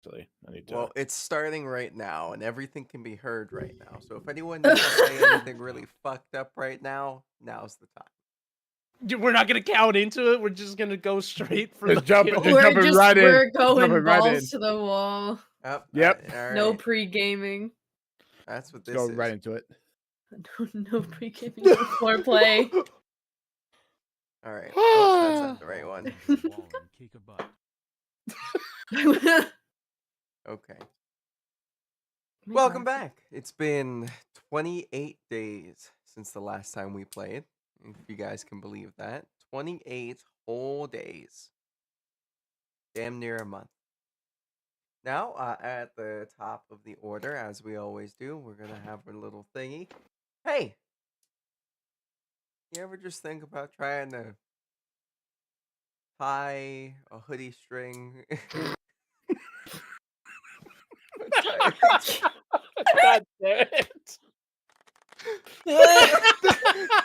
Actually, I need to. Well, it's starting right now, and everything can be heard right now. So if anyone needs to say anything really fucked up right now, now's the time. We're not gonna count into it. We're just gonna go straight for Just the jump- kill. just jumping right in. We're going Jumping right in. balls to the wall. Oh, Yep. All right. No pre-gaming. That's what Let's this go is. right into it. No pre-gaming, no foreplay. All right. Oh, that's not the right one. Okay. Welcome back. It's been 28 days since the last time we played. If you guys can believe that. 28 whole days. Damn near a month. Now, at the top of the order, as we always do, we're going to have a little thingy. Hey! You ever just think about trying to tie a hoodie string? God damn it.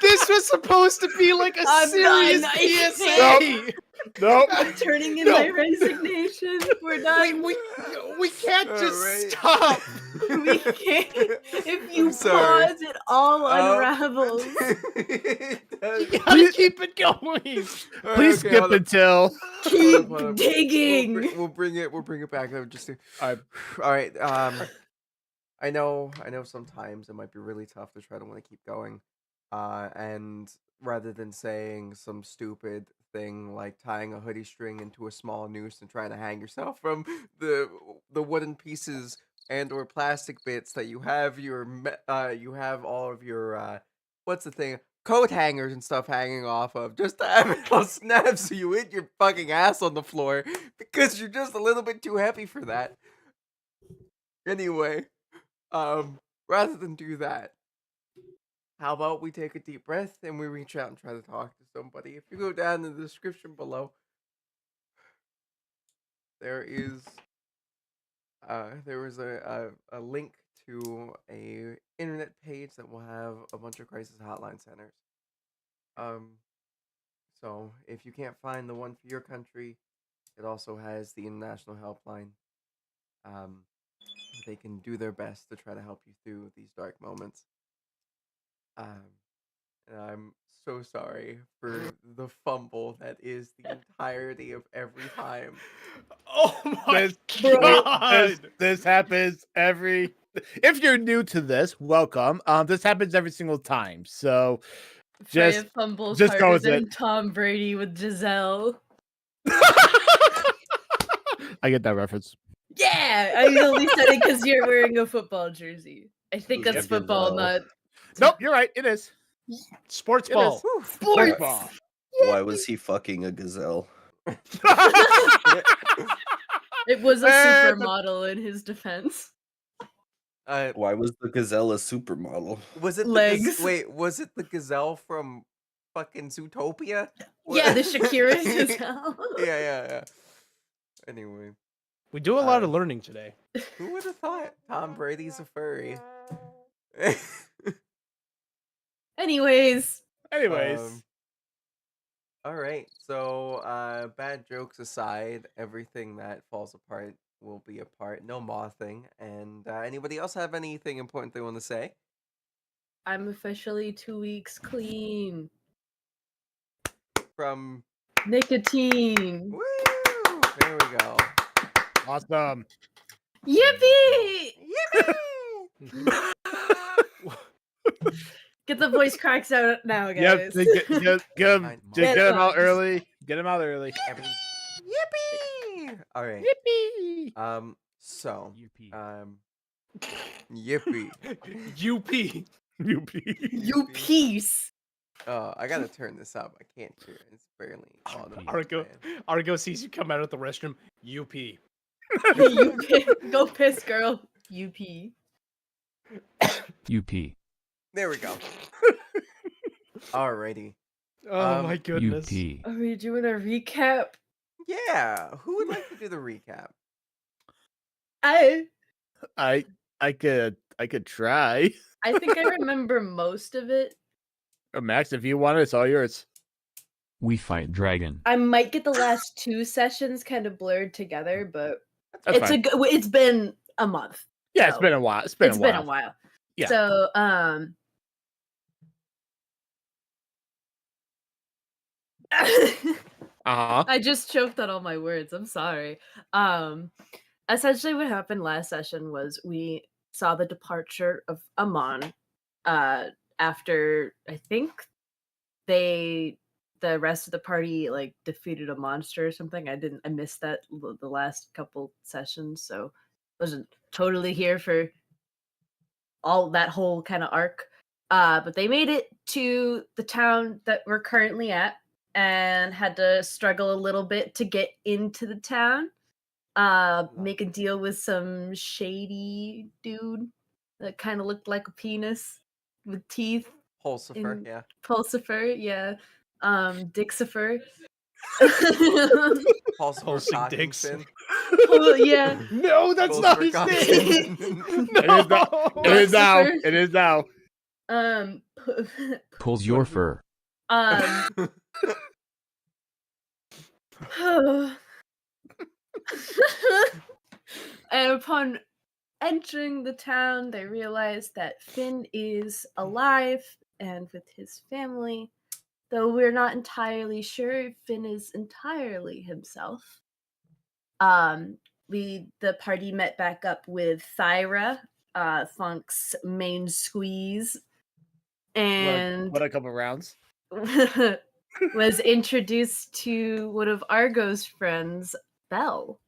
This was supposed to be like a I'm serious done. PSA. Nope. I'm turning in my resignation. We're done. We can't just Alright. stop. We can't. If you I'm sorry. pause, it all unravels. You gotta keep it going. Please skip until. Keep Hold up. digging. We'll bring it back up just to... Alright. All right. I know sometimes it might be really tough to try to want to keep going. And rather than saying some stupid thing like tying a hoodie string into a small noose and trying to hang yourself from the wooden pieces and or plastic bits that you have you have all of your what's the thing, coat hangers and stuff hanging off of, just to have it all snap so you hit your fucking ass on the floor because you're just a little bit too heavy for that. Anyway, rather than do that, how about we take a deep breath and we reach out and try to talk to somebody? If you go down in the description below, there was a link to a internet page that will have a bunch of crisis hotline centers. So if you can't find the one for your country, it also has the international helpline. They can do their best to try to help you through these dark moments. And I'm so sorry for the fumble that is the entirety of every time. Oh my This- god. This happens every. If you're new to this, welcome. This happens every single time. So Freya fumbles just go harder with than it. Tom Brady with Giselle. I get that reference. Yeah, I only said it because you're wearing a football jersey. I think that's football, not Nope, you're right. It is. Sports It ball. is. sports. Ball. Why was he fucking a gazelle? It was a And- supermodel in his defense. Why was the gazelle a supermodel? Was it Legs. was it the gazelle from fucking Zootopia? Yeah, the Shakira Giselle. Yeah. Anyway, We do a lot of learning today. who would have thought Tom Brady's a furry? Anyways, All right. So, bad jokes aside, everything that falls apart will be apart. No mothing. And anybody else have anything important they want to say? I'm officially 2 weeks clean. From Nicotine. woo! There we go. Awesome. Yippee! Yippee! Get the voice cracks out now, Yep. guys. Get Fine. him out early. Get him out early. Yippee! All right. Yippee. So, UP. yippee. UP. You piece. I gotta turn this up. I can't hear it. It's barely audible. Argo sees you come out of the restroom. UP. Go piss, girl. You pee. UP. There we go. Alrighty. Oh my goodness. UP. Are we doing a recap? Yeah. Who would like to do the recap? I could try. I think I remember most of it. Max, if you want it, it's all yours. We fight dragon. I might get the last 2 sessions kind of blurred together, but That's It's fine. it's been a month. Yeah, it's so been a while. It's been it's a been while. a while. Yeah. So I just choked on all my words. I'm sorry. Essentially what happened last session was we saw the departure of Amon after I think the rest of the party like defeated a monster or something. I missed that the last couple sessions, so wasn't totally here for all that whole kind of arc. But they made it to the town that we're currently at and had to struggle a little bit to get into the town. Make a deal with some shady dude that kind of looked like a penis with teeth. Pulsifer, yeah. Pulsifer, yeah. Dixifer. Pulsifer Pulsing dicks. Cockingston. Yeah. No, that's not his name. Pulsifer It is now. Lucifer. It is now. Pulls your fur. And upon entering the town, they realize that Finn is alive and with his family, though we're not entirely sure if Finn is entirely himself. The party met back up with Thyra, Funk's main squeeze, and What a couple rounds. was introduced to one of Argo's friends, Belle.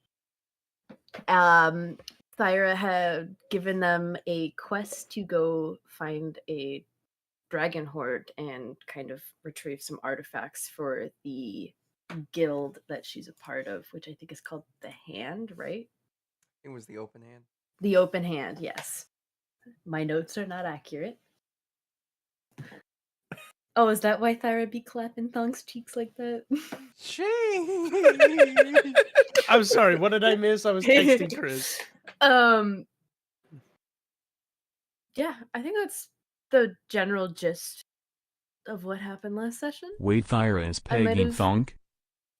Thyra had given them a quest to go find a dragon horde and kind of retrieve some artifacts for the guild that she's a part of, which I think is called the Hand, right? It was the open hand. The Open Hand, yes. My notes are not accurate. Oh, is that why Thyra be clapping Thong's cheeks like that? I'm sorry, what did I miss? I was texting Chris. Yeah, I think that's the general gist of what happened last session. Wait, Thyra is I might pegging have- Thunk?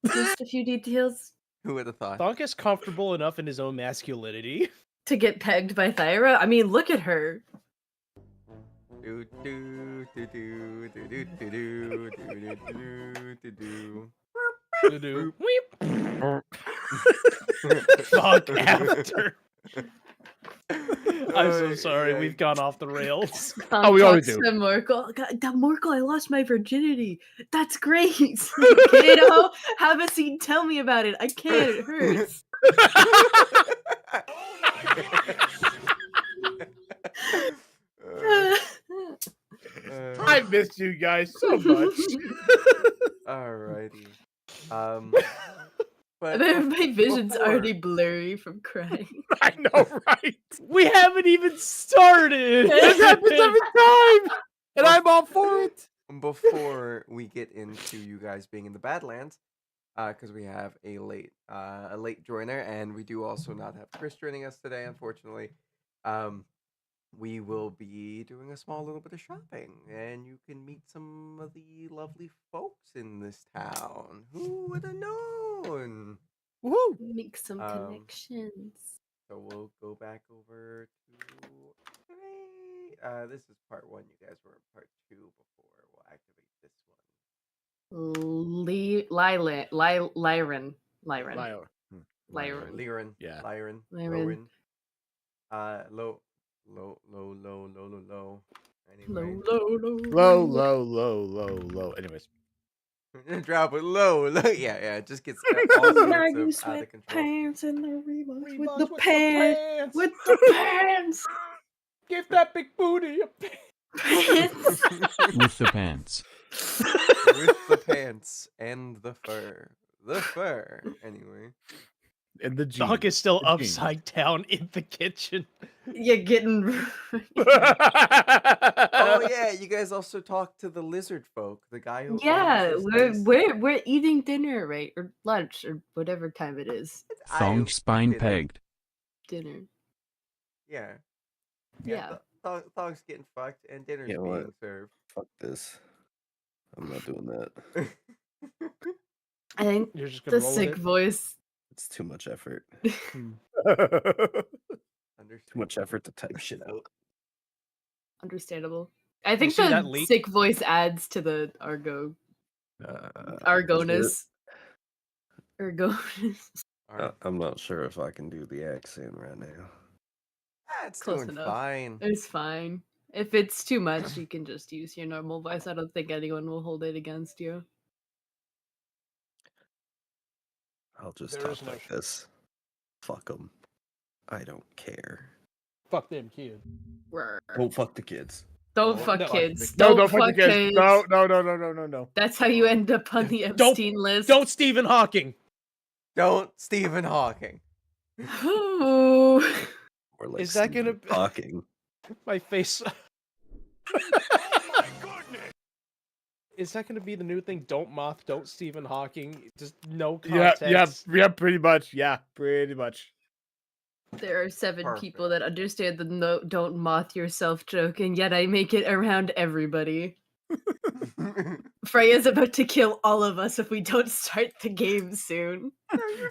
Just a few details Who would have thought? Thonk is comfortable enough in his own masculinity. to get pegged by Thyra. I mean, look at her. Do do do do do do do do do do do do Do-do. Weep. Fuck after. I'm so sorry, we've gone off the rails. Oh, we always Talks do. to Morkel. God, Morkel, I lost my virginity. That's great. Kiddo, have a seat. Tell me about it. I can't. It hurts. I missed you guys so much. Alrighty. But My vision's before- already blurry from crying. I know, right? We haven't even started. This happens every time, and I'm all for it. Before we get into you guys being in the Badlands, because we have a late joiner, and we do also not have Chris joining us today, unfortunately. We will be doing a small little bit of shopping, and you can meet some of the lovely folks in this town. Who would have known? Woo! Make some connections. So we'll go back over to this is part 1. You guys were in part 2 before. We'll activate this one. Lyran. Lyran. Yeah. Lyran. Lyran. Low. Low, Anyway. Low. Anyways. Drop it low. Yeah. It just gets all sorts of out of control. Pants and the Reeboks with Reeboks the with pants. the With the pants. Give that big booty a Pants. With the pants. With the pants and the fur. The fur. Anyway. And the jeans. Thonk is still The jeans. upside down in the kitchen. You're getting. Oh yeah, you guys also talked to the lizard folk, the guy who. Yeah, owns this we're eating dinner, right, or lunch, or whatever time it is. Thunk spine dinner. pegged. Dinner. Yeah. Yeah. Thong's getting fucked and dinner's You know being what? served. Fuck this. I'm not doing that. I think You're just gonna the roll sick with it. voice. It's too much effort. Too much effort to type shit out. I think see that the leak? sick voice adds to the Argonus. Argonus. I'm not sure if I can do the accent right now. It's Close doing enough. fine. It's fine. If it's too much, you can just use your normal voice. I don't think anyone will hold it against you. I'll just There talk is no like this. Fuck them. I don't care. Fuck them kids. Don't fuck the kids. Don't Oh, fuck no. kids. No, Don't fuck the fuck kids. kids. No. That's how you end up on the Don't- Epstein list. Don't Stephen Hawking. Don't Stephen Hawking. Ooh. Or like Is that gonna Stephen Hawking? My face. Is that gonna be the new thing? Don't moth, don't Stephen Hawking. Just no context. Yeah, pretty much. Yeah, pretty much. There are 7 Perfect. people that understand the no, don't moth yourself joke, and yet I make it around everybody. Freya's about to kill all of us if we don't start the game soon.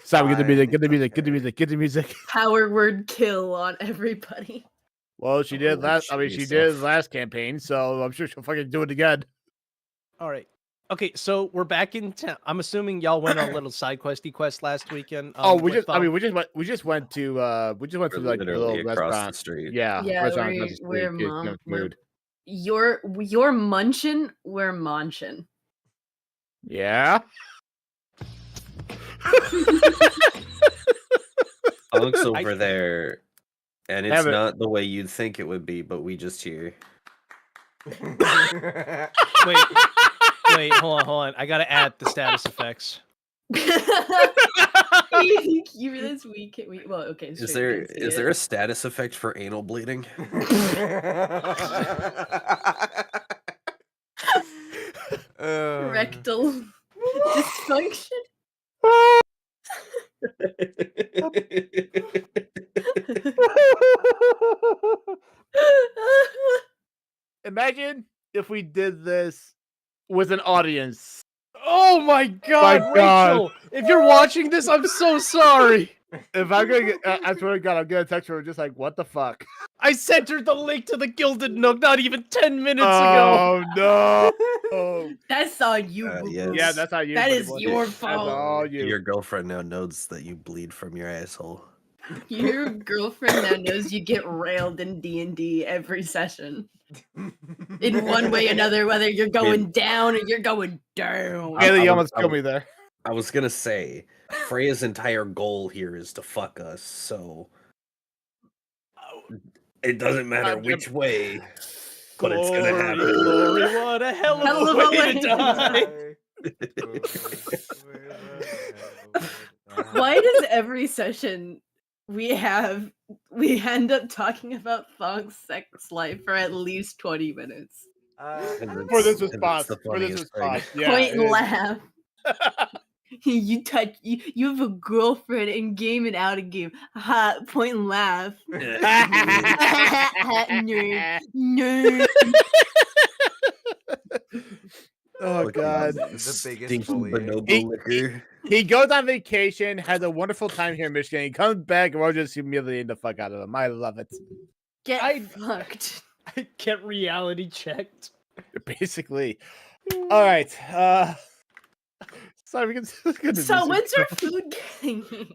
Sorry, get the music, Fine, get the music, get the okay. music, get the music. Power word kill on everybody. Well, she did Holy last. I mean, shit she did yourself. last campaign, so I'm sure she'll fucking do it again. All right. Okay, so we're back in town. I'm assuming y'all went on a little side questy quest last weekend. We with, just went to like the Literally little across the restaurant. street. Yeah, restaurant across the street, we're get some food. you're munchin', we're munchin'. Yeah. Punk's over there, and it's Have it. not the way you'd think it would be, but we just hear. Wait, hold on. I gotta add the status effects. You realize we can well okay. Is there a status effect for anal bleeding? rectal dysfunction? Imagine if we did this with an audience. Oh my God, My God. Rachel! If you're watching this, I'm so sorry. If I'm gonna get, I swear to God, I'm gonna text her just like, what the fuck? I sent her the link to the Gilded Nook not even 10 minutes ago. Oh no! That's on you, Yes. boo-boo. Yeah, that's how you. That buddy is boy. your That's fault. all you. Your girlfriend now knows that you bleed from your asshole. Your girlfriend now knows you get railed in D&D every session. In one way or another, whether you're going down or you're going down. Haley, you I almost was- killed me there. I was gonna say, Freya's entire goal here is to fuck us, so it doesn't matter God, which way, but it's gonna Glory, happen. glory, what a hell of a way to die. Why does every session we end up talking about Thong's sex life for at least 20 minutes? For this It's response, the for this funniest thing. response, yeah. Point it and is. laugh. You have a girlfriend in game and out of game. Ha, point and laugh. Nerd. Nerd. Oh Look at God. The biggest stinky bully. bonobo liquor. He goes on vacation, has a wonderful time here in Michigan. He comes back, and we're just humiliating the fuck out of him. I love it. Get fucked. I get reality checked. Basically. All right. Sorry, we can. So when's your food getting here?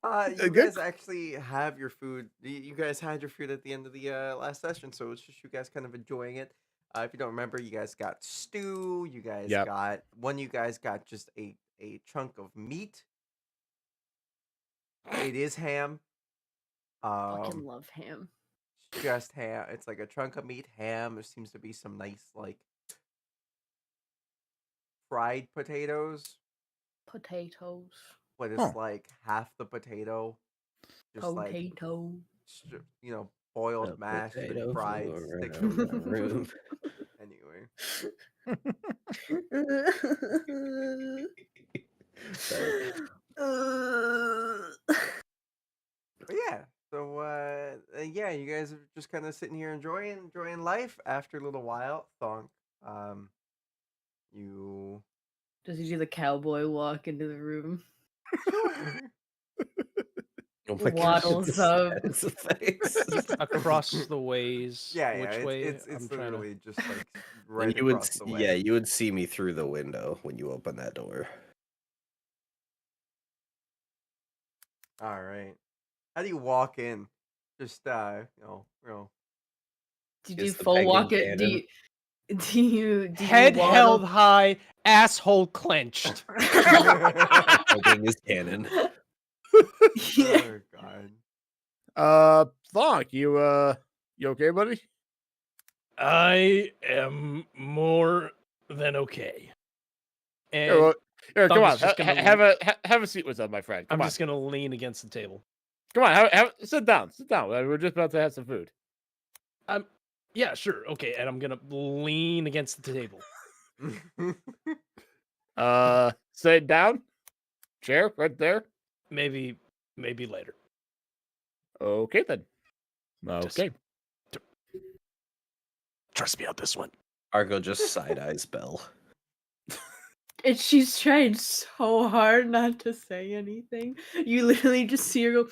You Good. guys actually have your food. You guys had your food at the end of the last session, so it's just you guys kind of enjoying it. If you don't remember, you guys got stew. You guys Yep. got You guys got just a chunk of meat. It is ham. Fucking love ham. Just ham. It's like a chunk of meat, ham. There seems to be some nice like fried potatoes, Potatoes. but it's like half the potato, just like Potato. boiled, mashed, and fried. Sticks Room. anyway. Sorry. But yeah, so yeah, you guys are just kind of sitting here enjoying life after a little while. Thonk, you Does he do the cowboy walk into the room? Oh my gosh, Waddles this up. has a face. Across the ways. Yeah, Which way? it's I'm trying to. literally just like And right you would, across the way. yeah, you would see me through the window when you open that door. All right. How do you walk in? Just Do you do Is the full penguin walk it? cannon? Do you Head waddle? held high, asshole clenched. Holding his cannon. Yeah. Oh god. Thonk, you okay, buddy? I am more than okay. Here, And well, here, come Thonk on, is just gonna have a seat with us, my friend. I'm Come on, just gonna lean against the table. come on, sit down, sit down. We're just about to have some food. Yeah, sure, okay, and I'm gonna lean against the table. Sit down. Chair right there. Maybe later. Okay then. Just- Okay. Trust me on this one. Argo just side eyes Belle. And she's trying so hard not to say anything. You literally just see her go.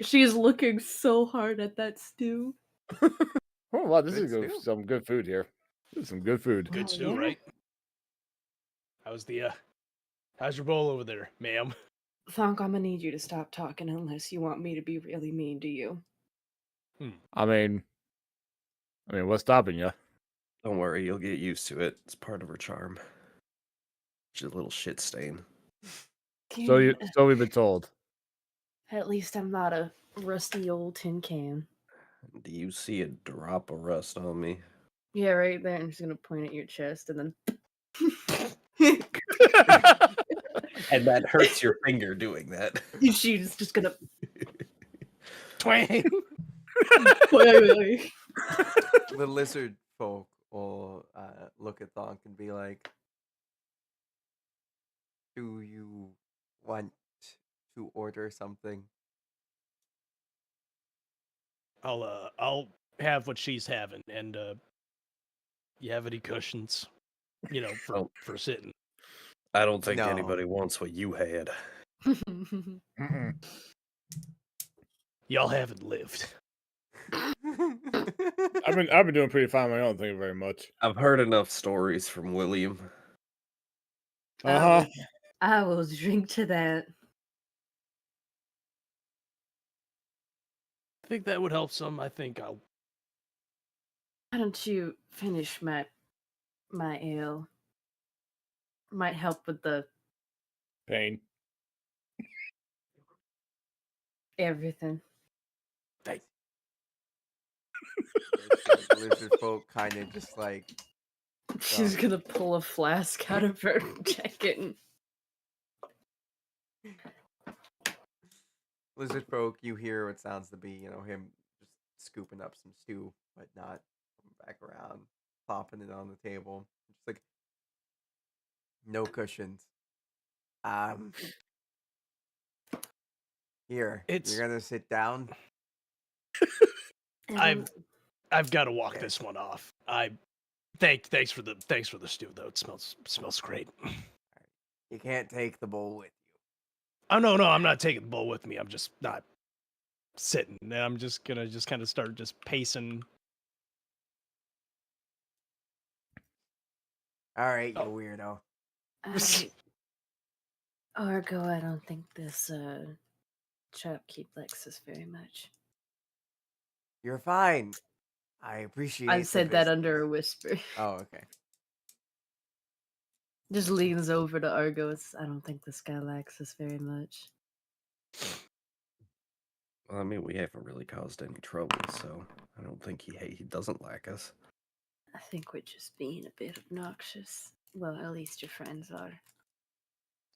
She's looking so hard at that stew. Oh wow, this Good is stew. some good food here. This is some good food. Good Oh, stew, yeah? right? How's your bowl over there, ma'am? Thonk, I'm gonna need you to stop talking unless you want me to be really mean to you. I mean, what's stopping you? Don't worry, you'll get used to it. It's part of her charm. She's a little shit stain. So we've been told. At least I'm not a rusty old tin can. Do you see a drop of rust on me? Yeah, right there. I'm just gonna point at your chest and then. And that hurts your finger doing that. She's just gonna. Twang! The lizard folk will look at Thonk and be like, "Do you want to order something?" I'll have what she's having, and you have any cushions? For sitting. I don't think No. anybody wants what you had. Mm-mm. Y'all haven't lived. I've been doing pretty fine on my own. Thank you very much. I've heard enough stories from William. I will drink to that. I think that would help some. I think I'll. Why don't you finish my ale? Might help with the Pain. everything. Thank. The lizard folk kind of just like She's gonna pull a flask out of her jacket. And... lizard folk. You hear what sounds to be, him just scooping up some stew, but not coming back around, popping it on the table. Just like no cushions. Here, It's- you're gonna sit down. I've got to walk this one off. Thanks for the stew though. It smells great. You can't take the bowl with you. Oh no, I'm not taking the bowl with me. I'm just not sitting. And I'm just gonna kind of start just pacing. All right, you Oh. weirdo. Argo, I don't think this shopkeep likes us very much. You're fine. I appreciate. I the said that business. under a whisper. Oh, okay. Just leans over to Argo. I don't think this guy likes us very much. Well, I mean, we haven't really caused any trouble, so I don't think he doesn't like us. I think we're just being a bit obnoxious. Well, at least your friends are.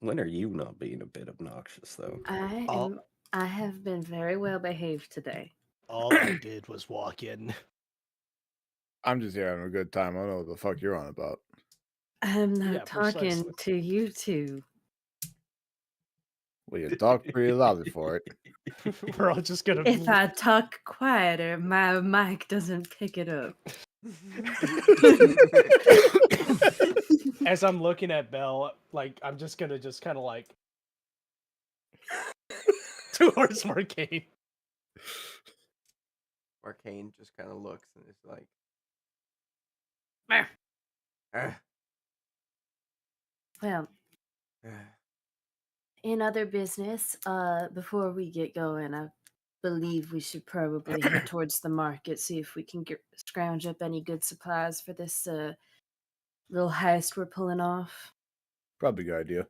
When are you not being a bit obnoxious, though? I have been very well behaved today. All I did was walk in. I'm just here having a good time. I don't know what the fuck you're on about. I'm not Yeah, talking precisely. to you two. Well, you talk pretty loudly for it. We're all just gonna. If I talk quieter, my mic doesn't pick it up. As I'm looking at Belle, like I'm just gonna kind of like towards Marcane. Arcane just kind of looks and is like, Meh. "Ah, Well, ah." in other business, before we get going, I believe we should probably head towards the market, see if we can scrounge up any good supplies for this little heist we're pulling off. Probably a good idea.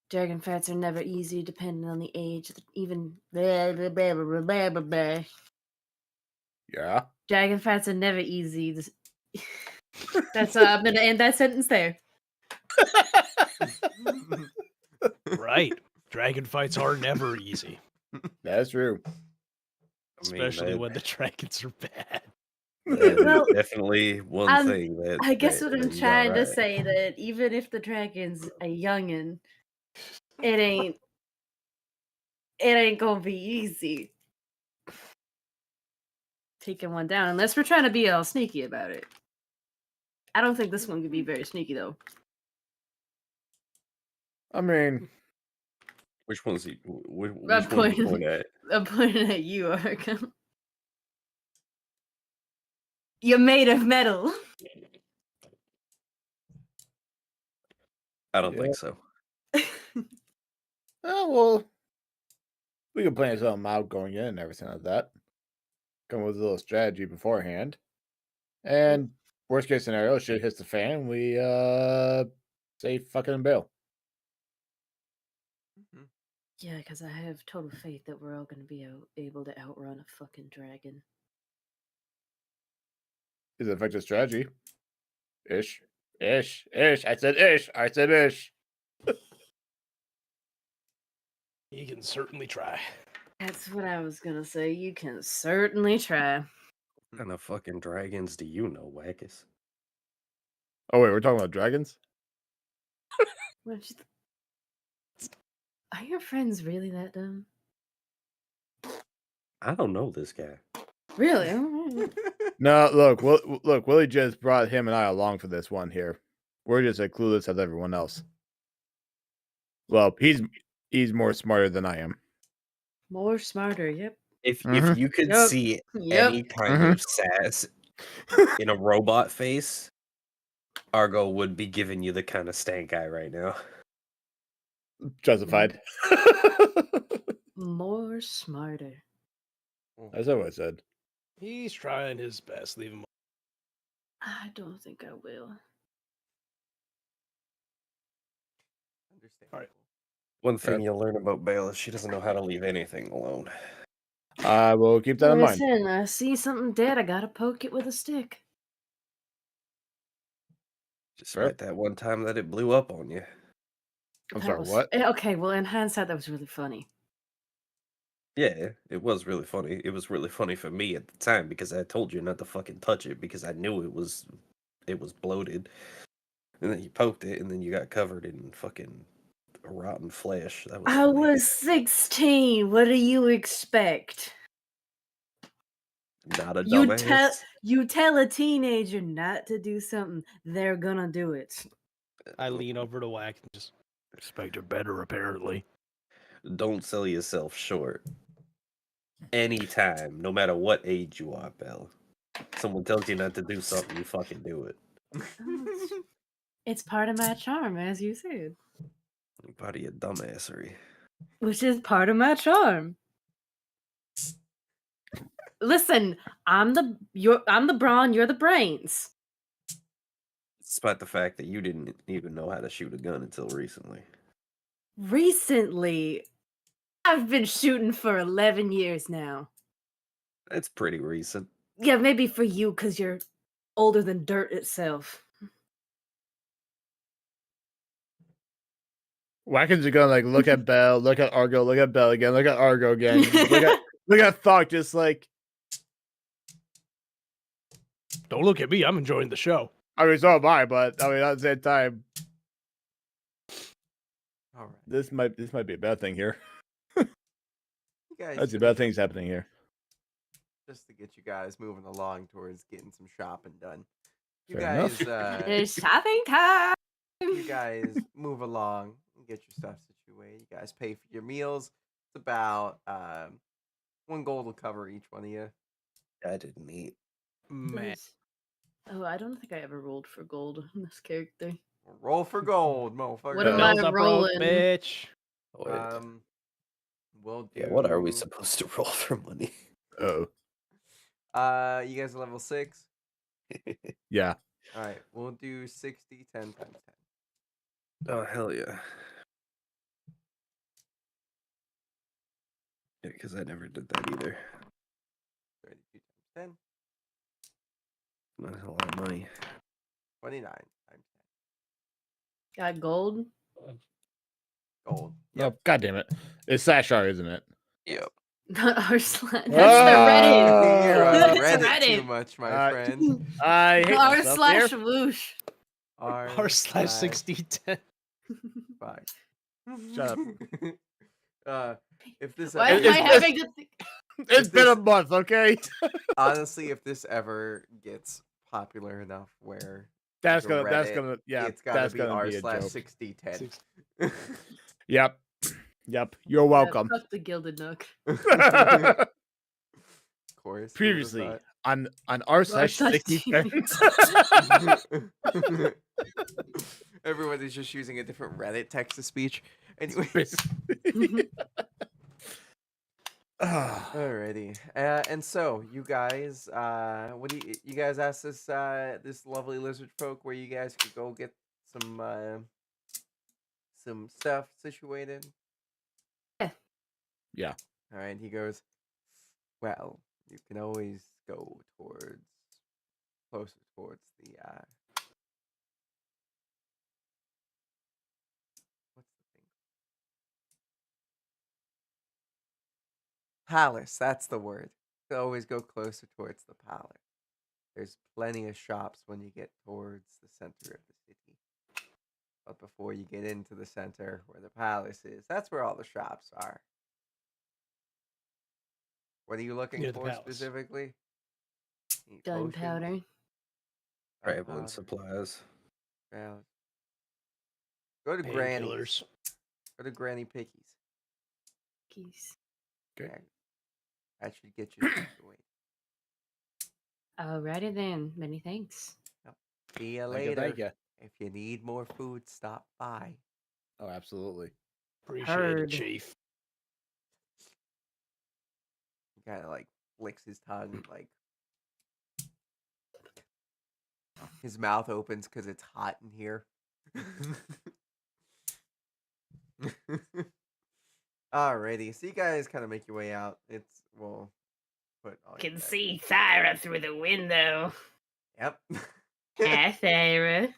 Dragon fights are never easy, depending on the age. Even blah, blah, blah, blah, blah, blah, blah. Yeah. Dragon fights are never easy. That's I'm gonna end that sentence there. Right. Dragon fights are never easy, That's true. I mean, especially that- when the dragons are bad. that is Well, definitely one I'm- thing that I guess that- what I'm that you got trying to right. say that even if the dragon's a youngin, it ain't gonna be easy taking one down unless we're trying to be all sneaky about it. I don't think this one could be very sneaky though. I mean, Which one's he? Which I'm one's he pointing- pointing at? I'm pointing at you, Arkham. You're made of metal. I don't Yeah. think so. oh well, we can plan something out going in and everything like that. Come with a little strategy beforehand, and worst case scenario, shit hits the fan. We say fucking bail. Mhm. Yeah, because I have total faith that we're all gonna be able to outrun a fucking dragon. Is it effective strategy? Ish. Ish. Ish. I said ish. I said ish. You can certainly try. That's what I was gonna say. You can certainly try. What kind of fucking dragons do you know, Wackus? Oh wait, we're talking about dragons? What you Are your friends really that dumb? I don't know this guy. Really? Alright. No, look, Willie just brought him and I along for this one here. We're just as clueless as everyone else. Well, he's more smarter than I am. More smarter. Yep. If Mhm. you could Yep. see Yep. any kind of sass in a robot face, Argo would be giving you the kind of stank eye right now. Justified. More smarter. That's what I said. He's trying his best. Leave him. I don't think I will. Understandable. One thing Okay. you'll learn about Bale is she doesn't know how to leave anything alone. I will keep that in mind. Listen, I see something dead. I gotta poke it with a stick. Just Fair. right that one time that it blew up on you. I'm That sorry, was- what? Okay, well, in hindsight, that was really funny. Yeah, it was really funny. It was really funny for me at the time because I told you not to fucking touch it because I knew it was bloated. And then you poked it and then you got covered in fucking rotten flesh. That was I funny. was 16. What do you expect? Not a You dumbass. tell a teenager not to do something, they're gonna do it. I lean over to Whack and just expect her better, apparently. Don't sell yourself short. Anytime, no matter what age you are, Belle. Someone tells you not to do something, you fucking do it. It's part of my charm, as you said. Part of your dumbassery. Which is part of my charm. Listen, I'm the brawn, you're the brains. Despite the fact that you didn't even know how to shoot a gun until recently. Recently, I've been shooting for 11 years now. That's pretty recent. Yeah, maybe for you, because you're older than dirt itself. Watkins are gonna like look at Belle, look at Argo, look at Belle again, look at Argo again, look at Thok, just like Don't look at me. I'm enjoying the show. I mean, so am I, but I mean at the same time, All right. this might be a bad thing here. You guys I see bad things happening here. just to get you guys moving along towards getting some shopping done. You Fair enough. guys, It's shopping time. you guys move along and get your stuff situated. You guys pay for your meals. It's about 1 gold will cover each one of you. I didn't eat. Man. Nice. Oh, I don't think I ever rolled for gold in this character. Roll for gold, motherfucker. What am Bills I are broke, rolling? bitch. Oh, wait. We'll do. Yeah, what are we supposed to roll for money? Oh, You guys are level 6. yeah. All right, we'll do 60, 10 times 10. Oh, hell yeah. Yeah, because I never did that either. 32 times 10. Not a lot of money. 29 times Got gold. 10. Gold. Oh, God damn it. It's Sashar, isn't it? Yep. Not Arslan. That's You're the on Reddit. Reddit That's too Reddit. much, my friend. I hate R myself slash here. whoosh. R/6010. Fuck. Shut If this Why ever, am I having to think? It's been a month, okay? honestly, if this ever gets popular enough where That's there's a gonna, Reddit, yeah, it's gotta that's be gonna r be a slash joke. 6010. Yep. You're welcome. Fuck the gilded Nook. Of course. who would've Previously thought? on r slash 60 Everybody's just using a different Reddit text to speech. Anyway. Alrighty. And so you guys, what do you guys asked this lovely lizard folk where you guys could go get some stuff situated? Yeah. All right. He goes, well, you can always go closer towards the what's the thing? Palace. That's the word. You can always go closer towards the palace. There's plenty of shops when you get towards the center of the city. But before you get into the center where the palace is, that's where all the shops are. What are you looking Near the for palace. specifically? Need Gunpowder. potions? Traveling Gunpowder. supplies. Yeah. Go to Granny's. Painkillers. Go to Granny Picky's. Keys. Okay. Yeah. That should get you situated. Alrighty then. Many thanks. See you Thank later. you. If you need more food, stop by. Oh, absolutely. Appreciate Heard. it, Chief. He kind of like licks his tongue, like his mouth opens because it's hot in here. Alrighty, so you guys kind of make your way out. It's well, put all you Can guys see in. Thyra through the window. Yep. Hi, Thyra.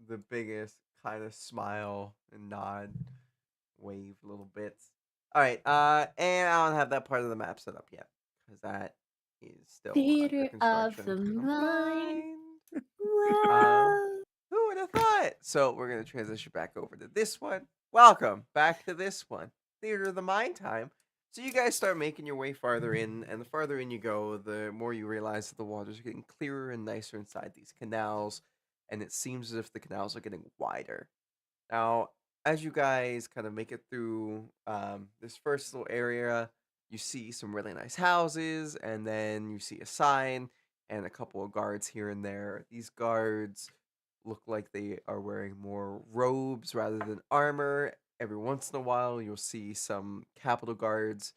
The biggest kind of smile and nod, wave little bits. All right, and I don't have that part of the map set up yet because that is still Theater under of construction. the 'cause I'm mind. blind. Who would have thought? So we're gonna transition back over to this one. Welcome back to this one, Theater of the Mind time. So you guys start making your way farther in, and the farther in you go, the more you realize that the waters are getting clearer and nicer inside these canals, and it seems as if the canals are getting wider. Now, as you guys kind of make it through this first little area, you see some really nice houses, and then you see a sign and a couple of guards here and there. These guards look like they are wearing more robes rather than armor. Every once in a while, you'll see some capital guards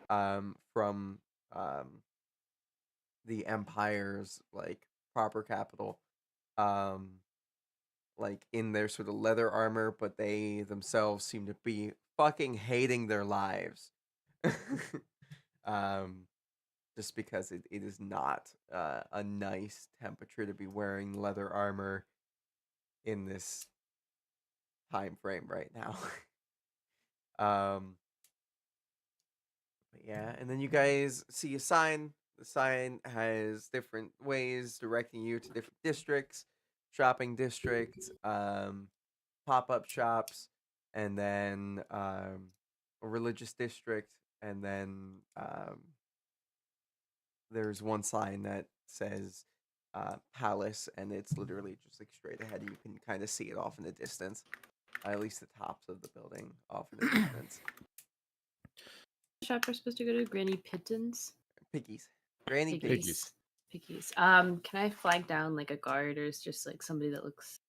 from the Empire's like proper capital, like in their sort of leather armor, but they themselves seem to be fucking hating their lives. um, just because it is not a nice temperature to be wearing leather armor in this time frame right now. But yeah, and then you guys see a sign. The sign has different ways directing you to different districts, shopping districts, pop-up shops, and then a religious district, and then there's one sign that says palace, and it's literally just like straight ahead. You can kind of see it off in the distance, at least the tops of the building off in the distance. Shop we're supposed to go to Granny Pittons. Piggies, Granny Piggies. Piggies. Can I flag down like a guard, or is just like somebody that looks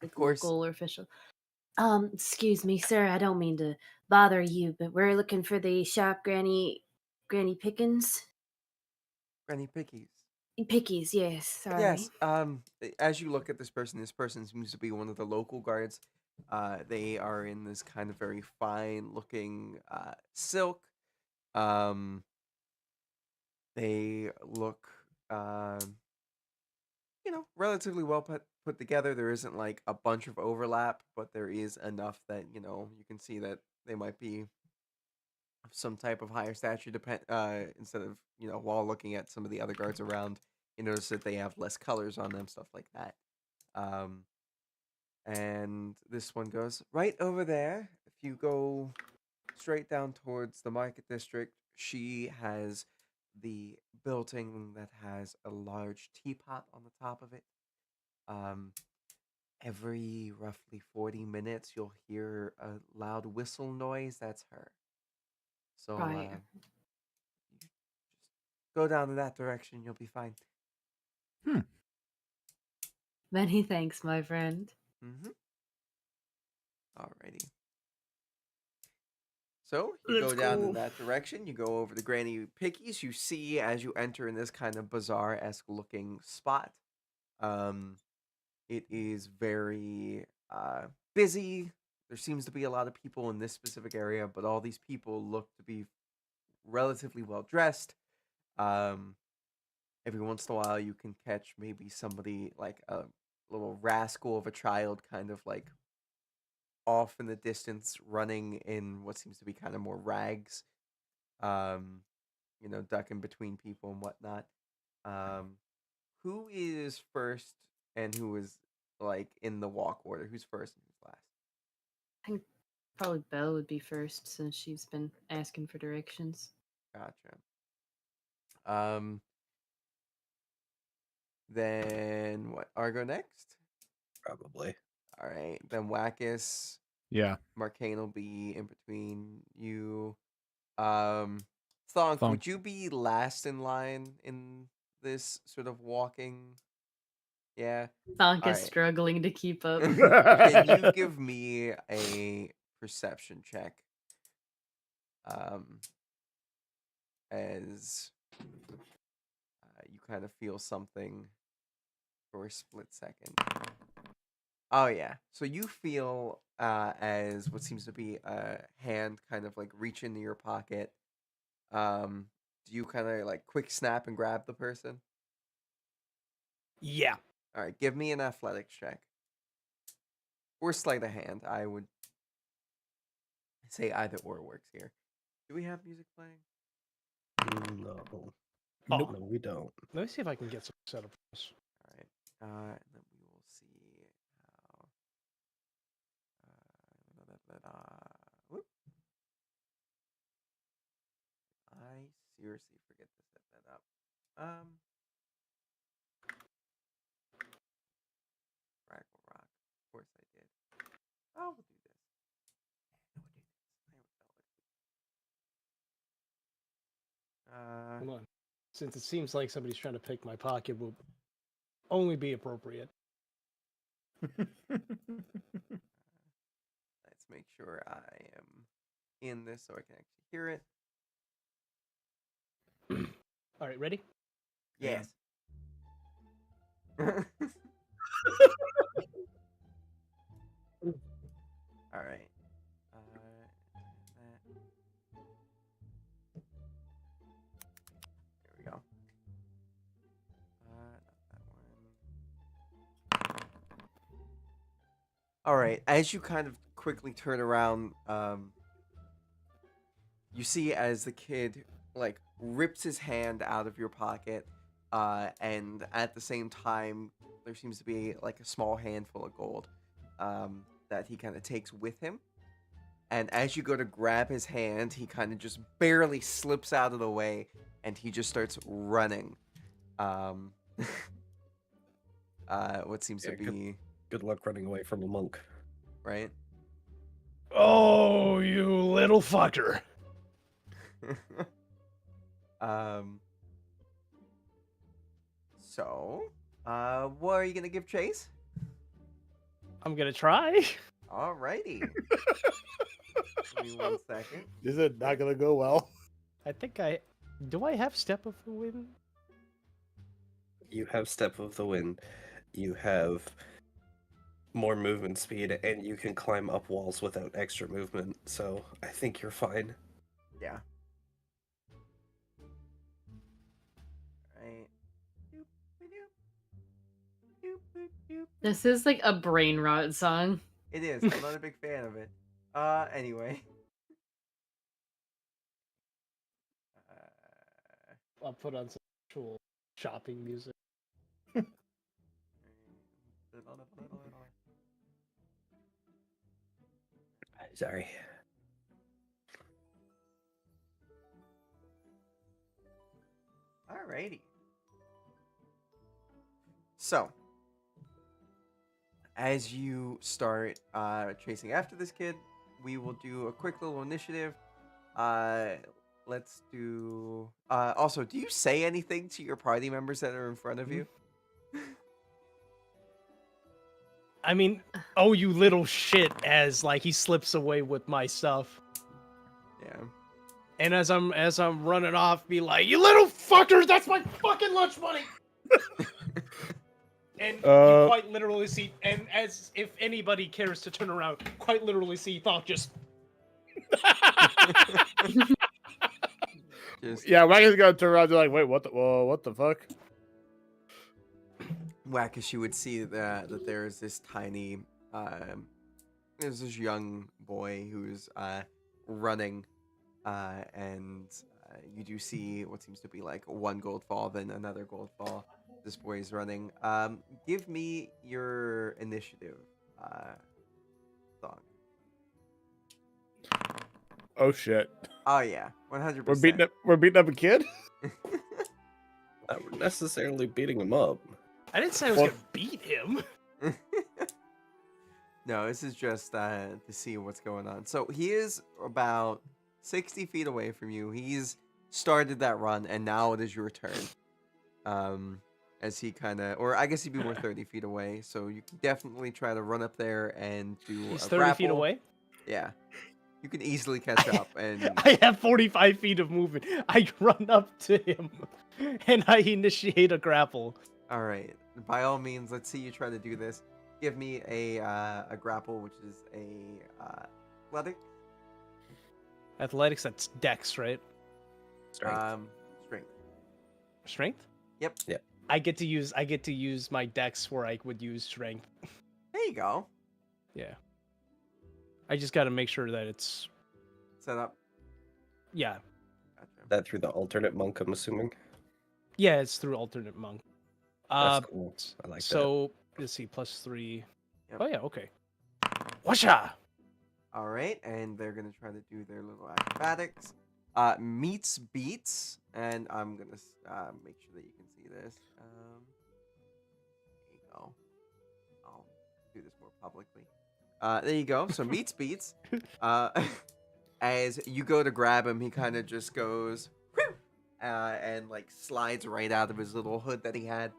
like Of course. local or official? Excuse me, sir. I don't mean to bother you, but we're looking for the shop Granny Pickens. Granny Piggies. Pickies, yes. Sorry. Yes. As you look at this person seems to be one of the local guards. They are in this kind of very fine-looking silk. They look, relatively well put together. There isn't like a bunch of overlap, but there is enough that you can see that they might be of some type of higher stature. Instead of while looking at some of the other guards around, you notice that they have less colors on them, stuff like that. And this one goes right over there. If you go straight down towards the market district, she has the building that has a large teapot on the top of it. Every roughly 40 minutes, you'll hear a loud whistle noise. That's her. So Right. just go down in that direction. You'll be fine. Many thanks, my friend. Mm-hmm. Alrighty. So you Let's go down in go. that direction. You go over the Granny Pickies. You see as you enter in this kind of bazaar-esque looking spot. It is very busy. There seems to be a lot of people in this specific area, but all these people look to be relatively well dressed. Every once in a while, you can catch maybe somebody like a little rascal of a child, kind of like off in the distance, running in what seems to be kind of more rags. Ducking between people and whatnot. Who is first and who is like in the walk order? Who's first and who's last? I think probably Belle would be first since she's been asking for directions. Gotcha. Then what? Argo next? Probably. All right. Then Wackus, Yeah. Marcane will be in between you. Thonk, Thonk. would you be last in line in this sort of walking? Yeah. Thonk is Alright. struggling to keep up. Can you give me a perception check? As you kind of feel something for a split second. Oh yeah. So you feel as what seems to be a hand kind of like reach into your pocket. Do you kind of like quick snap and grab the person? Yeah. All right, give me an athletics check. Or sleight of hand. I would say either or works here. Do we have music playing? No. Oh. No, we don't. Let me see if I can get some set up for this. All right. And then we will see how. Whoop. I seriously forget to set that up. Fraggle Rock. Of course I did. Oh, we'll do this. Hold on. Since it seems like somebody's trying to pick my pocket, will only be appropriate. Let's make sure I am in this so I can actually hear it. All right, ready? Yes. All right. There we go. Not that one. All right. As you kind of quickly turn around, you see as the kid like rips his hand out of your pocket, and at the same time there seems to be like a small handful of gold that he kind of takes with him, And as you go to grab his hand, he kind of just barely slips out of the way, and he just starts running. What seems to Yeah, be Good luck running away from a monk. right. Oh, you little fucker. um. So, what are you gonna give chase? I'm gonna try. Alrighty. Give me 1 second. Is it not gonna go well? I think do I have Step of the Wind? You have Step of the Wind. You have more movement speed, and you can climb up walls without extra movement. So I think you're fine. Yeah. Right. This is like a brain rot song. It is. I'm not a big fan of it. Anyway. I'll put on some actual shopping music. Sorry. Alrighty. So, as you start chasing after this kid, we will do a quick little initiative. Let's do. Also, do you say anything to your party members that are in front of you? I mean, oh, you little shit, as like he slips away with my stuff. Yeah. And as I'm running off, be like, you little fuckers, that's my fucking lunch money. And you quite literally see, and as if anybody cares to turn around, quite literally see Thonk just. Just Yeah, Wagon's gonna turn around and be like, wait, what the fuck? Wackish, you would see that there's this tiny, there's this young boy who's running, and you do see what seems to be like one gold fall, then another gold fall. This boy is running. Give me your initiative, Thong. Oh shit. Oh yeah, 100%. We're beating up a kid? Not necessarily beating him up. I didn't say I was Well- gonna beat him. No, this is just to see what's going on. So he is about 60 feet away from you. He's started that run, and now it is your turn. As he kind of, or I guess he'd be more 30 feet away. So you can definitely try to run up there and do He's a 30 feet grapple. away. Yeah, you can easily catch up. And I have 45 feet of movement. I run up to him, and I initiate a grapple. all right, by all means, let's see you try to do this. Give me a grapple, which is a athletic. Athletics, that's Dex, right? Strength. Strength. Strength. Yep. Yep. I get to use my Dex where I would use Strength. There you go. Yeah. I just got to make sure that it's Set up. yeah. Gotcha. That through the alternate monk, I'm assuming. Yeah, it's through alternate monk. That's cool. I like that. So let's see, +3. Yep. Oh yeah, okay. Washa. All right, and they're gonna try to do their little acrobatics. Meets beats, and I'm gonna make sure that you can see this. There you go. I'll do this more publicly. There you go. So meets beats. As you go to grab him, he kind of just goes, whew, and like slides right out of his little hood that he had.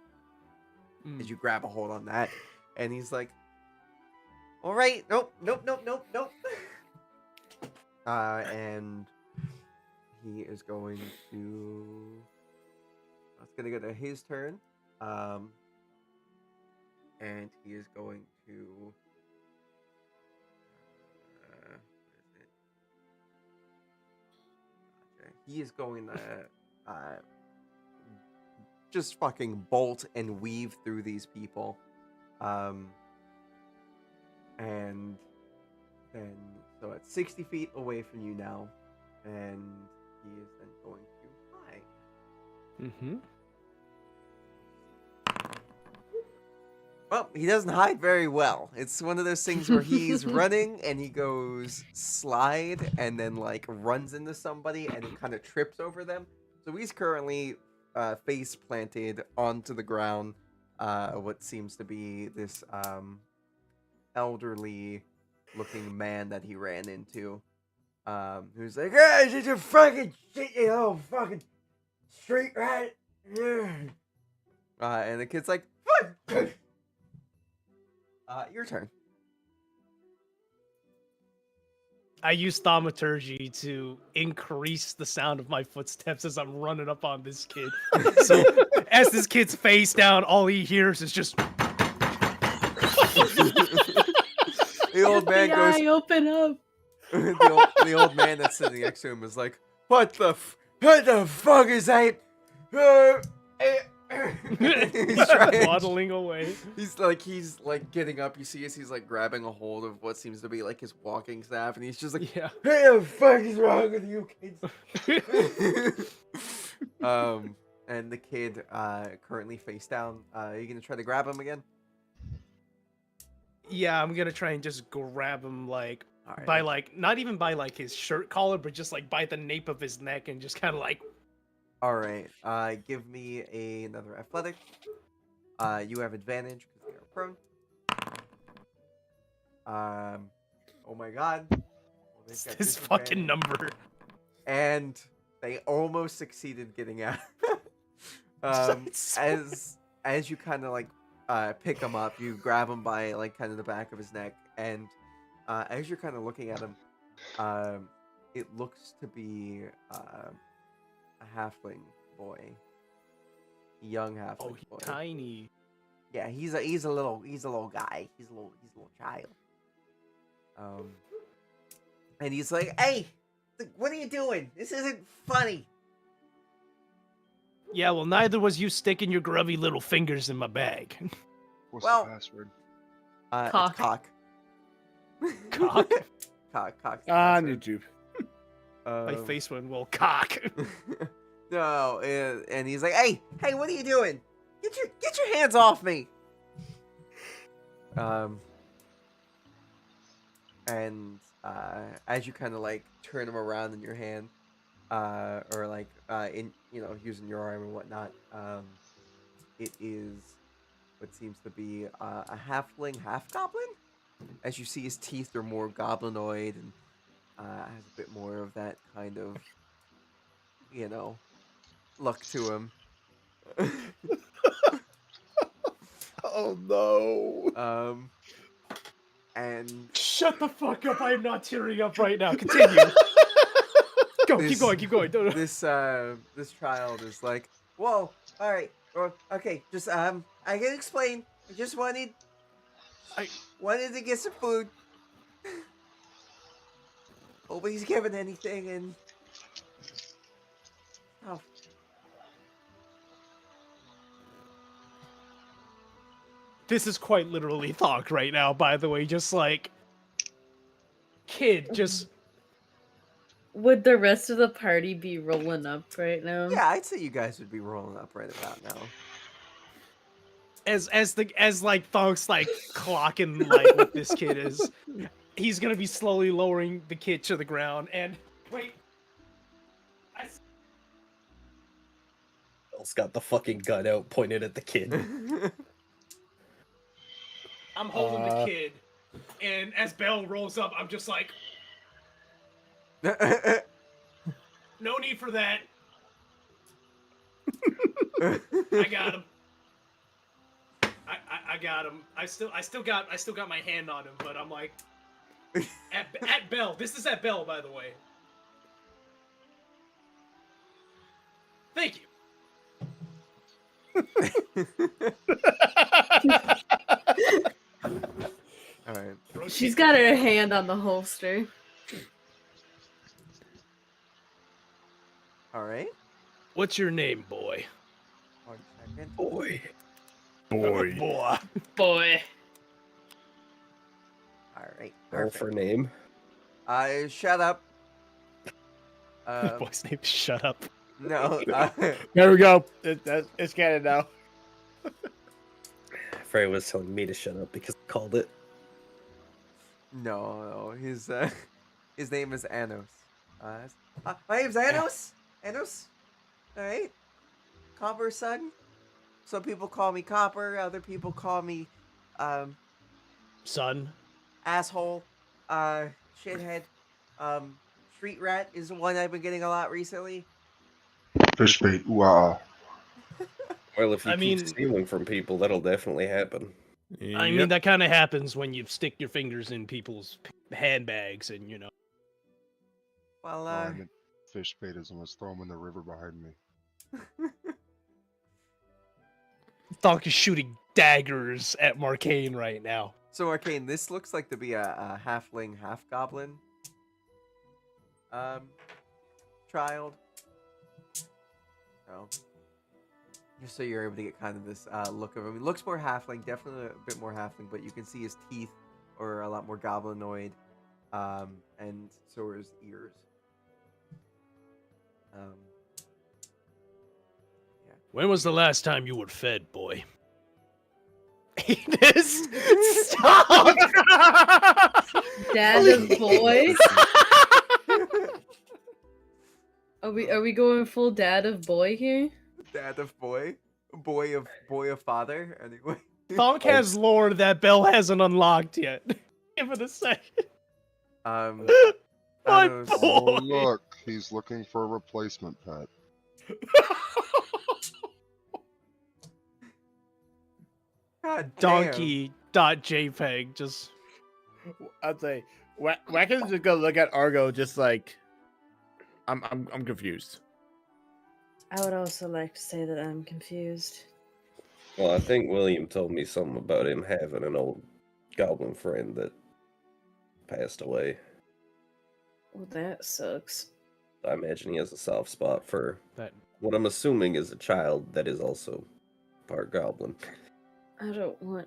As you grab a hold on that, and he's like, all right, nope. And he is going to. It's gonna go to his turn. And he is going to. Where is it? Okay. He is going to just fucking bolt and weave through these people. And then, so it's 60 feet away from you now, and he is then going to fly. Mm-hmm. Well, he doesn't hide very well. It's one of those things where he's running and he goes slide and then like runs into somebody and it kind of trips over them. So he's currently face planted onto the ground. What seems to be this elderly looking man that he ran into. Who's like, hey, did you fucking shit, you little fucking street rat? Yeah. And the kid's like, fuck. Your turn. I use thaumaturgy to increase the sound of my footsteps as I'm running up on this kid. So as this kid's face down, all he hears is just. The old man goes. FBI, open up. The old man that's sitting next to him is like, what the fuck is that? He's trying- waddling away. He's like getting up. You see as he's like grabbing a hold of what seems to be like his walking staff, and he's just like, Yeah. "Hey, the fuck is wrong with you kids?" And the kid currently face down. Are you gonna try to grab him again? Yeah, I'm gonna try and just grab him like All right. by like not even by like his shirt collar, but just like by the nape of his neck and just kind of like. All right. Give me another athletic. You have advantage because they are prone. Oh my god. Well, they've got This fucking disadvantage. number. And they almost succeeded getting out. It's so- as you kind of like pick him up, you grab him by like kind of the back of his neck, and as you're kind of looking at him, it looks to be a halfling boy, young halfling Oh, he's boy. tiny. Yeah, he's a little guy. He's a little child. And he's like, "Hey, what are you doing? This isn't funny." Yeah, well, neither was you sticking your grubby little fingers in my bag. What's Well- the password? It's Cock. cock. Cock. Cock's the On password. YouTube. My face went, well, cock. No, and he's like, "Hey, what are you doing? Get your hands off me!" And as you kind of like turn him around in your hand, or like in using your arm and whatnot, it is what seems to be a halfling, half goblin. As you see, his teeth are more goblinoid and has a bit more of that kind of look to him. Oh no. And Shut the fuck up. I'm not tearing up right now. Continue. Go, This- keep going. Don't- this child is like, "Whoa, all right, okay, just I can explain. I just wanted to get some food. Nobody's given anything, and oh, This is quite literally Thonk right now, by the way. Just like, kid, just Would the rest of the party be rolling up right now? yeah, I'd say you guys would be rolling up right about now." as like Thonk's like clocking like what this kid is. He's gonna be slowly lowering the kid to the ground and wait. Bill's got the fucking gun out, pointed at the kid. I'm holding the kid, and as Bell rolls up, I'm just like, no need for that. I got him. I got him. I still got my hand on him, but I'm like, at Bell. This is at Bell, by the way. Thank you. All right. She's got her hand on the holster. All right. What's your name, boy? 1 second. Boy. Boy. Boy. Boy. All right. Roll Perfect. for name. Shut up. Boy's name is Shut Up. No. There we go. It's canon now. Frey was telling me to shut up because I called it. No, his name is Anos. My name's Anos. Anos. All right. Copper son. Some people call me Copper. Other people call me, Son. asshole. Shithead. Street rat is the one I've been getting a lot recently. Fish bait. Wow. Well, if you I keep mean- stealing from people, that'll definitely happen. I mean, that kind of happens when you stick your fingers in people's handbags and, you know. Well, I meant fish bait is almost throw him in the river behind me. Thonk is shooting daggers at Marcane right now. So Arcane, this looks like to be a halfling, half goblin. Child. Oh. Just so you're able to get kind of this look of him. He looks more halfling, definitely a bit more halfling, but you can see his teeth are a lot more goblinoid, and so are his ears. When was the last time you were fed, boy? Anus, stop! Dad of boy. Are we going full dad of boy here? Dad of boy, boy of father. Anyway, Thonk has lore that Bell hasn't unlocked yet. Give it a second. um, My Thanos- boy. Oh, look. He's looking for a replacement pet. God damn. Donkey.jpg just I'd say Wacken's just gonna look at Argo just like I'm confused. I would also like to say that I'm confused. Well, I think William told me something about him having an old goblin friend that passed away. Well, that sucks. I imagine he has a soft spot for that. what I'm assuming is a child that is also part goblin. I don't want.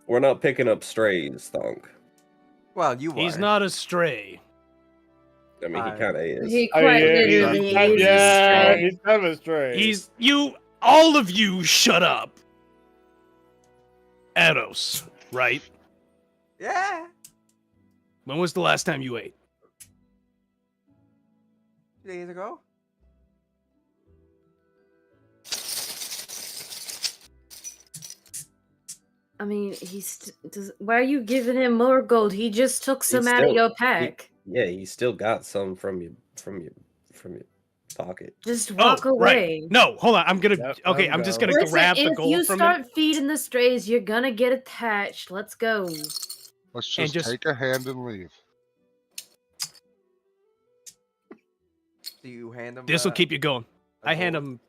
We're not picking up strays, Thonk. Well, you He's are. not a stray. I mean, he I- kind of is. He quite literally is a stray. he's kind of a stray. He's all of you shut up. Eros, right? Yeah. When was the last time you ate? 2 days ago. I mean, why are you giving him more gold? He just took some out of still- your pack. Yeah, he still got some from your pocket. Just walk Oh, away. right. No, hold on. I'm gonna. Yep, okay, let him I'm just go. gonna Listen, grab the if gold you from start him. feeding the strays, you're gonna get attached. Let's go. Let's And just just- take a hand and leave. Do you hand him? This will keep you going. a I hand gold?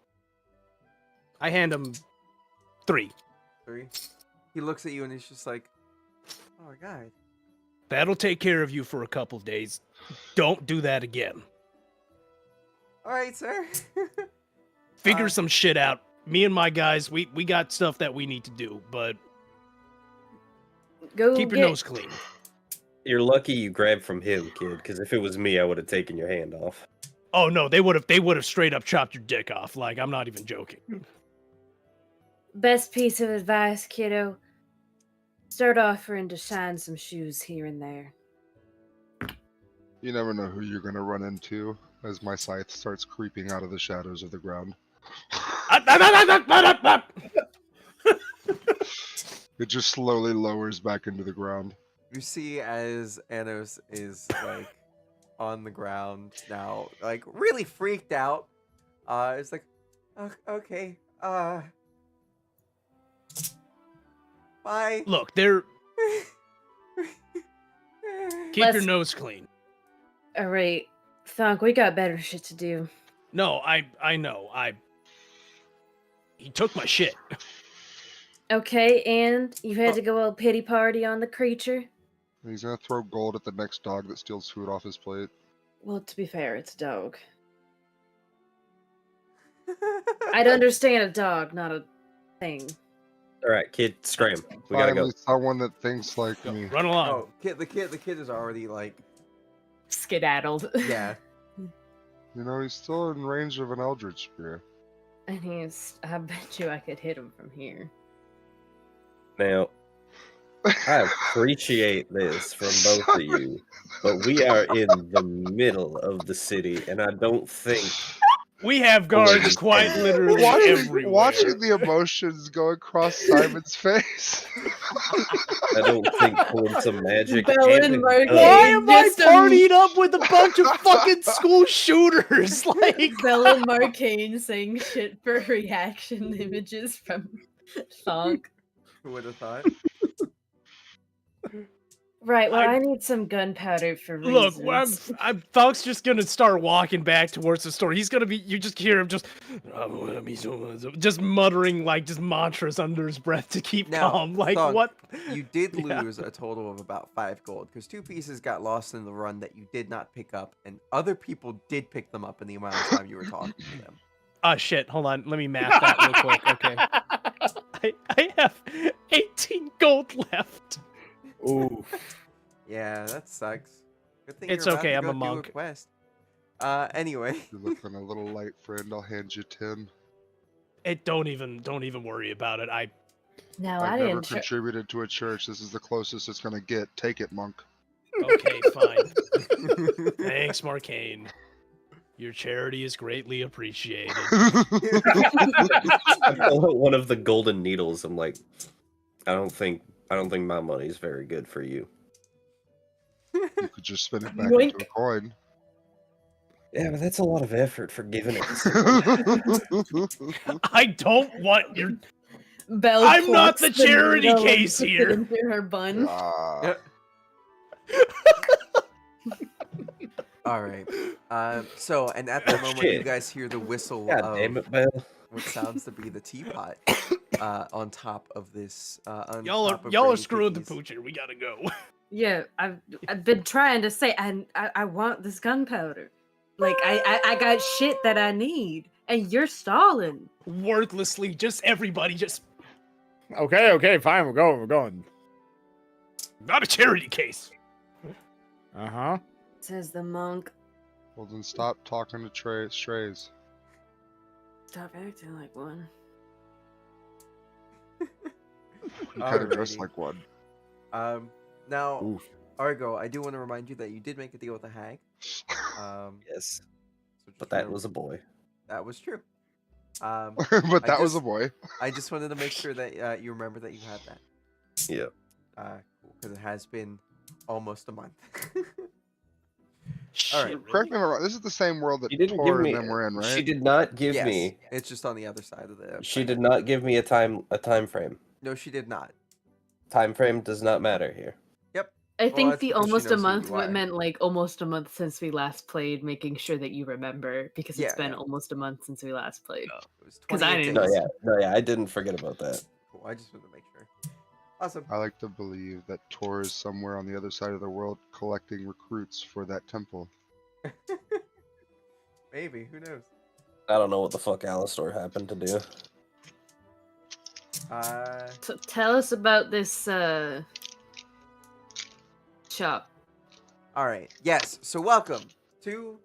him 3. 3. He looks at you and he's just like, "Oh my god." That'll take care of you for a couple days. Don't do that again. All right, sir. Figure some shit out. Me and my guys, we got stuff that we need to do, but Go keep your get- nose clean. You're lucky you grabbed from him, kid, because if it was me, I would have taken your hand off. Oh no, they would have straight up chopped your dick off. Like, I'm not even joking. Best piece of advice, kiddo. Start offering to shine some shoes here and there. You never know who you're going to run into as my scythe starts creeping out of the shadows of the ground. It just slowly lowers back into the ground. You see as Anos is like on the ground now, like really freaked out. It's like, okay, bye. Look, they're keep your Let's- nose clean. All right, Thunk, we got better shit to do. No, I know. He took my shit. Okay, and you had to go a pity party on the creature? He's going to throw gold at the next dog that steals food off his plate. Well, to be fair, it's a dog. I'd understand a dog, not a thing. All right, kid, scram. We gotta go. Finally, someone that thinks like Go, me. run along. Oh, the kid is already like, Skedaddled. yeah. You know, he's still in range of an Eldritch Spear. And I bet you I could hit him from here. Now, I appreciate this from both of you, but we are in the middle of the city, and I don't think We have guards Holy quite shit. literally everywhere. Watching the emotions go across Simon's face. I don't think pulling some magic. Bell and and a Mark- gun- Why am I Just a- partying up with a bunch of fucking school shooters? Like, Bella and Marcane saying shit for reaction images from Thonk. Who would have thought? Right, well, I need some gunpowder for look, reasons. Thunk's just gonna start walking back towards the store. He's gonna be, you just hear him just muttering like just mantras under his breath to keep Now, calm. Like, Thunk, what? You did Yeah. lose a total of about 5 gold because 2 pieces got lost in the run that you did not pick up, and other people did pick them up in the amount of time you were talking to them. Shit, hold on. Let me math that real quick. Okay. I have 18 gold left. Ooh. Yeah, that sucks. Good thing It's you're about okay, to I'm go a do monk. quest. Anyway. You're looking a little light, friend. I'll hand you 10. Don't even worry about it. No, I've I never didn't. contributed to a church. This is the closest it's gonna get. Take it, monk. Okay, fine. Thanks, Marcane. Your charity is greatly appreciated. I pull out one of the golden needles. I'm like, I don't think my money's very good for you. You could just spin it back Yoink. into a coin. Yeah, but that's a lot of effort for giving it to someone. I don't want your. Belle I'm not plucks the charity needle and case puts it here. into her bun. Ah, All right. So, and at the moment, you shit. guys hear the whistle God of damn it, Bell. what sounds to be the teapot on top of this. On Y'all top of are Granny screwing the Piggy's. pooch here. We gotta go. Yeah, I've been trying to say I want this gunpowder. Like I got shit that I need, and you're stalling. Worthlessly, just everybody, just Okay, fine. We're going. not a charity case. Uh-huh. Says the monk. well then stop talking to strays. Stop acting like one. You kind of dress Alrighty. like one. Now, Oof. Argo, I do want to remind you that you did make a deal with the hag. Yes, So just but that remember- was a boy. that was true. But that was a just- boy. I just wanted to make sure that you remember that you had that. Yeah. Cool, because it has been almost a month. Shit, right, Correct me if I'm wrong. This is the same world that She didn't give Tor me. and them were in, right? She did not give Yes, me. it's just on the other side of the. She planet. did not give me a time frame. No, she did not. Time frame does not matter here. I Well, think that's the because she almost a knows who month you are. meant like almost a month since we last played, making sure that you remember because it's Yeah, been yeah. almost a month since we last played. It was 'Cause I 28 didn't- days. No, yeah, I didn't forget about that. Cool. I just wanted to make sure. Awesome. I like to believe that Tor is somewhere on the other side of the world collecting recruits for that temple. Maybe. Who knows? I don't know what the fuck Alistor happened to do. So tell us about this shop. All right. Yes. So welcome to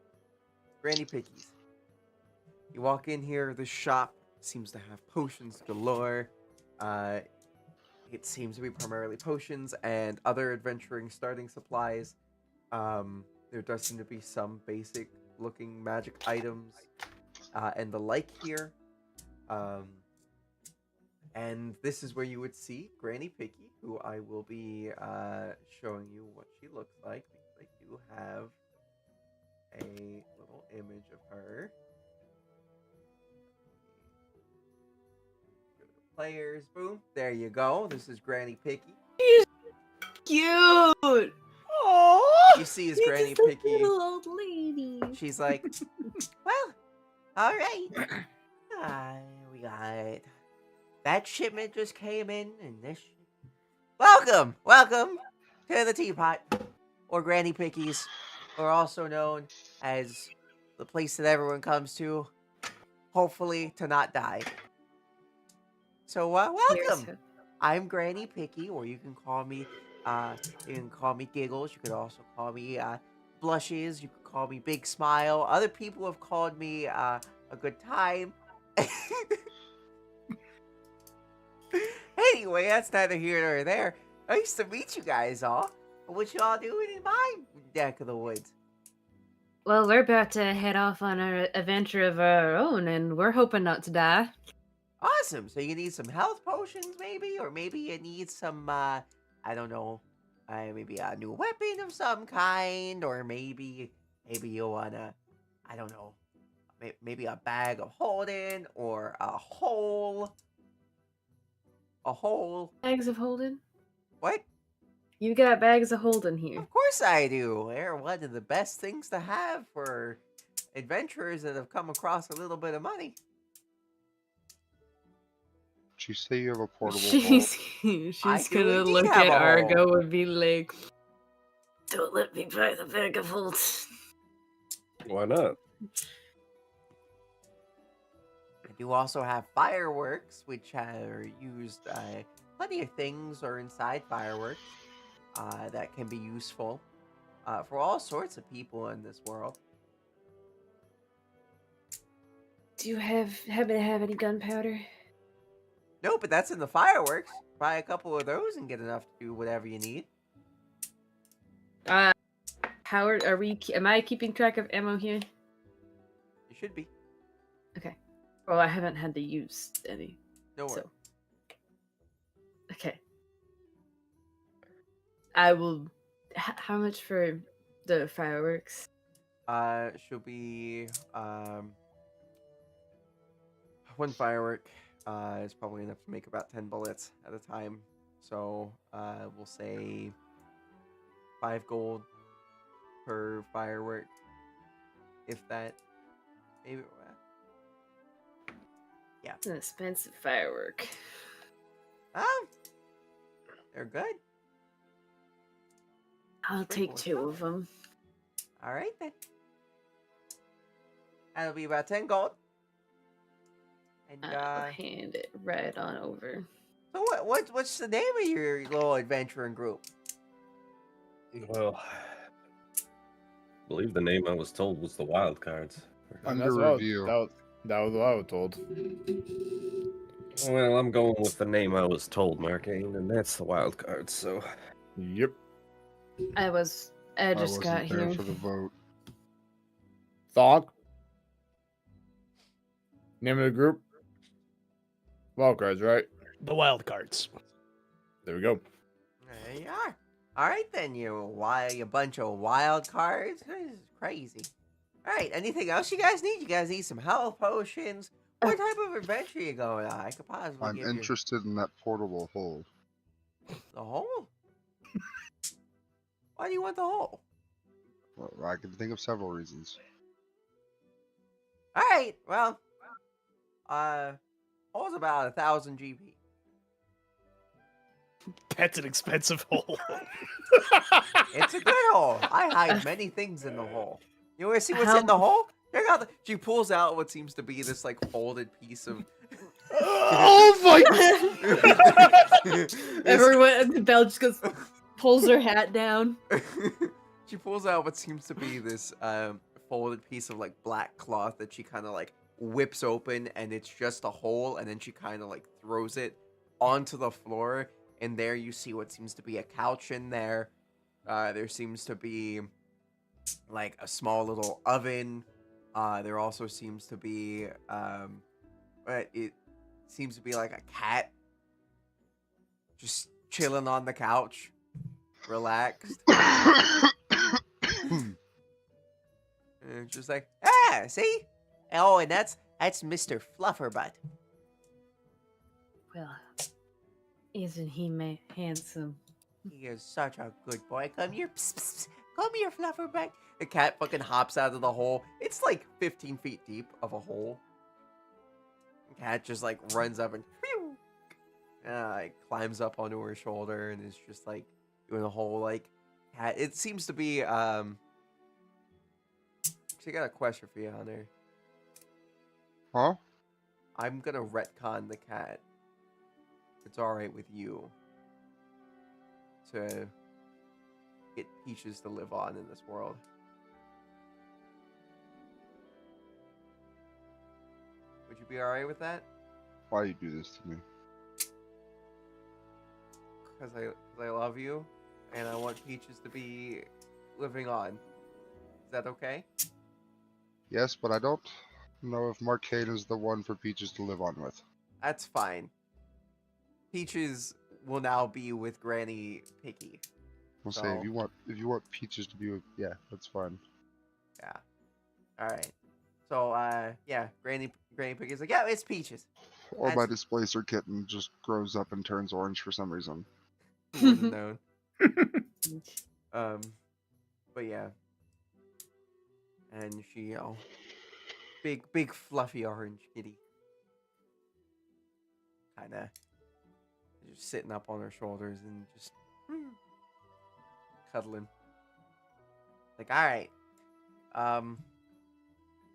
Granny Piggy's. You walk in here. The shop seems to have potions galore. It seems to be primarily potions and other adventuring starting supplies. There does seem to be some basic looking magic items and the like here. And this is where you would see Granny Piggy, who I will be showing you what she looks like because I do have a little image of her. Go to players, boom, there you go. This is Granny Piggy. Cute. You see, is She's Granny just a Piggy. little old lady. She's like, well, all right. We got that shipment just came in, and this. Welcome to the Teapot, or Granny Pickies, or also known as the place that everyone comes to, hopefully to not die. So, welcome. I'm Granny Picky, or you can call me, Giggles. You could also call me Blushes. You could call me Big Smile. Other people have called me a Good Time. Anyway, that's neither here nor there. Nice to meet you guys all. What you all doing in my neck of the woods? Well, we're about to head off on our adventure of our own, and we're hoping not to die. Awesome. So you need some health potions, maybe, or maybe you need some, I don't know, maybe a new weapon of some kind, or maybe you wanna, I don't know, maybe a bag of holding or a hole. A hole. Bags of holding? What? You got bags of holding here. Of course I do. They're one of the best things to have for adventurers that have come across a little bit of money. Did you say you have a portable hole? She's I do gonna indeed look have at a hole. Argo and be like, "Don't let me buy the bag of holding." Why not? I do also have fireworks, which are used. Plenty of things are inside fireworks that can be useful for all sorts of people in this world. Do you happen to have any gunpowder? No, but that's in the fireworks. Buy a couple of those and get enough to do whatever you need. Howard, am I keeping track of ammo here? You should be. Okay. Well, I haven't had to use any. No worries. So. Okay. I will. How much for the fireworks? Should be one firework is probably enough to make about 10 bullets at a time. So we'll say 5 gold per firework, if that. Maybe. Yeah. It's an expensive firework. Oh, they're good. I'll take 2 of them. All right then. That'll be about 10 gold. And I'll hand it right on over. so what's the name of your little adventuring group? Well, I believe the name I was told was the Wild Cards. And Under that's what review. that was what I was told. Well, I'm going with the name I was told, Markane, and that's the Wild Cards, so... Yep. I I just got wasn't there here. for the vote. Thonk. Name of the group? Wild cards, right? The wild cards. There we go. There you are. All right then, you bunch of wild cards. This is crazy. All right, anything else you guys need? You guys need some health potions? What type of adventure you going on? I could possibly I'm give interested in that portable hole. you the hole. Why do you want the hole? Well, I can think of several reasons. All right, well, hole's about 1,000 GP. That's an expensive hole. It's a good hole. I hide many things in the hole. You want to see what's How- in the hole? Check out. She pulls out what seems to be this like folded piece of. Oh my! Everyone, Belle just goes, pulls her hat down. She pulls out what seems to be this folded piece of like black cloth that she kind of like whips open, and it's just a hole, and then she kind of like throws it onto the floor, and there you see what seems to be a couch in there. There seems to be like a small little oven. There also seems to be it seems to be like a cat just chilling on the couch, relaxed. And it's just like, see? Oh, and that's Mr. Flufferbutt. Well, isn't he handsome? He is such a good boy. Come here, psst, psst, psst. Come here, Flufferbutt. The cat fucking hops out of the hole. It's like 15 feet deep of a hole. The cat just like runs up and like, climbs up onto her shoulder and is just like doing a whole like cat. It seems to be actually got a question for you, Hunter. Huh? I'm gonna retcon the cat. It's alright with you to get Peaches to live on in this world. Would you be alright with that? Why you do this to me? Because I love you, and I want Peaches to be living on. Is that okay? Yes, but I don't know if Marcane is the one for Peaches to live on with. That's fine. Peaches will now be with Granny Piggy. We'll say So- if you want Peaches to be with, yeah, that's fine. Yeah. All right. So yeah, Granny Piggy's like, yeah, it's Peaches. Or my That's- displacer kitten just grows up and turns orange for some reason. Who would have known? But yeah. And she, big fluffy orange kitty. Kind of just sitting up on her shoulders and just cuddling. Like, all right.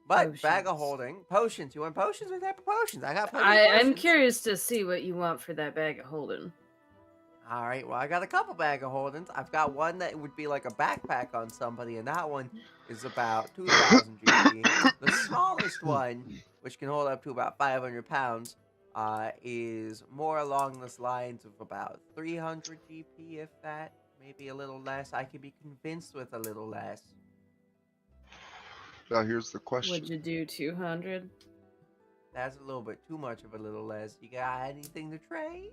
But bag of Potions. holding potions. You want potions? What type of potions? I got plenty of I'm potions. curious to see what you want for that bag of holding. All right. Well, I got a couple bag of holdings. I've got one that would be like a backpack on somebody, and that one is about 2,000 GP. The smallest one, which can hold up to about 500 pounds, is more along the lines of about 300 GP, if that, maybe a little less. I can be convinced with a little less. Now here's the question. Would you do 200? That's a little bit too much of a little less. You got anything to trade?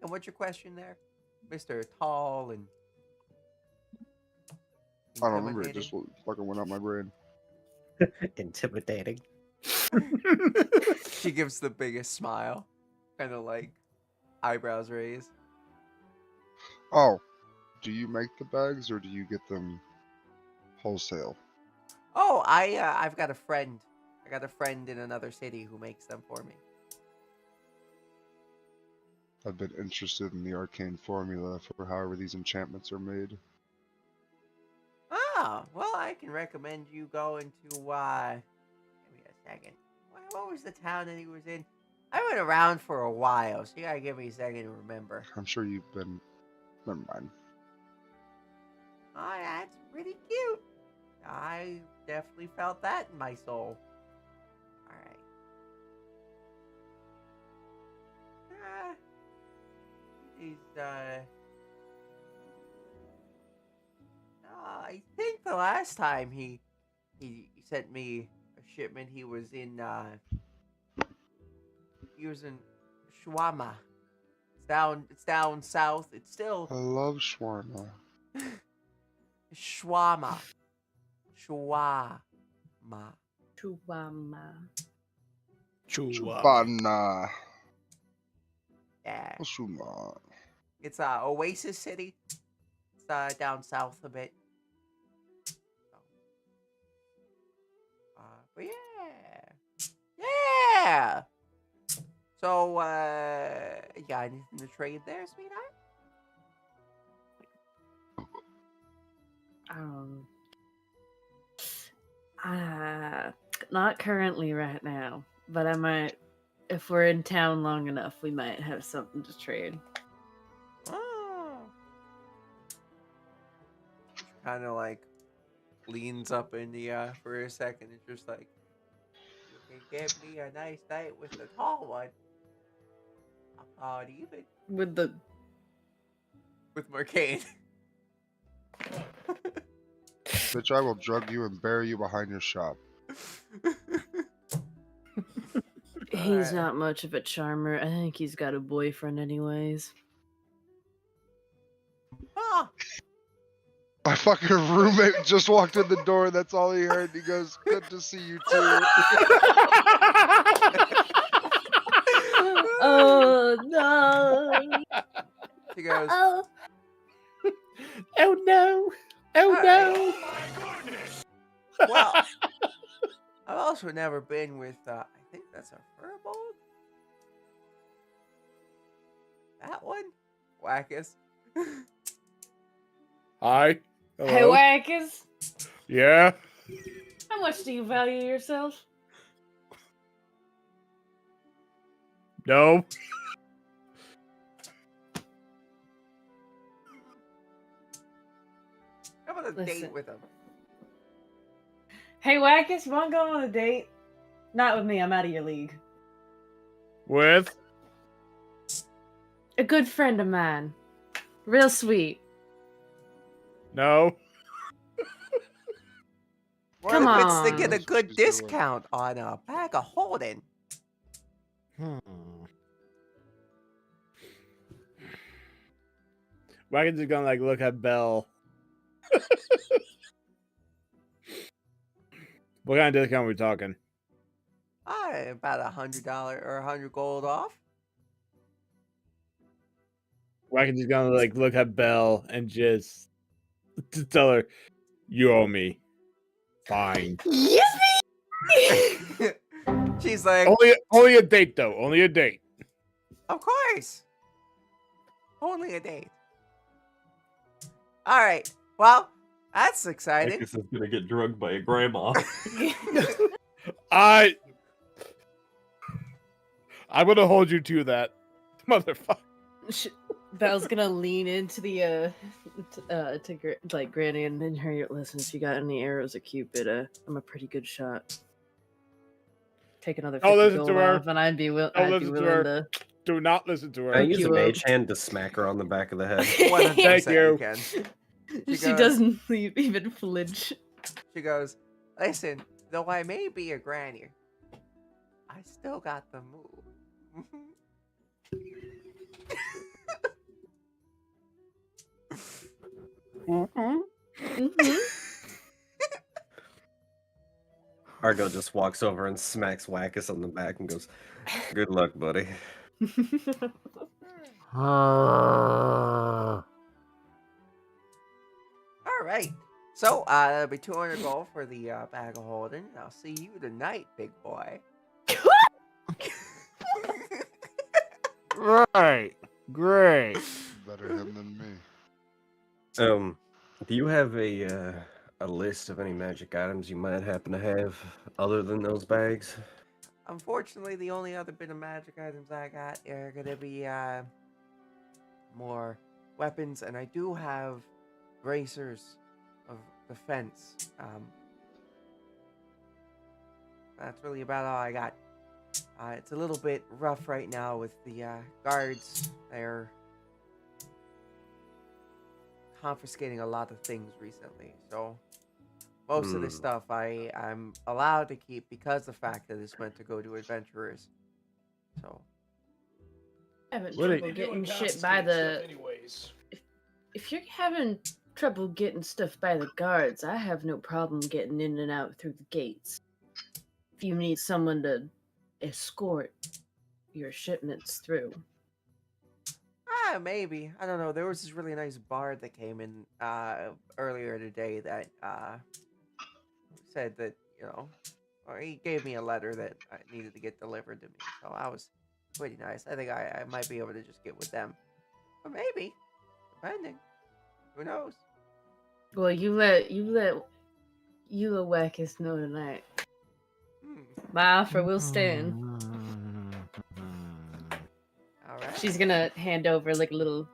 And what's your question there, Mr. Tall and I don't remember. It intimidating? just fucking went out my brain. Intimidating. She gives the biggest smile, kind of like eyebrows raised. Oh, do you make the bags or do you get them wholesale? Oh, I've got a friend. I got a friend in another city who makes them for me. I've been interested in the arcane formula for however these enchantments are made. Ah, well, I can recommend you going to, give me a second. What was the town that he was in? I went around for a while, so you gotta give me a second to remember. I'm sure you've been. Never mind. Oh, that's pretty cute. I definitely felt that in my soul. Alright. He's, I think the last time he sent me a shipment, he was in Shawarma. It's down south. It's still I love shawarma. Shawarma. Shawarma. Chihuahua. Chubana. Yeah. Shuma. It's Oasis City. It's down south a bit. But yeah. Yeah. So you got anything to trade there, sweetheart? Not currently right now, but I might, if we're in town long enough, we might have something to trade. Oh. Kind of like leans up in the for a second and just like, you can give me a nice night with the tall one. I'm not even With the with Marcane. Bitch, I will drug you and bury you behind your shop. he's Alright. not much of a charmer. I think he's got a boyfriend anyways. Ah, My fucking roommate just walked in the door. That's all he heard. He goes, "Good to see you too." Oh no! she goes. Oh, Oh no! Oh Alright. no! Well, I've also never been with. I think that's a furbolg. That one, Wackus. Hi. hey, Hello. Wackus. Yeah. How much do you value yourself? No. How about a date Listen. with him? Hey, Wackus, you want to go on a date? Not with me. I'm out of your league. With? A good friend of mine. Real sweet. No. What Come if it's to on. get a That's what good she's doing. discount on a bag of holding? Wagon's just gonna like look at Belle. What kind of discount are we talking? About $100 or 100 gold off. Wagon's just gonna like look at Belle and just to tell her, "You owe me." Fine. She's like, Only a date though. Only a date. of course. Only a date. All right. Well, that's exciting. Marcus is gonna get drugged by a grandma. I'm gonna hold you to that, motherfucker. Belle's gonna lean into the like Granny and her. Listen, if you got any arrows or Cupid, I'm a pretty good shot. Take another 50 listen gold to her. off, and I'd be willing listen to her. to. Do not listen to I her. use a you mage hand to smack her on the back of the head. 100% Thank you. can. She goes- doesn't even flinch. She goes, listen, though I may be a granny, I still got the move. Mhm. Argo just walks over and smacks Wackus on the back and goes, "Good luck, buddy." All right. So, that'll be 200 gold for the bag of holding. I'll see you tonight, big boy. Right. Great. Better him than me. Do you have a list of any magic items you might happen to have other than those bags? Unfortunately, the only other bit of magic items I got are gonna be more weapons, and I do have bracers of defense. That's really about all I got. It's a little bit rough right now with the guards. They're confiscating a lot of things recently, so most of this stuff I'm allowed to keep because the fact that it's meant to go to adventurers. So Having What are trouble you getting shit by the. anyways. If you're having trouble getting stuff by the guards, I have no problem getting in and out through the gates. If you need someone to escort your shipments through. maybe. I don't know. There was this really nice bard that came in earlier today that said that, or he gave me a letter that I needed to get delivered to me. So I was pretty nice. I think I might be able to just get with them. Or maybe. Depending. Who knows? Well, you let Wackus know tonight. My offer will stand. All right. She's gonna hand over like a little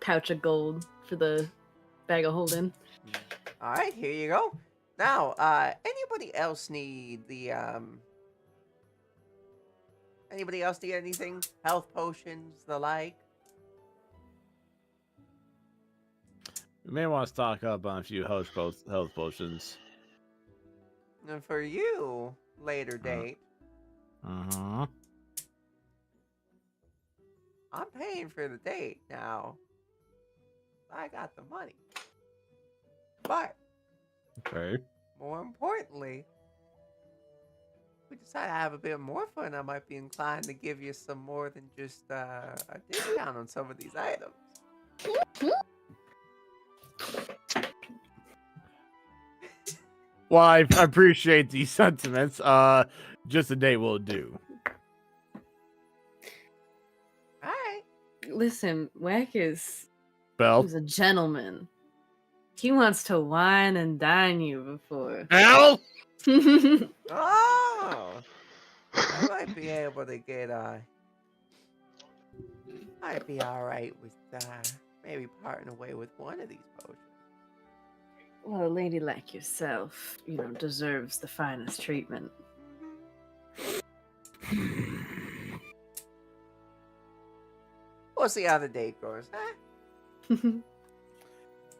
pouch of gold for the bag of holding. All right, here you go. Now, anybody else need the Anybody else need anything? Health potions, the like? We may want to stock up on a few health potions. And for you, later date, Uh-huh. I'm paying for the date now. I got the money. But Okay. more importantly, if we decide to have a bit more fun, I might be inclined to give you some more than just a discount on some of these items. Well, I appreciate these sentiments. Just a day will do. All right. Listen, Wackus Belle? is a gentleman. He wants to wine and dine you before. Belle? Oh, I might be able to get might be all right with maybe parting away with one of these potions. Well, a lady like yourself, deserves the finest treatment. We'll see how the date goes.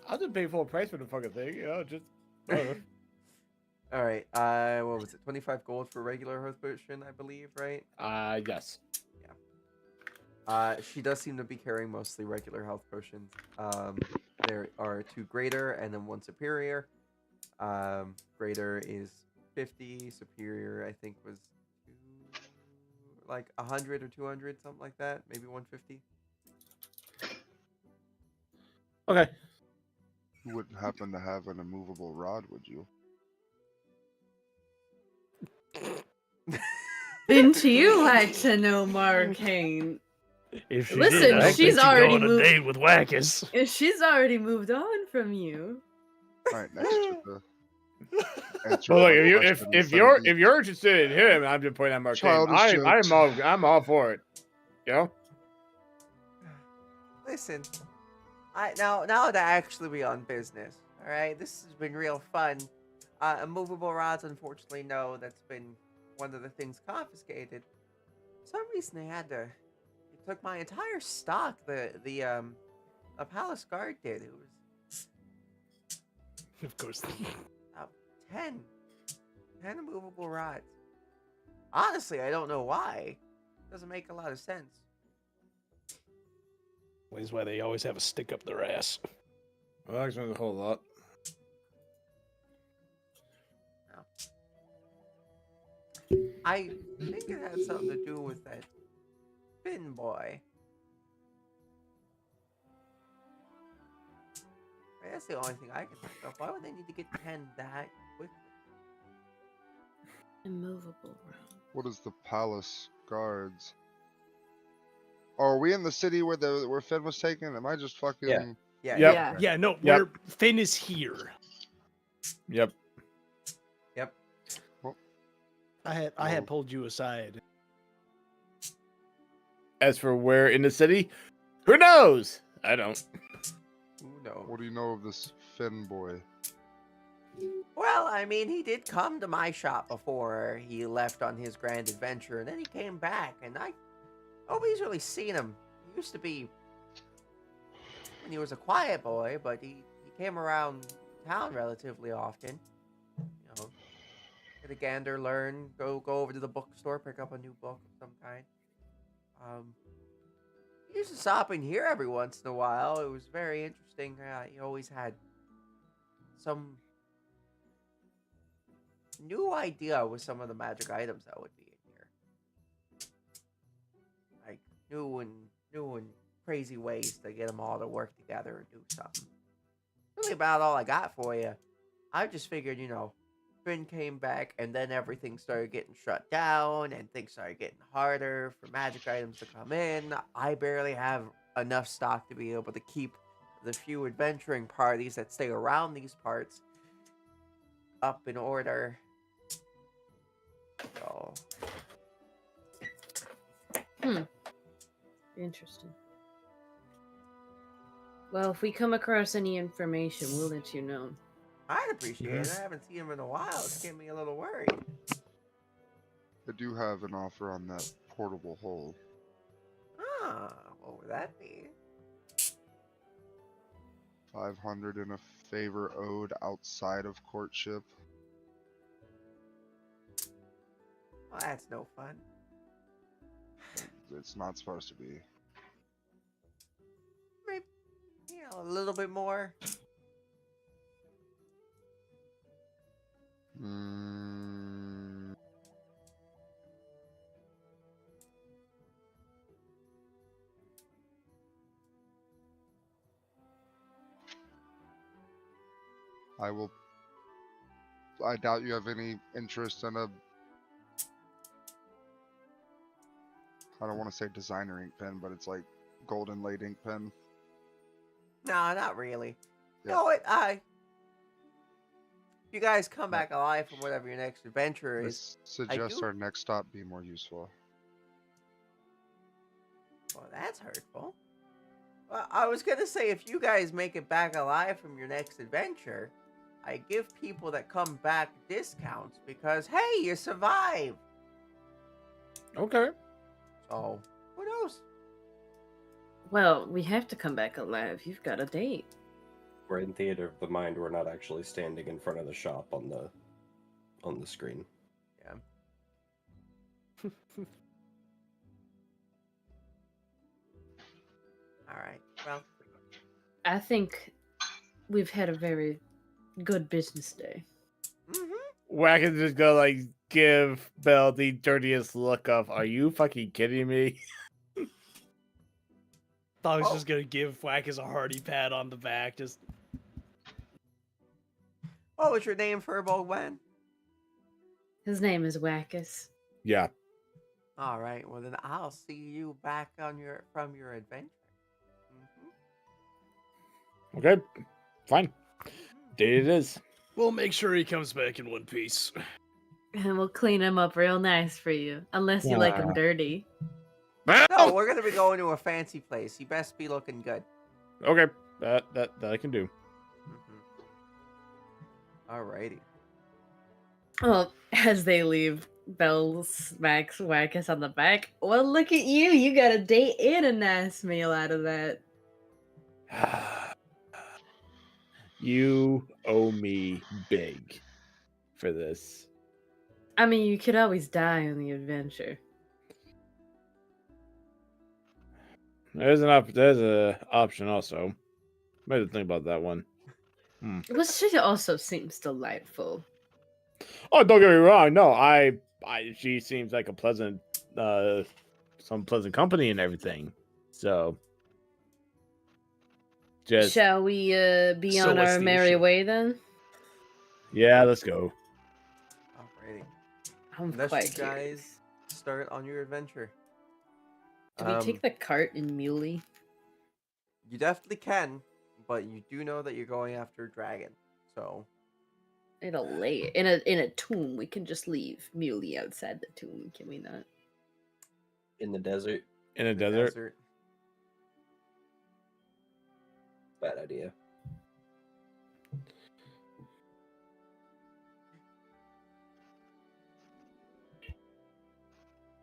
I'll just pay full price for the fucking thing, just whatever. All right. What was it? 25 gold for regular health potion, I believe, right? Yes. She does seem to be carrying mostly regular health potions. There are 2 greater and then 1 superior. Greater is 50. Superior, I think, was like 100 or 200, something like that. Maybe 150. Okay. You wouldn't happen to have an immovable rod, would you? Didn't you like to know, Marcane? If she Listen, did, I don't she's think she'd go already on a moved- date with Wackus. She's already moved on from you. Alright, next to the answer Well, to look, my if question if instead you're of the if you're interested in him, I'm just pointing out Mark. Childish jokes. I'm all for it. You know. Listen, now to actually be on business. All right, this has been real fun. Immovable rods, unfortunately, no, that's been one of the things confiscated. For some reason, they took my entire stock. The palace guard did. It was Of course. 10 immovable rods. Honestly, I don't know why. Doesn't make a lot of sense. Is why they always have a stick up their ass. Well, that explains a whole lot. I think it had something to do with that Finn boy. That's the only thing I can think of. Why would they need to get 10 that quickly? Immovable round. what is the palace guards? Oh, are we in the city where Finn was taken? Am I just fucking? Yeah. Yeah. Yep. Yeah. Yeah, no, Yep. Finn is here. Yep. I had pulled you aside. As for where in the city, who knows? I don't. Who knows? What do you know of this Finn boy? Well, I mean, he did come to my shop before he left on his grand adventure, and then he came back, and nobody's really seen him. He used to be, when he was a quiet boy, but he came around town relatively often. You know, get a gander, learn, go over to the bookstore, pick up a new book of some kind. He used to stop in here every once in a while. It was very interesting. He always had some new idea with some of the magic items that would be in here. Like new and crazy ways to get them all to work together and do something. Really about all I got for you. I just figured, Finn came back and then everything started getting shut down and things started getting harder for magic items to come in. I barely have enough stock to be able to keep the few adventuring parties that stay around these parts up in order. So, Interesting. Well, if we come across any information, we'll let you know. I'd appreciate it. I haven't seen him in a while. It's getting me a little worried. I do have an offer on that portable hole. What would that be? 500 in a favor owed outside of courtship. Well, that's no fun. It's not supposed to be. Maybe, a little bit more. I doubt you have any interest in I don't want to say designer ink pen, but it's like golden laid ink pen. No, not really. Yeah. No, you guys come back alive from whatever your next adventure is. This suggests do- our next stop be more useful. Well, that's hurtful. Well, I was gonna say if you guys make it back alive from your next adventure, I give people that come back discounts because hey, you survived. Okay. So who knows? Well, we have to come back alive. You've got a date. We're in theater of the mind. We're not actually standing in front of the shop on the screen. Yeah. All right. Well, I think we've had a very good business day. Wack's just gonna like give Belle the dirtiest look of, are you fucking kidding me? Thought I was Oh. just gonna give Wackus a hearty pat on the back. Just what was your name, Furbo Gwen? His name is Wackus. Yeah. All right. Well, then I'll see you back on from your adventure. Okay. Fine. Date it is. we'll make sure he comes back in one piece. And we'll clean him up real nice for you. Unless you like him Aw. dirty. No, we're gonna be going to a fancy place. You best be looking good. Okay. That I can do. Alrighty. Well, as they leave, Belle smacks Wackus on the back. Well, look at you. You got a date and a nice meal out of that. You owe me big for this. I mean, you could always die on the adventure. There's an option also. Might have to think about that one. Well, she also seems delightful. Oh, don't get me wrong. No, she seems like a pleasant, some pleasant company and everything. So, just Shall we be So on what's our the merry issue? way then? yeah, let's go. Alrighty. I'm Unless quite you guys curious. start on your adventure. Do we take the cart and muley? You definitely can, but you do know that you're going after a dragon. So In a in a tomb. We can just leave muley outside the tomb, can we not? In the desert, In a the desert. bad idea.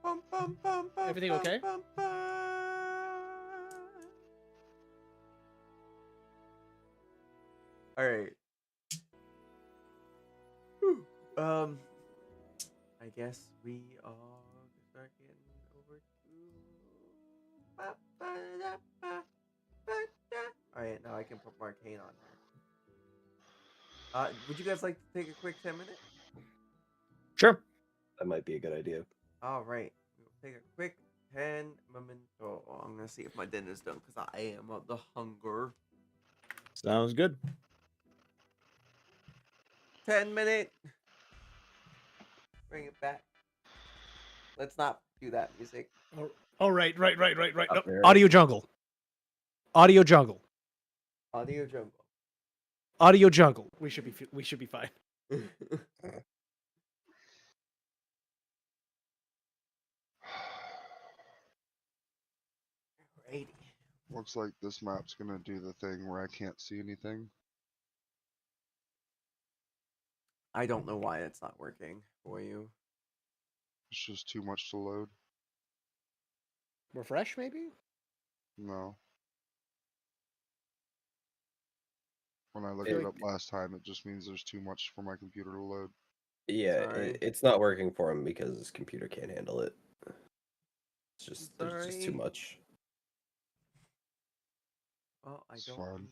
Bum, bum, bum, bum, Everything bum, okay? bum, bum. All right. Whew. I guess we are start getting over to. All right, now I can put Marcane on here. Would you guys like to take a quick 10-minute? Sure. That might be a good idea. All right, we'll take a quick 10 momento. Oh, I'm gonna see if my dinner's done because I am of the hunger. Sounds good. 10-minute. Bring it back. Let's not do that music. Oh, right. No, Up there. Audio jungle. Audio jungle. Audio jungle. Audio jungle. We should be fine. Alrighty. Looks like this map's gonna do the thing where I can't see anything. I don't know why it's not working for you. It's just too much to load. Refresh, maybe? No. When I looked Feel it like- up last time, it just means there's too much for my computer to load. Yeah, Sorry. it's not working for him because his computer can't handle it. It's just there's just too Sorry. much. Well, I It's don't fine. need.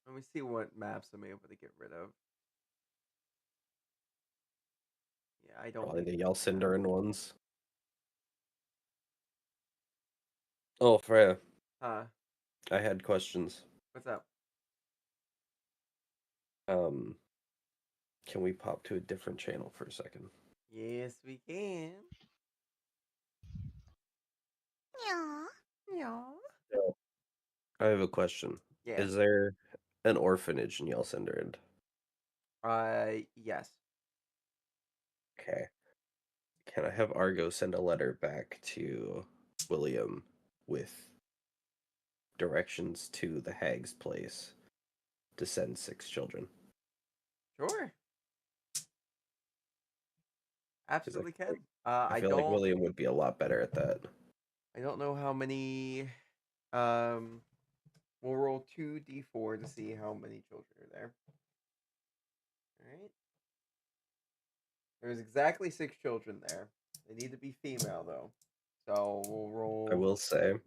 Let me see what maps I'm able to get rid of. Yeah, I don't. Probably need the that Yell map. Cinderin ones. Oh, Freya, Huh? I had questions. What's up? Can we pop to a different channel for a second? Yes, we can. Yeah. Yeah. I have a question. Yeah. Is there an orphanage in Yell Cinderin? Yes. Okay. Can I have Argo send a letter back to William with directions to the hag's place to send 6 children. Sure. 'Cause Absolutely feel can. like, I feel like don't William would be a lot better at that. I don't know how many. We'll roll 2d4 to see how many children are there. All right. There's exactly 6 children there. They need to be female though. So we'll roll. I will say,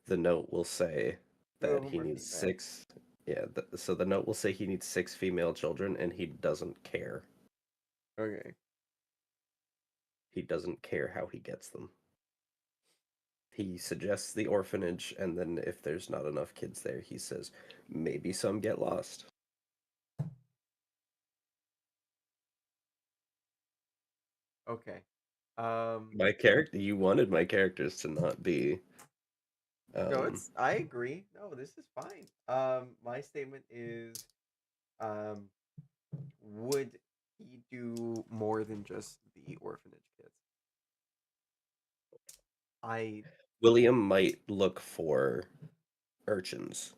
the note will say 2 of that them he are needs female. 6. Yeah, so the note will say he needs 6 female children, and he doesn't care. Okay. He doesn't care how he gets them. He suggests the orphanage, and then if there's not enough kids there, he says maybe some get lost. Okay. You wanted my characters to not be. No, I agree. No, this is fine. My statement is, would he do more than just the orphanage kids? William might look for urchins,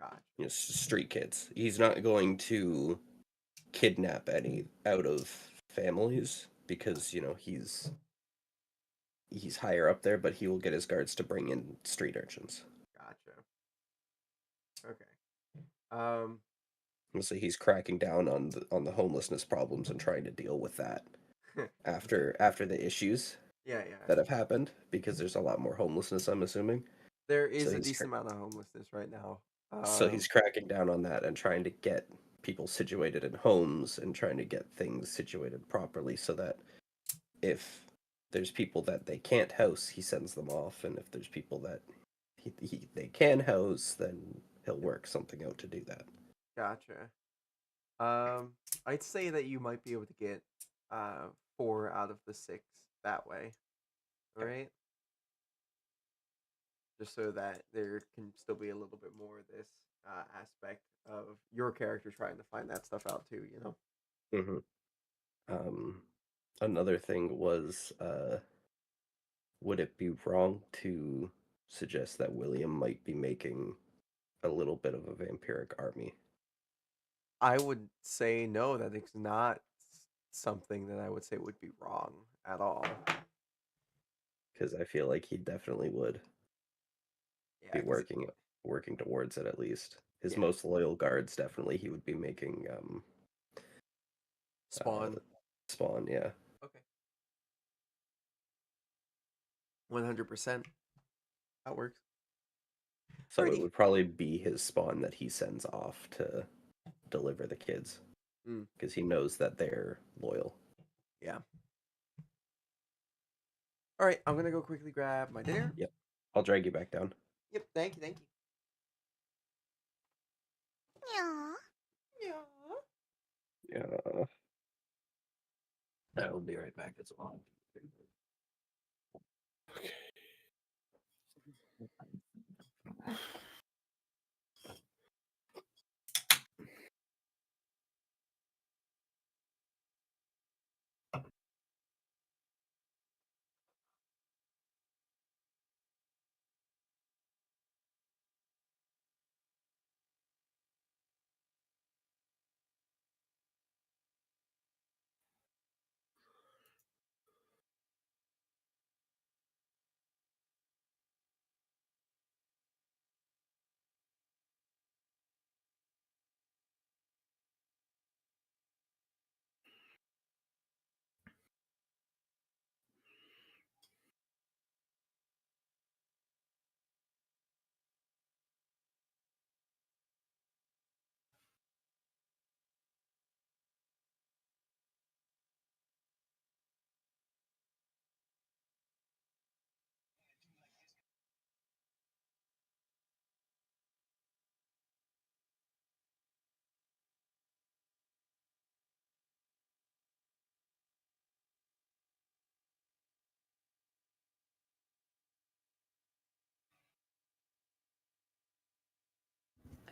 Gotcha. street kids. He's not going to kidnap any out of families because he's higher up there, but he will get his guards to bring in street urchins. Gotcha. Okay. So he's cracking down on the homelessness problems and trying to deal with that after the issues Yeah. that have happened, because there's a lot more homelessness, I'm assuming. There is So a he's decent amount of homelessness right now. So he's cracking down on that and trying to get people situated in homes and trying to get things situated properly so that if there's people that they can't house, he sends them off, and if there's people that they can house, then he'll work something out to do that. Gotcha. I'd say that you might be able to get 4 out of the 6 that way. All right. Just so that there can still be a little bit more of this aspect of your character trying to find that stuff out too. Another thing was, would it be wrong to suggest that William might be making a little bit of a vampiric army? I would say no, that it's not something that I would say would be wrong at all. Because I feel like he definitely would Yeah, be working towards it at least. His Yeah. most loyal guards, definitely, he would be making spawn. Spawn, yeah. Okay. 100%. That works. So it 30. would probably be his spawn that he sends off to deliver the kids, because he knows that they're loyal. Yeah. All right, I'm gonna go quickly grab my dinner. Yep. I'll drag you back down. Yep. Thank you. Yeah. I'll be right back as well.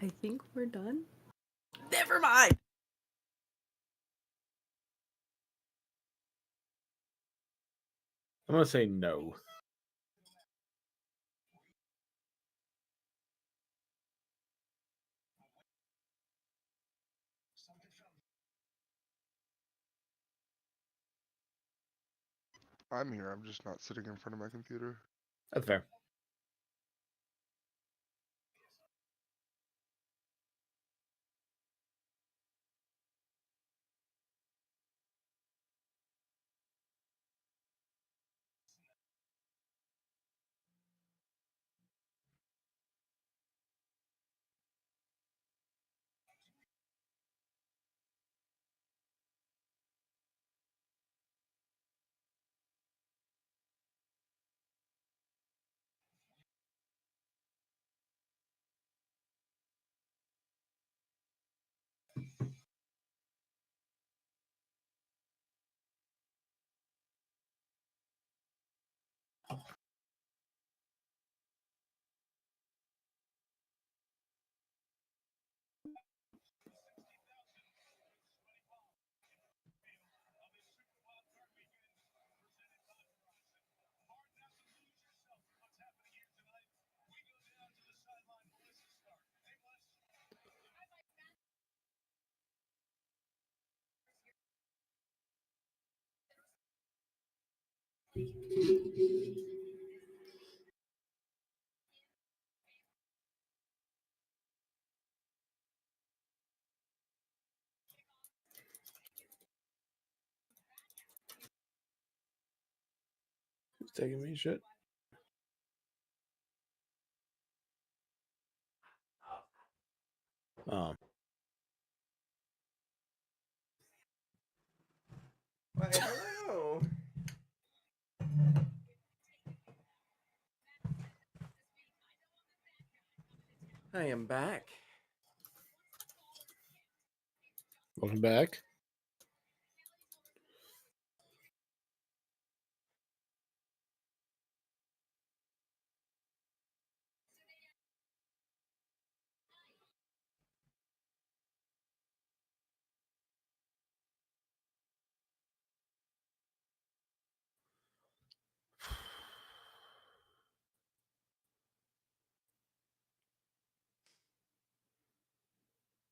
I think we're done. Never mind. I'm gonna say no. I'm here. I'm just not sitting in front of my computer. That's fair. Who's taking me shit? Why, hello. I am back. Welcome back.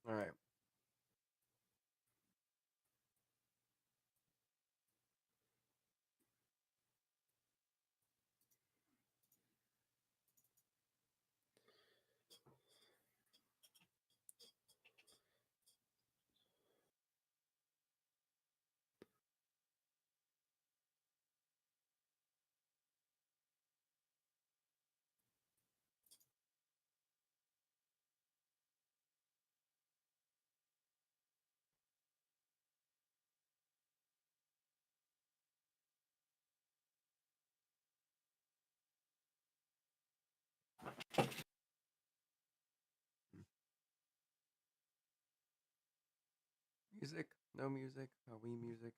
All right. Music? No music? Are we music?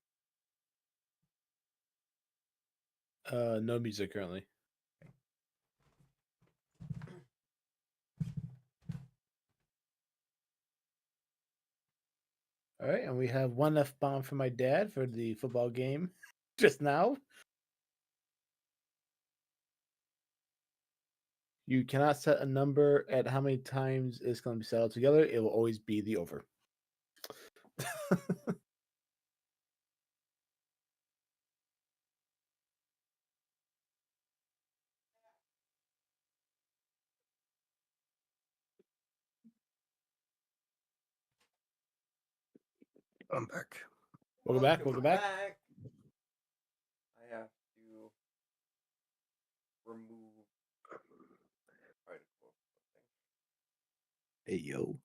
No music currently. All right, and we have one F-bomb from my dad for the football game just now. You cannot set a number at how many times it's going to be settled together. It will always be the over. I'm back. Welcome back. Welcome back. I have to remove article something. Hey yo.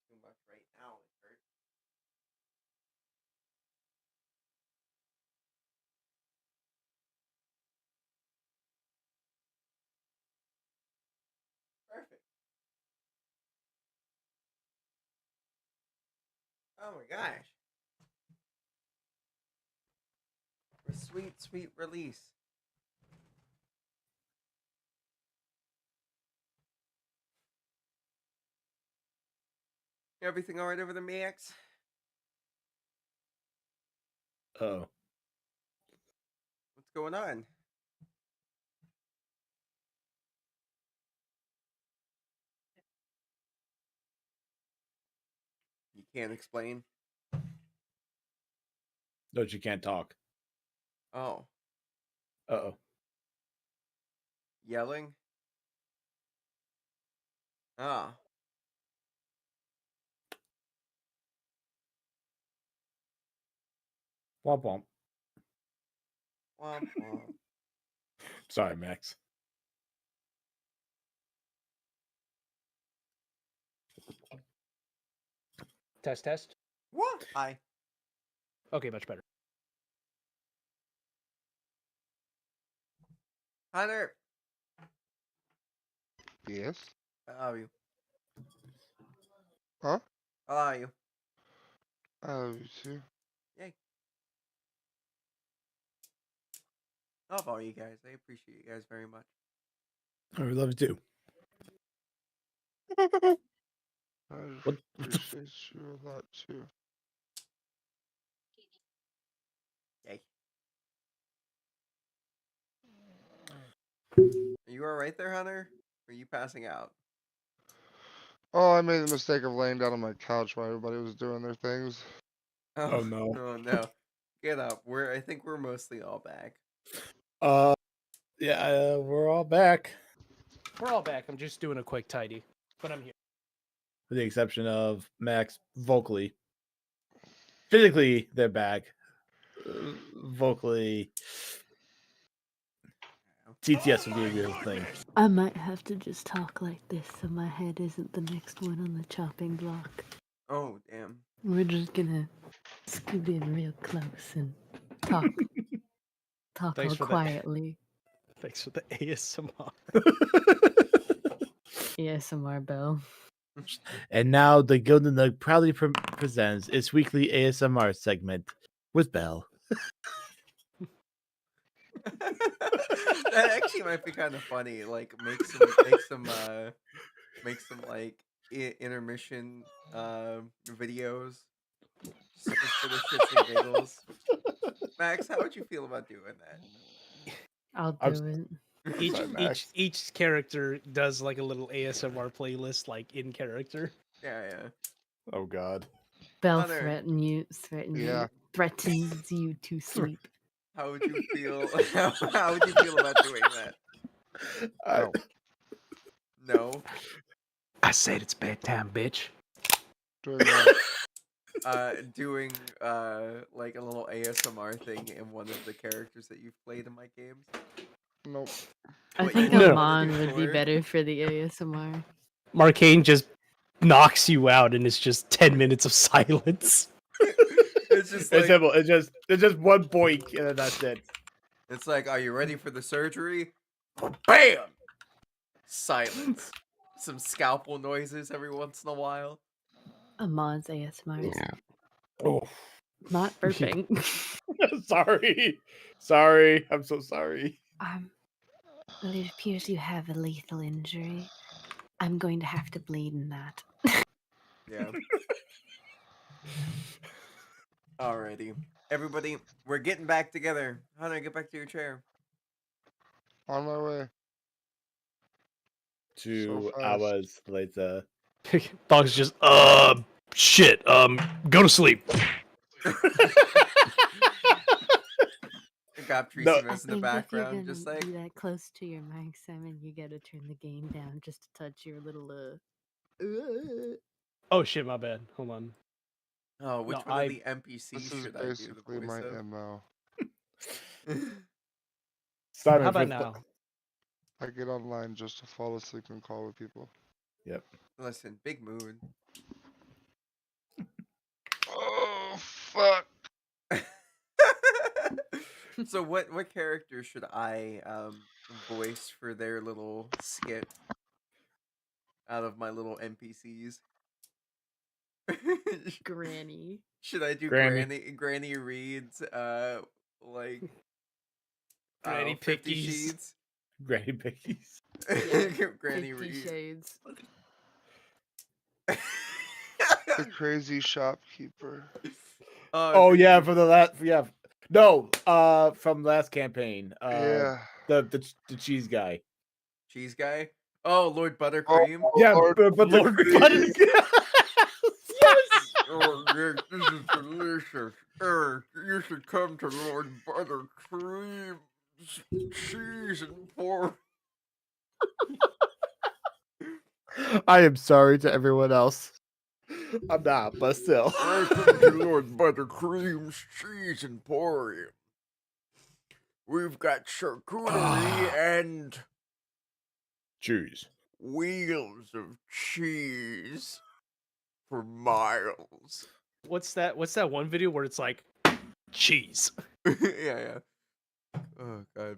Too much right now. It hurts. Perfect. Oh my gosh. For sweet, sweet release. Everything alright over there, Max? Oh, What's going on? You can't explain? No, she can't talk. Oh, Uh-oh. yelling. Ah, Womp womp. womp womp. Sorry, Max. Test. What? Hi. Okay, much better. Hunter. Yes. How are you? Huh? How are you? You too. Yay. Love all you guys. I appreciate you guys very much. I love you too. I What? appreciate you a lot too. Yay. Are you alright there, Hunter? Or are you passing out? Oh, I made the mistake of laying down on my couch while everybody was doing their things. Oh, no. Oh no. Get up. I think we're mostly all back. Yeah, we're all back. We're all back. I'm just doing a quick tidy, but I'm here. With the exception of Max vocally. Physically, they're back. Vocally, TTS would be a real thing. I might have to just talk like this so my head isn't the next one on the chopping block. Oh damn. We're just gonna scoot in real close and talk Thanks all for that. quietly. Thanks for the ASMR. ASMR bell. And now the Gilded Nook proudly presents its weekly ASMR segment with Belle. That actually might be kind of funny. Like make some like intermission videos just for the shits and giggles. Max, how would you feel about doing that? I'll I'm do it. Each Sorry, Max. each character does like a little ASMR playlist, like in character. Yeah. Oh God. Bell Hunter. Yeah. threatens you to sleep. How would you feel? How would you feel about doing that? No. No. I said it's bedtime, bitch. Doing that. Doing like a little ASMR thing in one of the characters that you've played in my games. Nope. I What, think you don't wanna Amon do would be Thor? better for the ASMR. Marcane just knocks you out, and it's just 10 minutes of silence. It's just It's like simple. It's just one boink and then that's it. it's like, are you ready for the surgery? Bam! Silence. Some scalpel noises every once in a while. Amon's ASMR is Oh, not burping. sorry. I'm so sorry. Well, it appears you have a lethal injury. I'm going to have to bleed in that. Yeah. Alrighty. Everybody, we're getting back together. Hunter, get back to your chair. On my way. 2 fast. hours later. Dog's just, shit, go to sleep. Got No. Trisimus I in the think if you're background, gonna just like be that close to your mic, Simon, you gotta turn the game down just to touch your little Oh shit, my bad. Hold on. oh, which No, one I- of the NPCs This is should I do the basically voice my of? MO. Simon, How about first- now? I get online just to fall asleep and call with people. Yep. Listen, big mood. Oh fuck. So what character should I voice for their little skit out of my little NPCs? Granny. Should I do Granny. Granny reads like Granny 50 Pickies. sheets? Granny Pickies. Granny 50 reads. Shades. The crazy shopkeeper. Oh yeah, from the last No, from last campaign. Yeah. The cheese guy. Cheese guy. Oh, Lord Buttercream. Yeah, Lord but Lord the Buttercream. yes! Oh, Nick, this is delicious. Eric, you should come to Lord Buttercream's cheese and pork. I am sorry to everyone else. I'm not, but still. Welcome to Lord Buttercream's cheese emporium. We've got charcuterie and Cheese. wheels of cheese for miles. What's that one video where it's like cheese? Yeah. Oh god.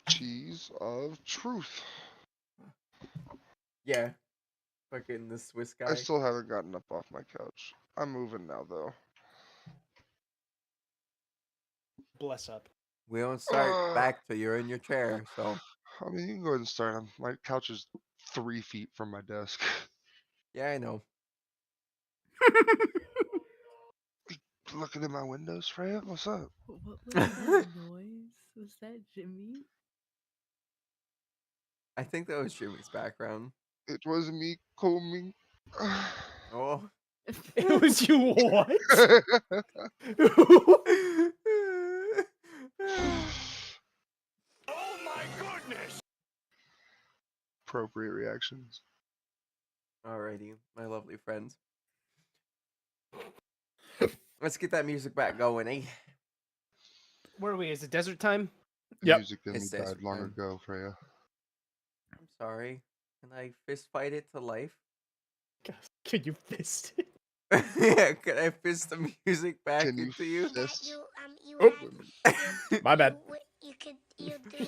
Cheese of truth. Yeah. Fucking the Swiss guy. I still haven't gotten up off my couch. I'm moving now, though. Bless up. We don't start back till you're in your chair, so I mean, you can go ahead and start. My couch is 3 feet from my desk. yeah, I know. Looking at my windows, Freya? What's up? What was that noise? Was that Jimmy? I think that was Jimmy's background. It was me combing. Oh. It was you what? Appropriate reactions. Alrighty, my lovely friends. Let's get that music back going, eh? Where are we? Is it desert time? The Yep. music in me It's died desert long time. ago, Freya. I'm sorry. Can I fist fight it to life? Can you fist it? Yeah, can I fist the music back Can you into you? fist? Oh, my bad. You do.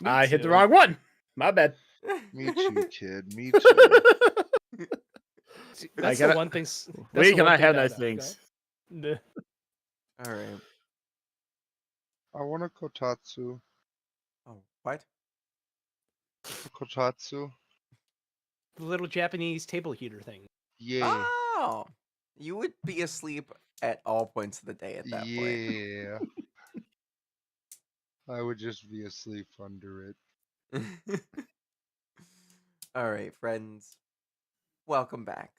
I hit the too. wrong one. My bad. Me too, kid. Me too. See, That's gotta- the one thing. That's We the cannot one thing have that- nice that- things. that- Alright. I want a kotatsu. Oh, what? A kotatsu? The little Japanese table heater thing. Yeah. Oh! You would be asleep at all points of the day at that point. Yeah. I would just be asleep under it. Alright, friends. Welcome back.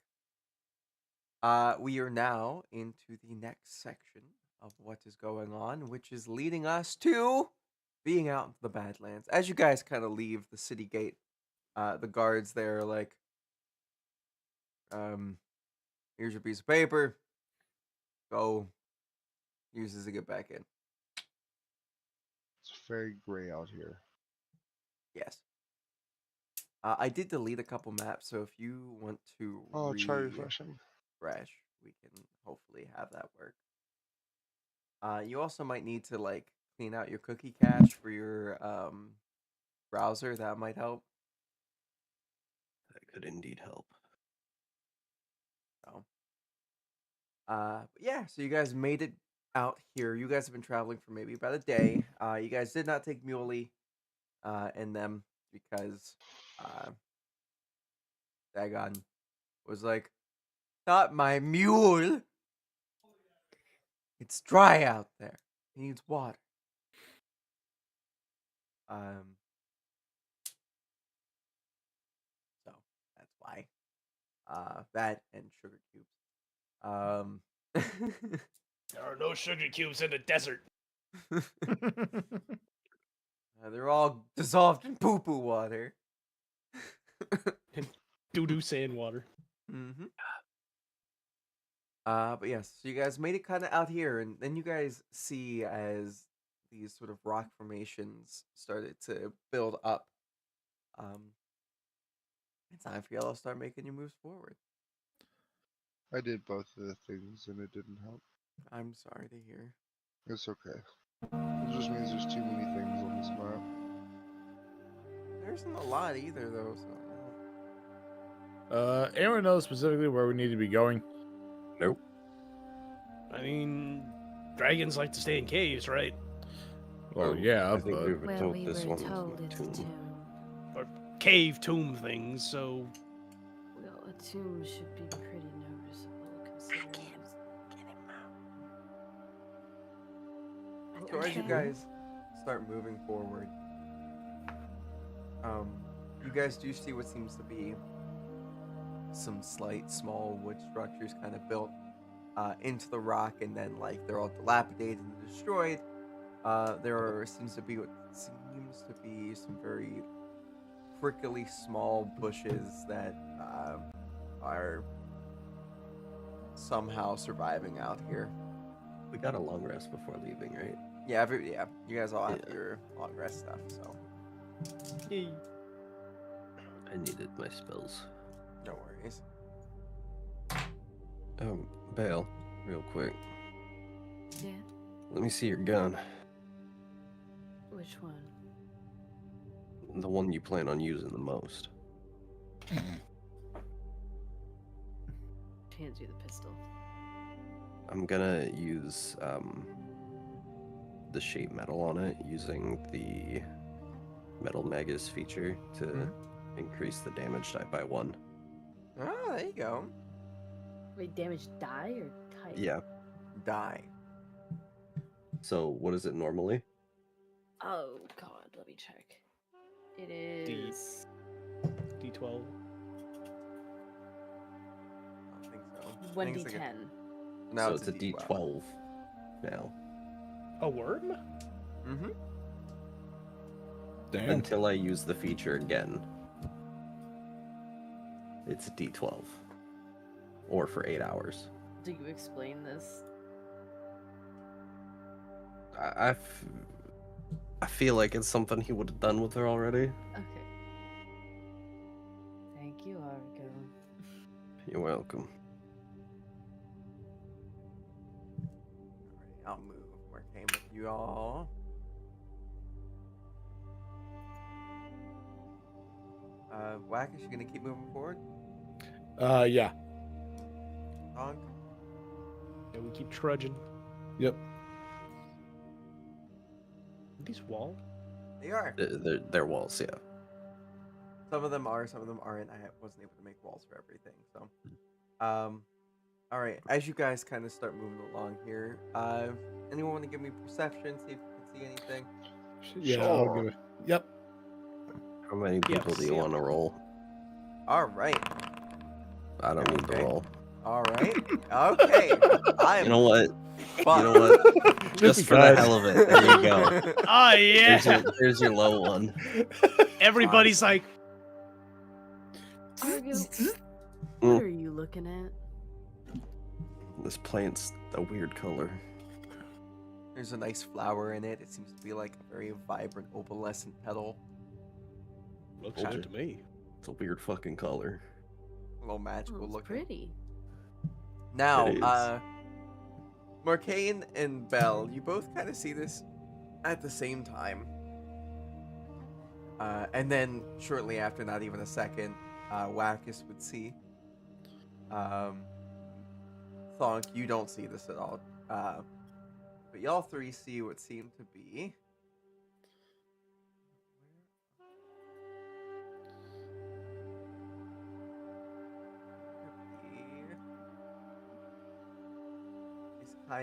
We are now into the next section of what is going on, which is leading us to being out into the Badlands. As you guys kind of leave the city gate, the guards there are like, here's your piece of paper. Go use this to get back in. It's very gray out here. Yes. I did delete a couple maps, so if you want to Oh, try refreshing. refresh, we can hopefully have that work. You also might need to like clean out your cookie cache for your browser. That might help. That could indeed help. So, but yeah, so you guys made it out here. You guys have been traveling for maybe about a day. You guys did not take Muley and them because Dagon was like, not my mule. It's dry out there. He needs water. So that's why. That and sugar cubes. There are no sugar cubes in the desert. They're all dissolved in poo-poo water. Doo-doo sand water. Mm-hmm. But yes, so you guys made it kind of out here, and then you guys see as these sort of rock formations started to build up. It's time for y'all to start making your moves forward. I did both of the things and it didn't help. I'm sorry to hear. It's okay. It just means there's too many things on this map. There isn't a lot either, though. So Anyone know specifically where we need to be going? Nope. I mean, dragons like to stay in caves, right? Well, Oh, yeah, I think but we were Well, told we this were one was told a it's a tomb. tomb. Cave tomb things. So Well, a tomb should be pretty noticeable considering So as you guys start moving forward, you guys do see what seems to be some slight small wood structures kind of built into the rock, and then like they're all dilapidated and destroyed. Seems to be some very prickly small bushes that are somehow surviving out here. We got a long rest before leaving, right? Yeah, you guys all have Yeah. your long rest stuff, so Yay. I needed my spells. no worries. Bale, real quick. Yeah. Let me see your gun. Which one? The one you plan on using the most. Hands you the pistol. I'm gonna use the shape metal on it using the metal magus feature to increase the damage type by 1. Oh, there you go. Wait, damage die or type? Yeah. Die. So what is it normally? Oh god, let me check. It is D12. I don't think so. I one think it's D10. like now So it's it's a D12 now. A worm? Mm-hmm. Damn. Until I use the feature again. It's a D12. Or for 8 hours. Do you explain this? I feel like it's something he would have done with her already. Okay. Thank you, Argo. You're welcome. Alright, I'll move Marcane with you all. Wackish, you gonna keep moving forward? Yeah. Dog? Yeah, we keep trudging. Yep. These walls? They are. They're walls, yeah. Some of them are, some of them aren't. I wasn't able to make walls for everything, so. All right. As you guys kind of start moving along here, anyone want to give me perception, see if you can see anything? Yeah. I'll give it. Yep. How many people do you yeah. want to roll? All right. I don't need Okay. to roll. All right. Okay. You know what? Fuck. You know what? Just for the hell of it. There you go. Oh yeah! Here's your low one. Everybody's like, Argo, Mm. what are you looking at? This plant's a weird color. There's a nice flower in it. It seems to be like a very vibrant opalescent petal. looks Okay. good to me. It's a weird fucking color. A little magical Oh, it's looking. pretty. Now, It is. Marcane and Belle, you both kind of see this at the same time. And then shortly after, not even a second, Wackus would see. Thonk, you don't see this at all. But y'all three see what seem to be.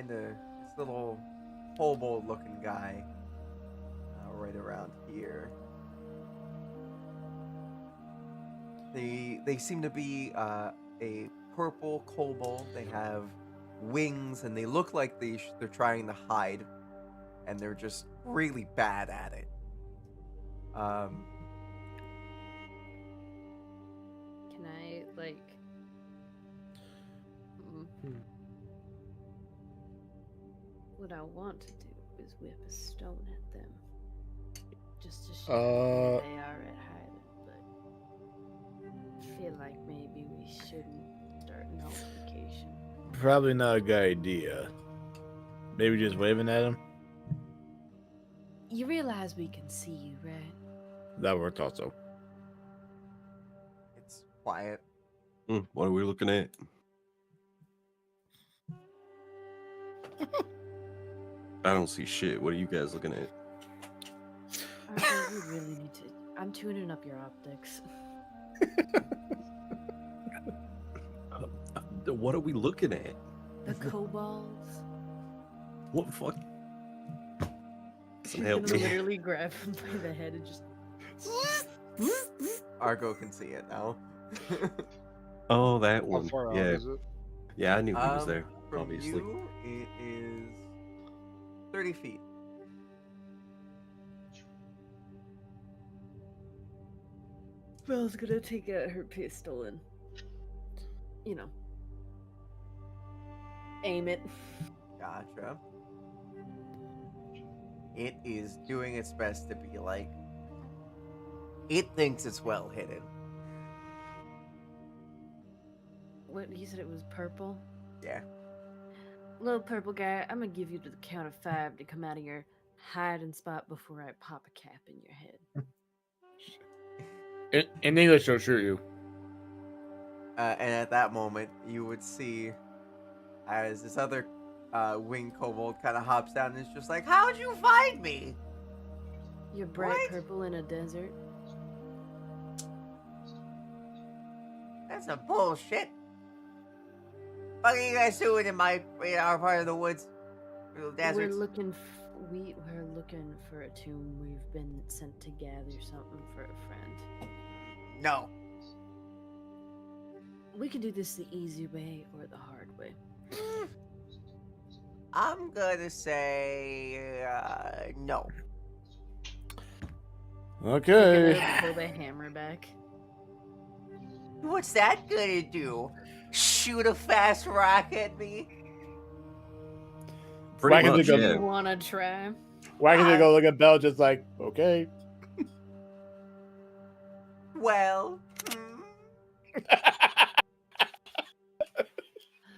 This little kobold looking guy right around here. They seem to be a purple kobold. They have wings and they look like they're trying to hide, and they're just really bad at it. Can I, like... What I want to do is whip a stone at them. Just to show them where they are at hiding, but I feel like maybe we shouldn't start an altercation. Probably not a good idea. Maybe just waving at him. You realize we can see you, right? That worked also. It's quiet. What are we looking at? I don't see shit. What are you guys looking at? Arthur, we really need to... I'm tuning up your optics. What are we looking at? The kobolds. What fuck? She's Doesn't gonna help me. literally grab him by the head and just... Argo can see it now. Oh, that How one. far out Yeah, is it? yeah, I knew he was there. From Obviously. you, it is 30 feet. Belle's gonna take out her pistol and, you know, aim it. Gotcha. It is doing its best to be like. It thinks it's well hidden. What, you said it was purple? Yeah. Little purple guy, I'm gonna give you to the count of 5 to come out of your hiding spot before I pop a cap in your head. In English, she'll shoot you. And at that moment, you would see as this other winged kobold kind of hops down and is just like, "How'd you find me?" You're bright What? purple in a desert. That's some bullshit. What are you guys doing in our part of the woods? Little deserts? We're looking for a tomb. We've been sent to gather something for a friend. No. We could do this the easy way or the hard way. I'm gonna say no. Okay. We're gonna pull the hammer back. What's that gonna do? Shoot a fast rock at me? Why Pretty can much, they go- yeah. You wanna try? Why can they go look at Belle just like, okay? Well.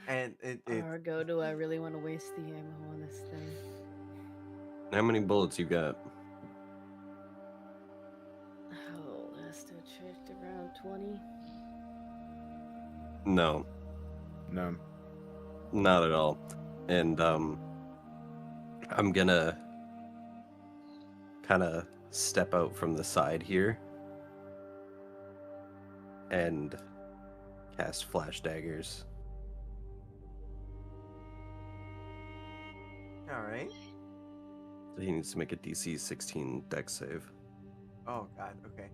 And it Argo, do I really want to waste the ammo on this thing? How many bullets you got? Oh, last I checked, around 20. No, No. not at all. And I'm gonna kind of step out from the side here and cast flash daggers. all right. So he needs to make a DC 16 dex save. Oh god. Okay.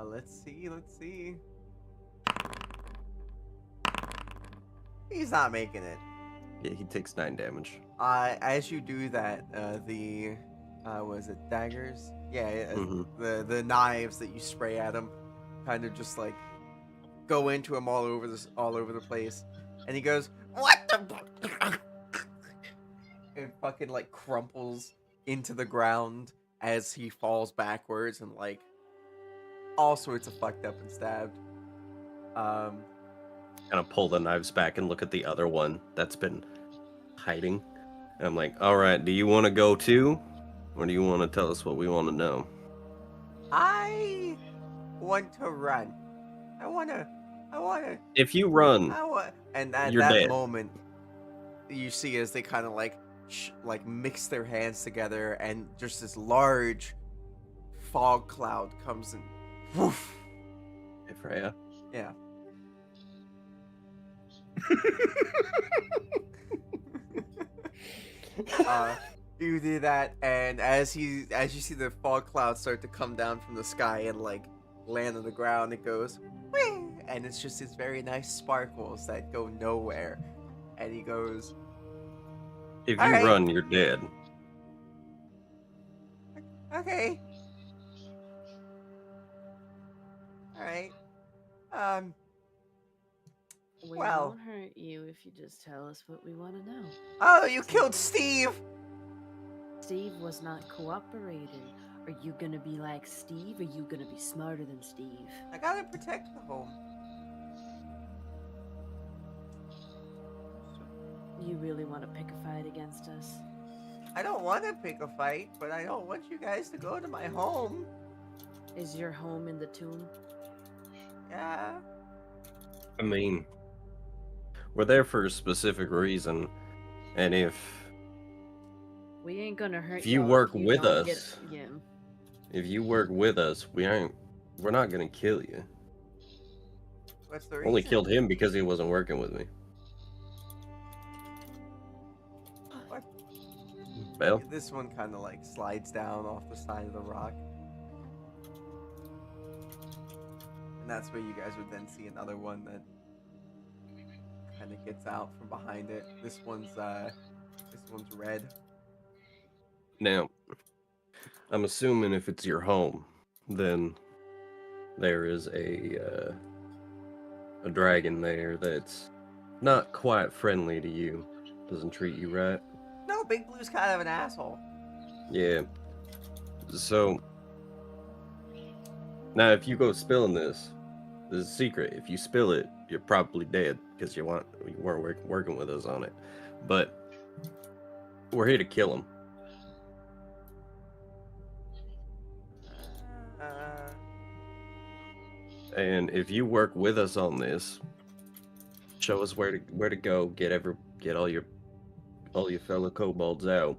Let's see. He's not making it. Yeah, he takes 9 damage. As you do that, was it daggers? Yeah, Mhm. the knives that you spray at him, kind of just like go into him all over the place, and he goes, "What the?" And fucking like crumples into the ground as he falls backwards and like all sorts of fucked up and stabbed. Kind of pull the knives back and look at the other one that's been hiding. And I'm like, all right, do you want to go too? Or do you want to tell us what we want to know? I want to run. I wanna. If you run, And at You're that dead. moment, you see as they kind of like mix their hands together, and just this large fog cloud comes in. Woof. hey, Freya. Yeah. You do that, and as you see the fog clouds start to come down from the sky and like land on the ground, it goes, "Whee!" And it's just these very nice sparkles that go nowhere. And he goes, If you All right. run, you're dead. "Okay, all right, We Well. won't hurt you if you just tell us what we want to know. oh, you killed Steve." Steve was not cooperating. Are you gonna be like Steve, or are you gonna be smarter than Steve? I gotta protect the home. You really want to pick a fight against us? I don't want to pick a fight, but I don't want you guys to go to my home. Is your home in the tomb? Yeah. I mean, we're there for a specific reason. And if We ain't gonna hurt If you y'all work if you with don't get- us- yeah. you work with us, we're not gonna kill you. What's the I reason? only killed him because he wasn't working with me. What? Belle? This one kind of like slides down off the side of the rock. And And that's where you guys would then see another one that kind of gets out from behind it. This one's red. Now, I'm assuming if it's your home, then there is a dragon there that's not quite friendly to you. Doesn't treat you right. No, Big Blue's kind of an asshole. Yeah. So now, if you go spilling this is a secret. If you spill it, you're probably dead because you weren't working with us on it. But we're here to kill him. And if you work with us on this, show us where to go, get all your fellow kobolds out.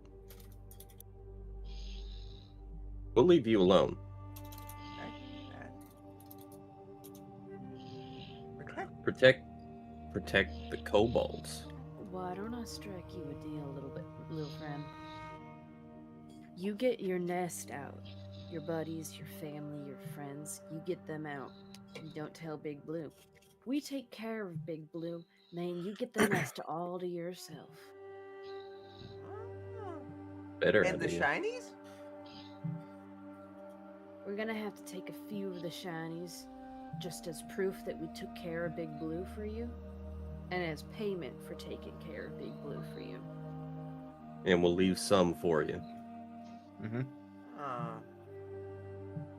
We'll leave you alone. Protect the kobolds. Why don't I strike you a deal a little bit, little friend? You get your nest out. Your buddies, your family, your friends, you get them out. You don't tell Big Blue. We take care of Big Blue, man. You get the nest all to yourself. Better And the idea. shinies? We're gonna have to take a few of the shinies, just as proof that we took care of Big Blue for you, and as payment for taking care of Big Blue for you. And we'll leave some for you. Mm-hmm.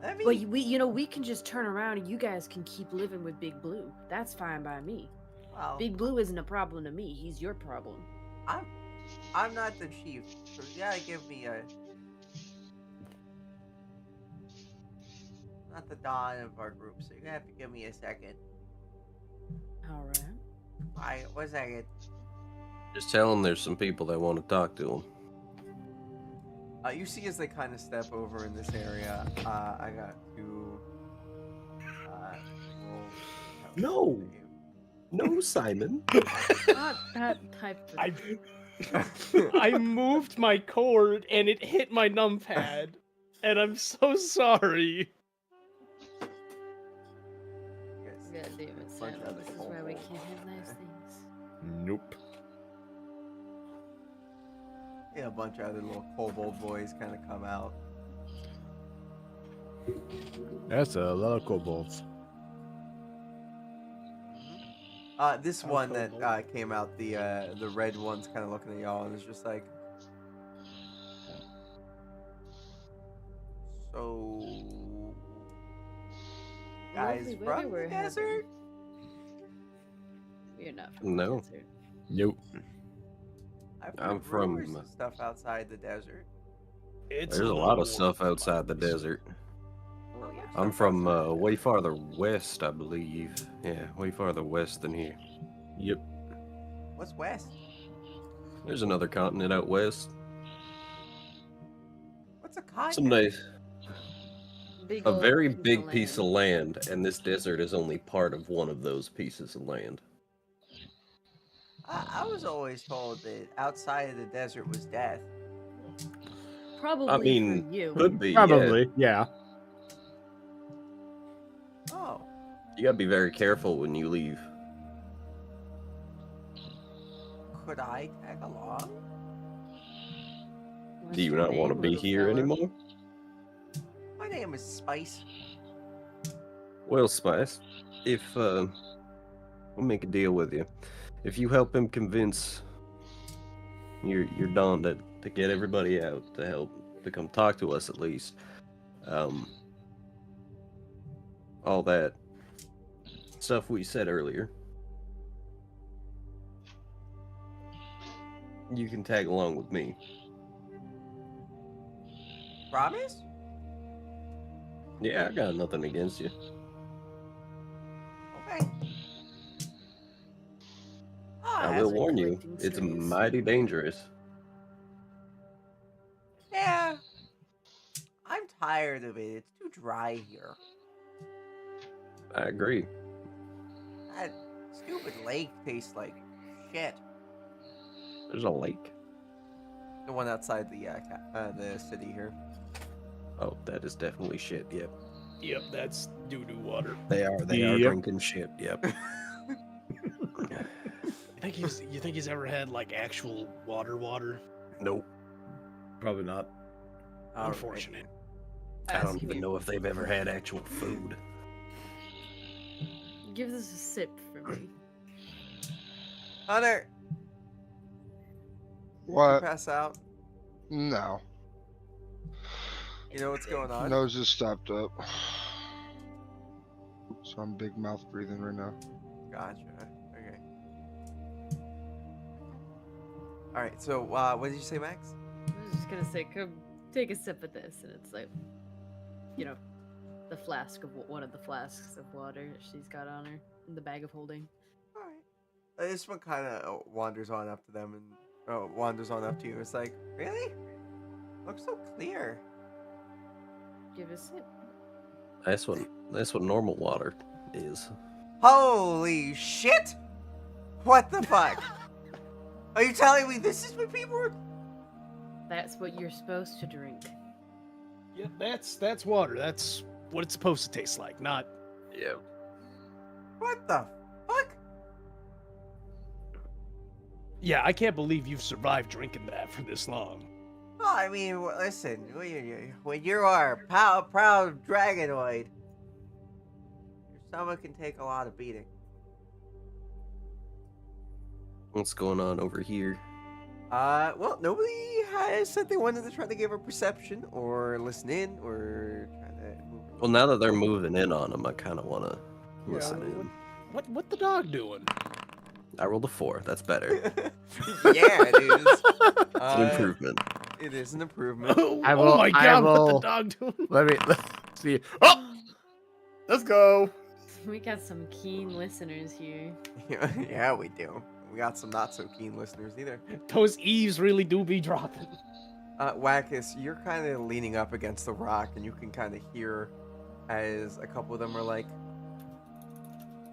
I mean, But we can just turn around and you guys can keep living with Big Blue. That's fine by me. well, Big Blue isn't a problem to me. He's your problem. I'm not the chief, so you gotta give me a. Not the Don of our group, so you're gonna have to give me a second. All right. Alright, 1 second. Just tell them there's some people that want to talk to them. You see as they kind of step over in this area, I got to. roll- No. No, Simon. Not that type of. I moved my cord and it hit my numpad, and I'm so sorry. Yes. God damn it, Bunch Sam. of other This is why we kobolds. can't have nice things. Nope. Yeah, a bunch of other little kobold boys kind of come out. That's a lot of kobolds. This How one that kobold? came out, the red one's kind of looking at y'all and is just like, so, guys Lovely weather from we're the having. desert? We're not from No. the desert. Nope. I've I'm heard rumors from- and stuff outside the desert. It's There's a lot little of stuff warm outside the spots. desert. Oh yeah. I'm stuff from outside. way farther west, I believe. Yeah, way farther west than here. Yep. What's west? There's another continent out west. What's a continent? Some nice, Big a old very piece of big piece of land. land, and this desert is only part of one of those pieces of land. I was always told that outside of the desert was death. Probably I mean, for you. could be. Yeah. Probably, yeah. Oh, You gotta be very careful when you leave. could I tag along? What's Do you your not want to name, be little here fella? anymore? My name is Spice. Well, Spice, if we'll make a deal with you. If you help him convince your Don to get everybody out to come talk to us at least, all that stuff we said earlier, you can tag along with me. Promise? Yeah, I got nothing against you. Okay. I Oh, will it warn you, collecting it's series? mighty dangerous. yeah. I'm tired of it. It's too dry here. I agree. That stupid lake tastes like shit. There's a lake. The one outside the city here. Oh, that is definitely shit, yep. Yep, that's doo-doo water. They are Yep. drinking shit. Yep. You think he's ever had like actual water? Nope. Probably not. All right. Unfortunate. I Ask don't even you. know if they've ever had actual food. Give this a sip for me. Hunter, you What? pass out. No. You know what's going on? Nose is stopped up. So I'm big mouth breathing right now. Gotcha. Okay. All right. So, what did you say, Max? I was just gonna say, come take a sip of this, and it's like, you know, the flask of one of the flasks of water she's got on her in the bag of holding. All right. This one kind of wanders on up to them and wanders on up to you. It's like, really? Looks so clear. Give a sip. That's what normal water is. Holy shit! What the fuck? Are you telling me this is what people are? That's what you're supposed to drink. Yeah, that's water. That's what it's supposed to taste like, not Yeah. What the fuck? Yeah, I can't believe you've survived drinking that for this long. Oh, I mean, listen, when you are a proud dragonoid, your stomach can take a lot of beating. What's going on over here? Well, nobody has said they wanted to try to give a perception or listen in or try to move. Well, now that they're moving in on them, I kind of want to listen in. What the dog doing? I rolled a 4. That's better. Yeah, it is. It's an improvement. It is an improvement. Oh, I will- my I god, what will- the dog doing? Let's see. Oh, let's go. We got some keen listeners here. Yeah, we do. We got some not so keen listeners either. Those eaves really do be dropping. Wackus, you're kind of leaning up against the rock, and you can kind of hear as a couple of them are like,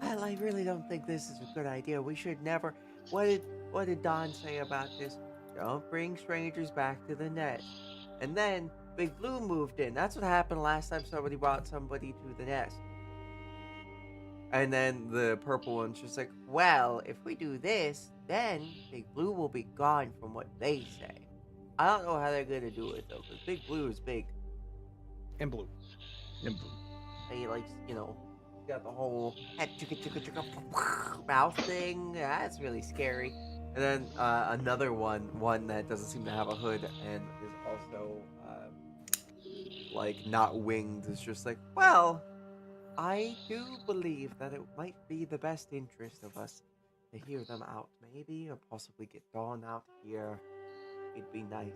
"Well, I really don't think this is a good idea. We should never. What did Don say about this? Don't bring strangers back to the nest." And then Big Blue moved in. That's what happened last time somebody brought somebody to the nest. And then the purple one's just like, well, if we do this, then Big Blue will be gone from what they say. I don't know how they're gonna do it though, because Big Blue is big. And blue. He likes, got the whole head mouth thing. That's really scary. And then another one that doesn't seem to have a hood and is also like not winged is just like, well, I do believe that it might be the best interest of us to hear them out, maybe, or possibly get Dawn out here. It'd be nice,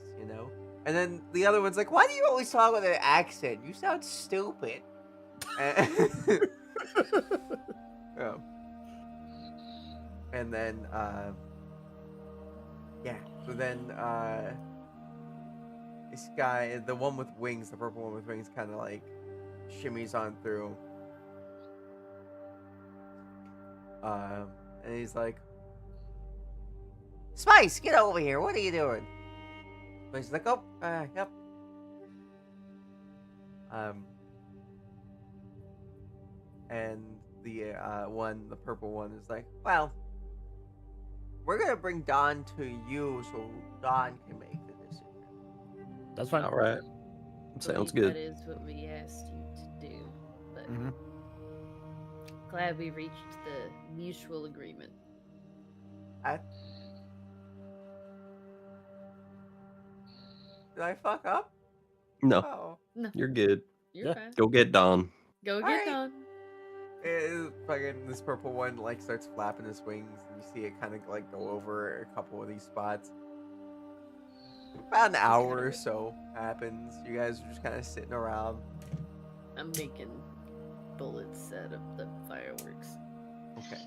And then the other one's like, why do you always talk with an accent? You sound stupid. Yeah. And then, yeah. So then, this guy, the one with wings, the purple one with wings, kind of like shimmies on through. And he's like, Spice, get over here. What are you doing? And he's like, oh, yep. And the purple one is like, well, we're gonna bring Dawn to you so Dawn can make the decision. That's fine. All right. Sounds good. That is what we asked you to do. But Mhm. glad we reached the mutual agreement. Did I fuck up? No, Oh. No, you're good. you're Yeah. fine. Go get Don. Go get Alright. done. Fucking this purple one like starts flapping his wings, and you see it kind of like go over a couple of these spots. About an hour or so happens. You guys are just kind of sitting around. I'm making bullets out of the fireworks. Okay.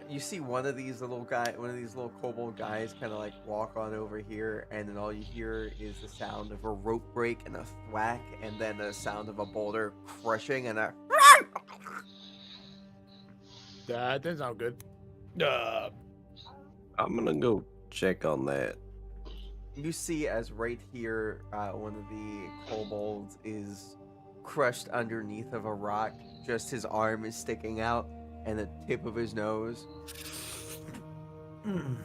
You see one of these little kobold guys kind of like walk on over here, and then all you hear is the sound of a rope break and a thwack, and then the sound of a boulder crushing and a. That didn't sound good. I'm gonna go check on that. You see, as right here, one of the kobolds is crushed underneath of a rock. Just his arm is sticking out, and the tip of his nose. Um,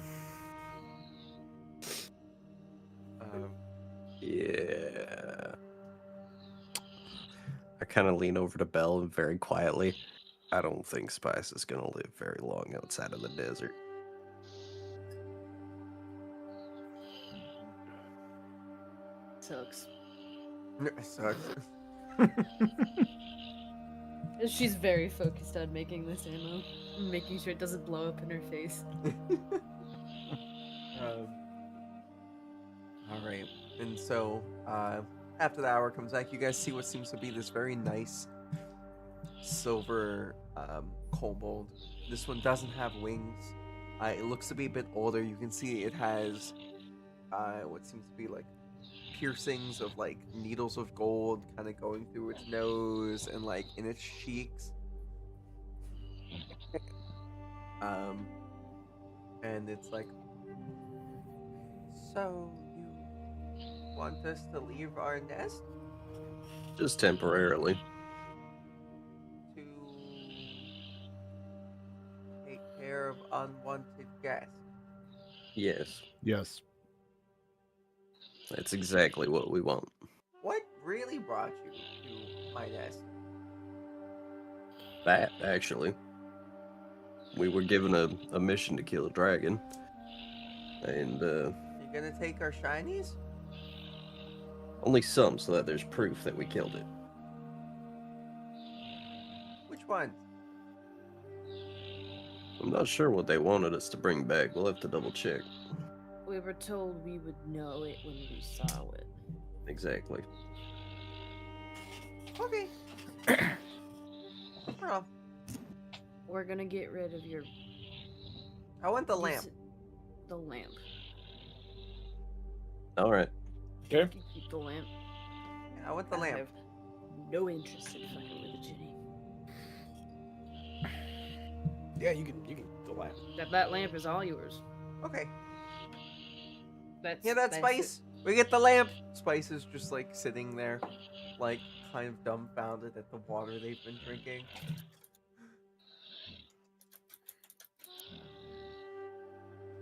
Yeah. I kind of lean over to Belle and very quietly. I don't think Spice is gonna live very long outside of the desert. Sucks. sucks. She's very focused on making this ammo, making sure it doesn't blow up in her face. All right, and so after the hour comes back, you guys see what seems to be this very nice silver kobold. This one doesn't have wings. It looks to be a bit older. You can see it has what seems to be like piercings of like needles of gold kind of going through its nose and like in its cheeks. And it's like, so you want us to leave our nest Just temporarily. to take care of unwanted guests? Yes, Yes. that's exactly what we want. What really brought you to my nest? That, actually. We were given a mission to kill a dragon. And, You gonna take our shinies? only some so that there's proof that we killed it. Which one? I'm not sure what they wanted us to bring back. We'll have to double check. We were told we would know it when we saw it. Exactly. Okay. Well, We're gonna get rid of your. I want the lamp. The lamp. Alright. Okay. You keep the lamp. I want the I lamp. have no interest in fucking with the Ginny. Yeah, you can the lamp. That lamp is all yours. Okay. That's Yeah, that's Spice. We get the lamp. Spice is just like sitting there, like kind of dumbfounded at the water they've been drinking.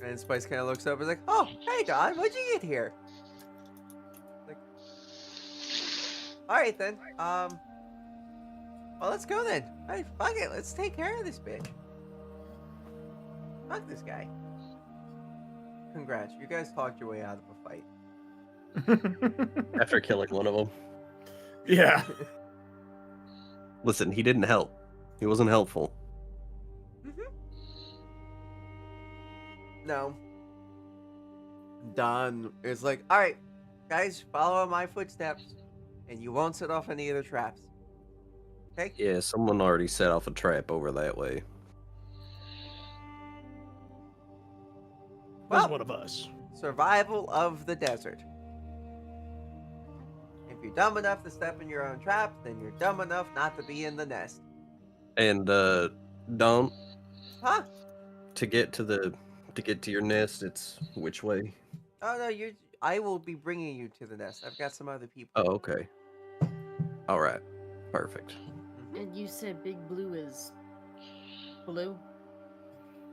And Spice kind of looks up and is like, "Oh, hey Don, what'd you get here?" Like, all right then. Well, let's go then. Hey, fuck it. Let's take care of this bitch. Fuck this guy. Congrats, you guys talked your way out of a fight. After killing one of them. Yeah. Listen, he didn't help. He wasn't helpful. No. Don is like, all right, guys, follow my footsteps, and you won't set off any of the traps. Okay? Yeah, someone already set off a trap over that way. Was Well, one of us. survival of the desert. If you're dumb enough to step in your own trap, then you're dumb enough not to be in the nest. And Dom, Huh? to get to your nest, it's which way? Oh no, I will be bringing you to the nest. I've got some other people. Oh, okay. All right. Perfect. And you said Big Blue is blue?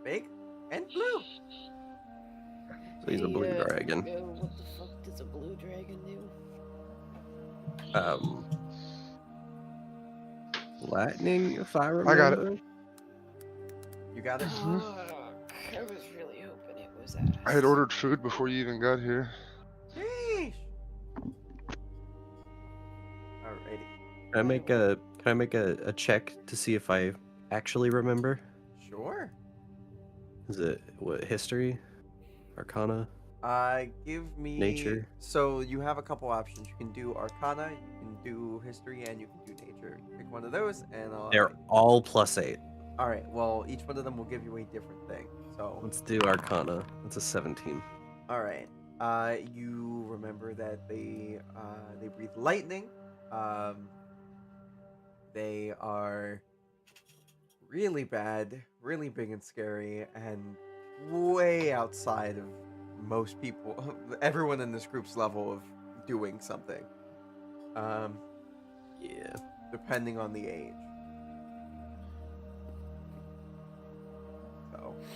Big and blue. So he's a blue Hey, dragon. What the fuck does a blue dragon do? Lightning, if I remember. I got it. You got it? I was really hoping it was ass. I had ordered food before you even got here. Sheesh. Alrighty. Can I make a check to see if I actually remember? Sure. Is it what, history? Arcana? Give me Nature. So you have a couple options. You can do Arcana, you can do History, and you can do Nature. Pick one of those, and I'll. They're all +8. All right. Well, each one of them will give you a different thing. So. Let's do Arcana. That's a 17. All right. You remember that they breathe lightning. They are really bad, really big and scary, and way outside of most people, everyone in this group's level of doing something. Yeah. Depending on the age.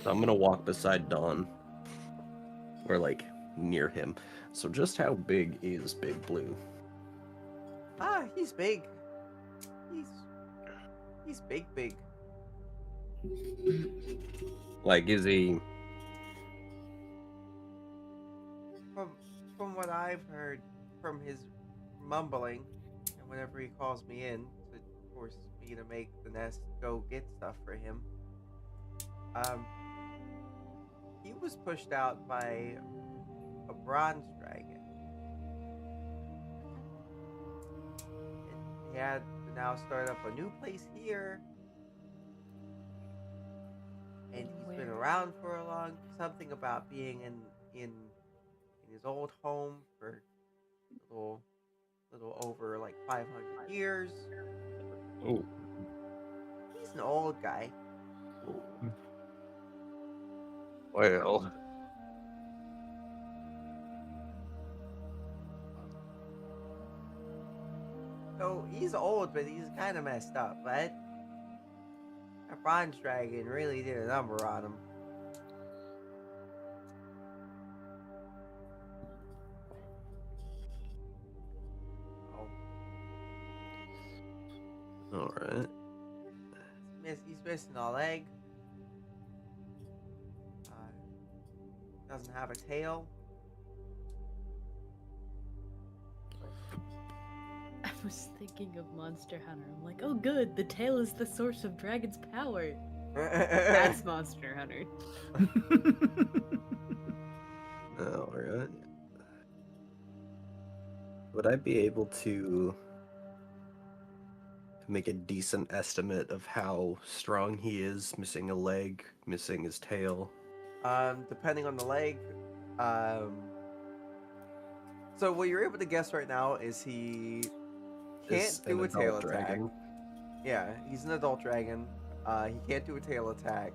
So I'm gonna walk beside Dawn. Or like near him. So just how big is Big Blue? he's big. He's big. Like, is he? From what I've heard from his mumbling, and whenever he calls me in to force me to make the nest go get stuff for him, he was pushed out by a bronze dragon. And he had to now start up a new place here. And he's been around for a long something about being in his old home for a little over like 500 years. Oh. He's an old guy. Well. So he's old, but he's kind of messed up, but that bronze dragon really did a number on him. Oh, All right. he's missing a leg. Doesn't have a tail. I was thinking of Monster Hunter. I'm like, oh good, the tail is the source of dragon's power. That's Monster Hunter. All right. Would I be able to make a decent estimate of how strong he is, missing a leg, missing his tail? Depending on the leg. So what you're able to guess right now is he can't Is do an a tail adult attack. dragon. Yeah, he's an adult dragon. He can't do a tail attack,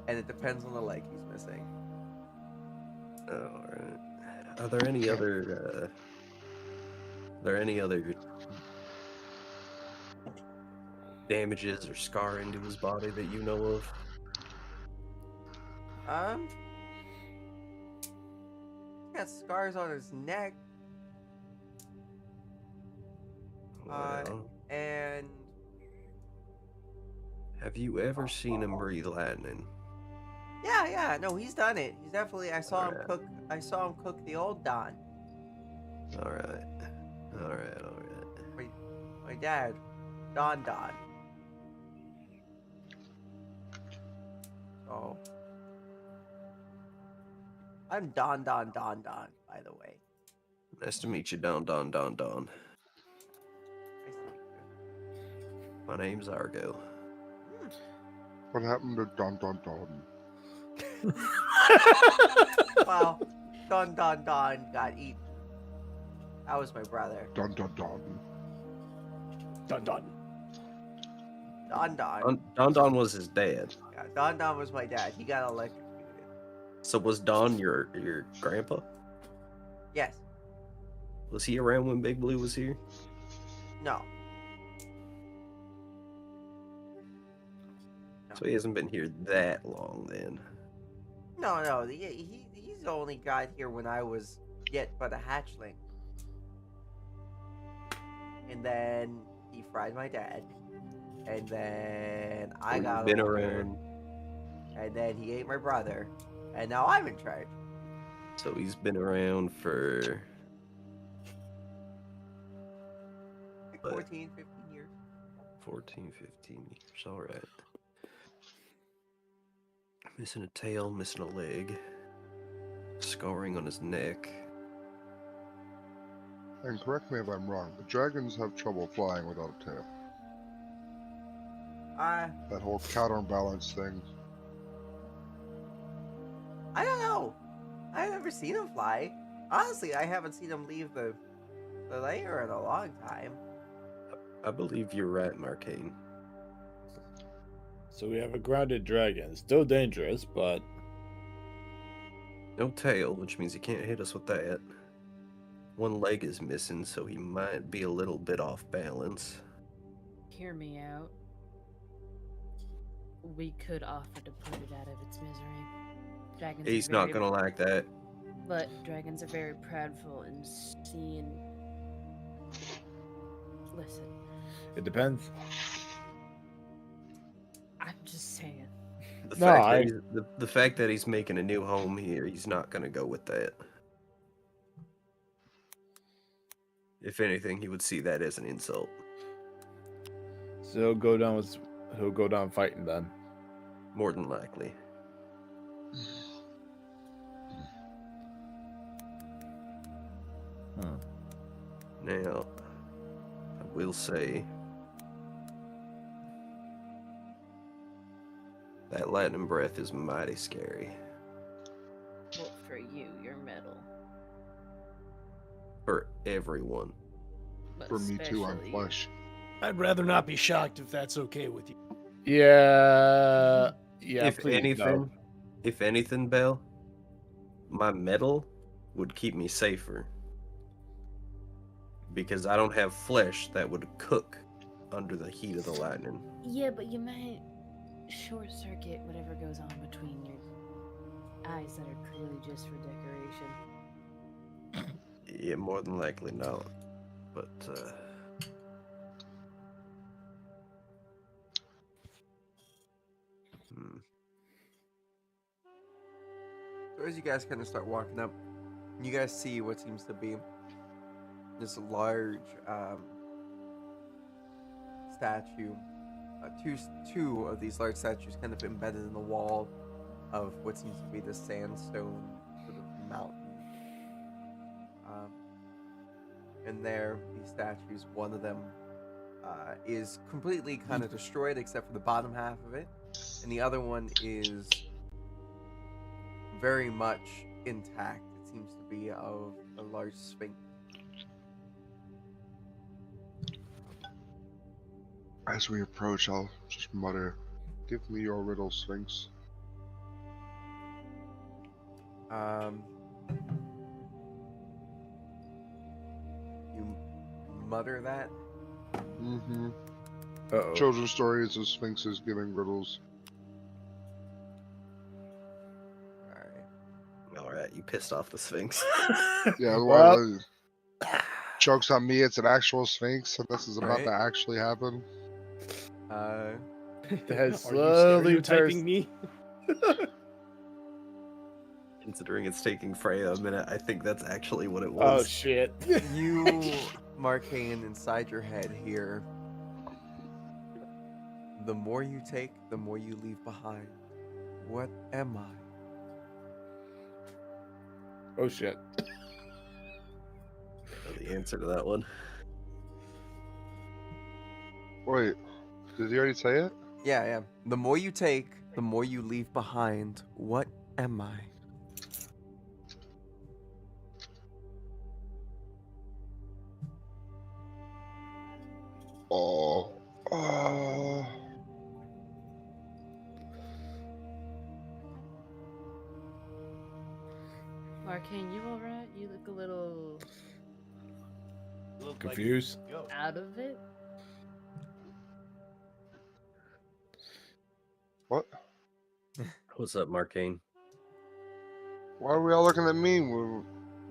and it depends on the leg he's missing. All right. Are there any other? Damages or scarring to his body that you know of? He's got scars on his neck. Well, And have you ever seen him breathe lightning? yeah, no, he's done it. He's definitely. I saw him Alright. cook. I saw him cook the old Don. All right. My dad, Don. So I'm Don, by the way. Nice to meet you, Don. Nice to meet you. My name's Argo. What happened to Don Don Don? Well, Don got eaten. That was my brother. Don Don Don. Dun dun. Don. Was his dad. Yeah, Don was my dad. He got electrocuted. So was Don your grandpa? Yes. Was he around when Big Blue was here? No. So he hasn't been here that long then. No. He's only got here when I was yet but a hatchling. And then he fried my dad. And then I got been older, around. And then he ate my brother. And now I'm in charge. So he's been around for Like But- 14, 15 years. 14, 15 years. All right. Missing a tail, missing a leg, scarring on his neck. And correct me if I'm wrong, but dragons have trouble flying without a tail. That whole counterbalance thing. I don't know. I've never seen him fly. Honestly, I haven't seen him leave the lair in a long time. I believe you're right, Marcane. So we have a grounded dragon. Still dangerous, but No tail, which means he can't hit us with that. One leg is missing, so he might be a little bit off balance. Hear me out. We could offer to put it out of its misery. Dragons He's are not very, gonna like that. but dragons are very proudful and seeing. Listen, It depends. I'm just saying. The No, fact I- that the fact that he's making a new home here, he's not gonna go with that. If anything, he would see that as an insult. So he'll go down fighting then. More than likely. Huh. Now, I will say that lightning breath is mighty scary Well, for you, you're metal. for everyone. But For me too, I'm especially you. flesh. I'd rather not be shocked if that's okay with you. Yeah. Yeah. if Please anything, no. if anything, Belle, my metal would keep me safer because I don't have flesh that would cook under the heat of the lightning. Yeah, but you might short circuit whatever goes on between your eyes that are clearly just for decoration. Yeah, more than likely not. But So as you guys kind of start walking up, you guys see what seems to be this large statue. Two of these large statues kind of embedded in the wall of what seems to be the sandstone sort of mountain. And there, these statues, one of them is completely kind of destroyed except for the bottom half of it, and the other one is very much intact. It seems to be of a large sphinx. As we approach, I'll just mutter, "Give me your riddle, Sphinx." You mutter that. Mm-hmm. Uh-oh. Children's stories of sphinxes giving riddles. All right. all right, you pissed off the Sphinx. Yeah, Well- joke's on me, it's an actual sphinx, and this is about Right. to actually happen. Uh, That Are you slowly stereotyping turns. me? Considering it's taking Freya a minute, I think that's actually what it Oh was. shit. you, Marcane, inside your head here. The more you take, the more you leave behind. What am I? Oh shit. I know the answer to that one. Wait, did he already say it? Yeah, yeah. The more you take, the more you leave behind. What am I? Oh. Marcane, you alright? You look a little Look like Confused? you go. out of it. What? What's up, Marcane? Why are we all looking at me?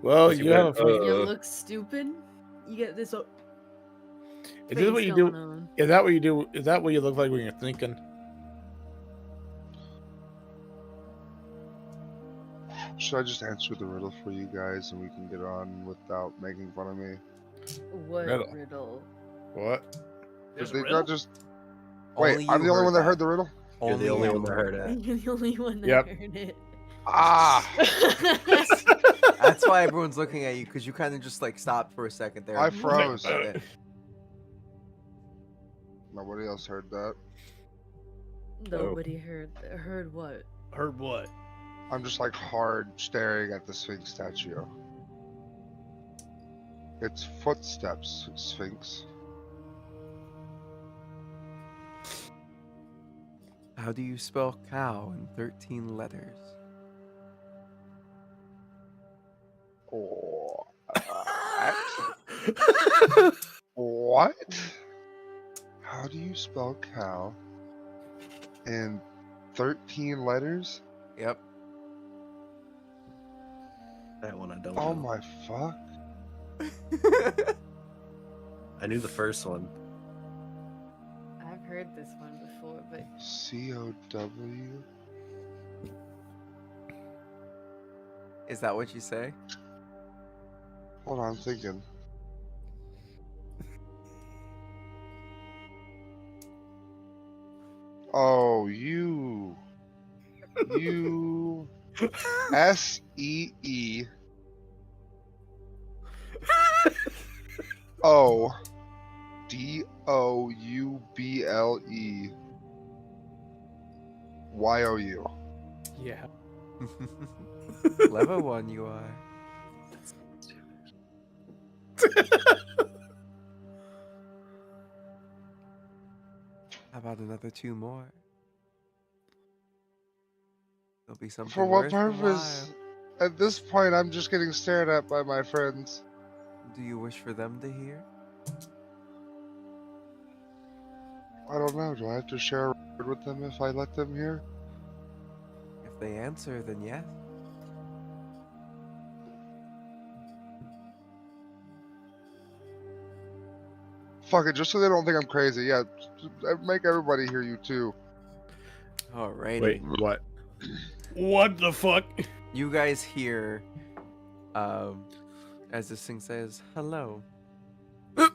Well, You you have a went, funny. You Uh, look stupid. You get this Is face this what you going do? on. Is that what you do? Is that what you look like when you're thinking? Should I just answer the riddle for you guys and we can get on without making fun of me? What Riddle. riddle? What? There's Did a they riddle? not just wait? Only I'm you the only one that that. heard the riddle. You're the only you. one that heard it. You're the only one that Yep. heard it. Ah! That's why everyone's looking at you, because you kind of just like stopped for a second there. I and froze. said it. Nobody else heard that. Nobody heard what? Heard what? I'm just like hard staring at the Sphinx statue. It's footsteps, Sphinx. How do you spell cow in 13 letters? What? How do you spell cow in 13 letters? Yep. That one I don't Oh know. my fuck. I knew the first one. I've heard this one before, but COW? Is that what you say? Hold on, I'm thinking. Oh, you SEE O DOUBLE YOU. Yeah. Level 1 you are. How about another 2 more? There'll be something For what worth the purpose? while. At this point, I'm just getting stared at by my friends. Do you wish for them to hear? I don't know. Do I have to share a word with them if I let them hear? If they answer, then yes. Fuck it, just so they don't think I'm crazy. Yeah, make everybody hear you too. Alrighty. Wait, what? What the fuck? You guys hear, as this thing says, hello. Uh,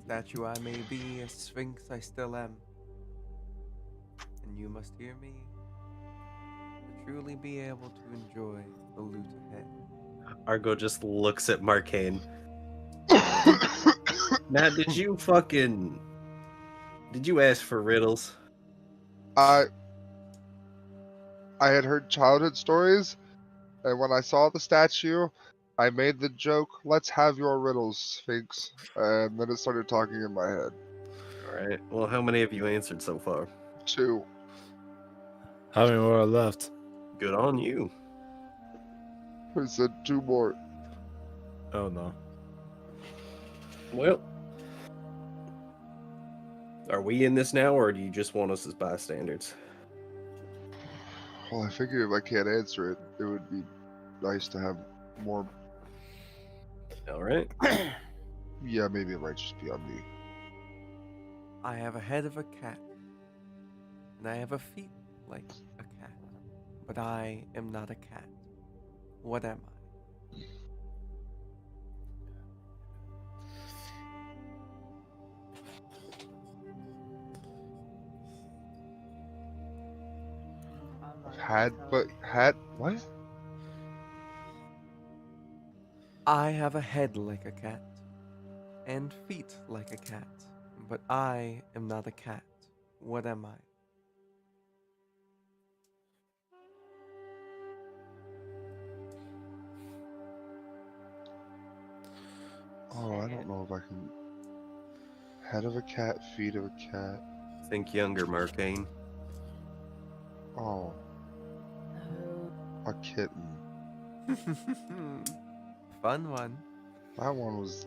Statue I may be, a sphinx I still am. And you must hear me to truly be able to enjoy the loot ahead. Argo just looks at Marcane. Now, did you ask for riddles? I had heard childhood stories, and when I saw the statue, I made the joke, "Let's have your riddles, Sphinx." And then it started talking in my head. Alright, well, how many have you answered so far? 2. How many more are left? Good on you. I said 2 more. Oh no. Well, are we in this now, or do you just want us as bystanders? Well, I figured if I can't answer it, it would be nice to have more. Alright. Yeah, maybe it might just be on me. I have a head of a cat, and I have a feet like a cat, but I am not a cat. What am I? Had what? I have a head like a cat, and feet like a cat, but I am not a cat. What am I? Oh, I don't know if I can. Head of a cat, feet of a cat. Think younger, Marcane. Oh, oh, a kitten. Fun one. That one was.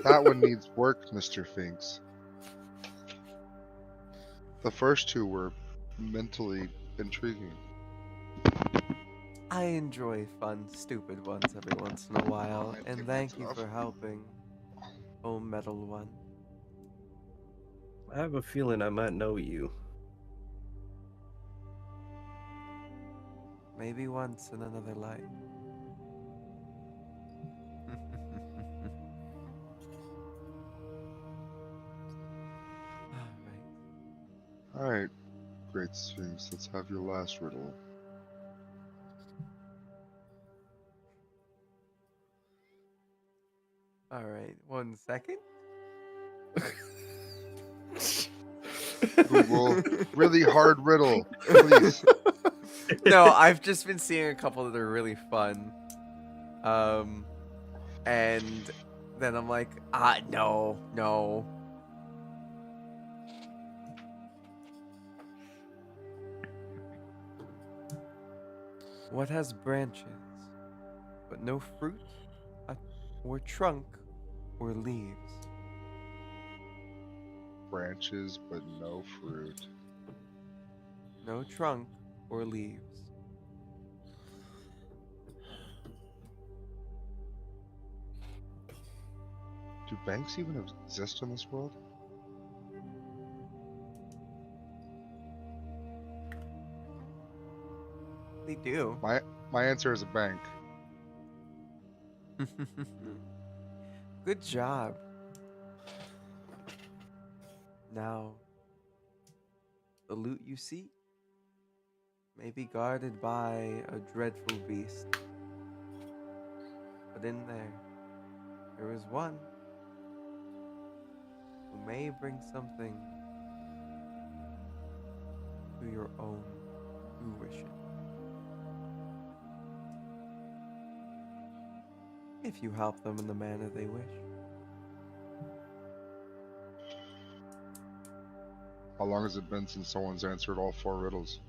That one needs work, Mr. Finks. The first 2 were mentally intriguing. I enjoy fun, stupid ones every once in a while, I and think thank that's you enough. for helping. Oh, metal one. I have a feeling I might know you. Maybe once in another life. Alright. Alright, Great Sphinx, let's have your last riddle. Alright, 1 second. Google, really hard riddle, please. No, I've just been seeing a couple that are really fun. And then I'm like, no. What has branches, but no fruit? or trunk or leaves? Branches, but no fruit. No trunk or leaves. Do banks even exist in this world? They do. My answer is a bank. Good job. Now, the loot you seek may be guarded by a dreadful beast. But in there is one who may bring something to your own fruition. If you help them in the manner they wish. How long has it been since someone's answered all 4 riddles?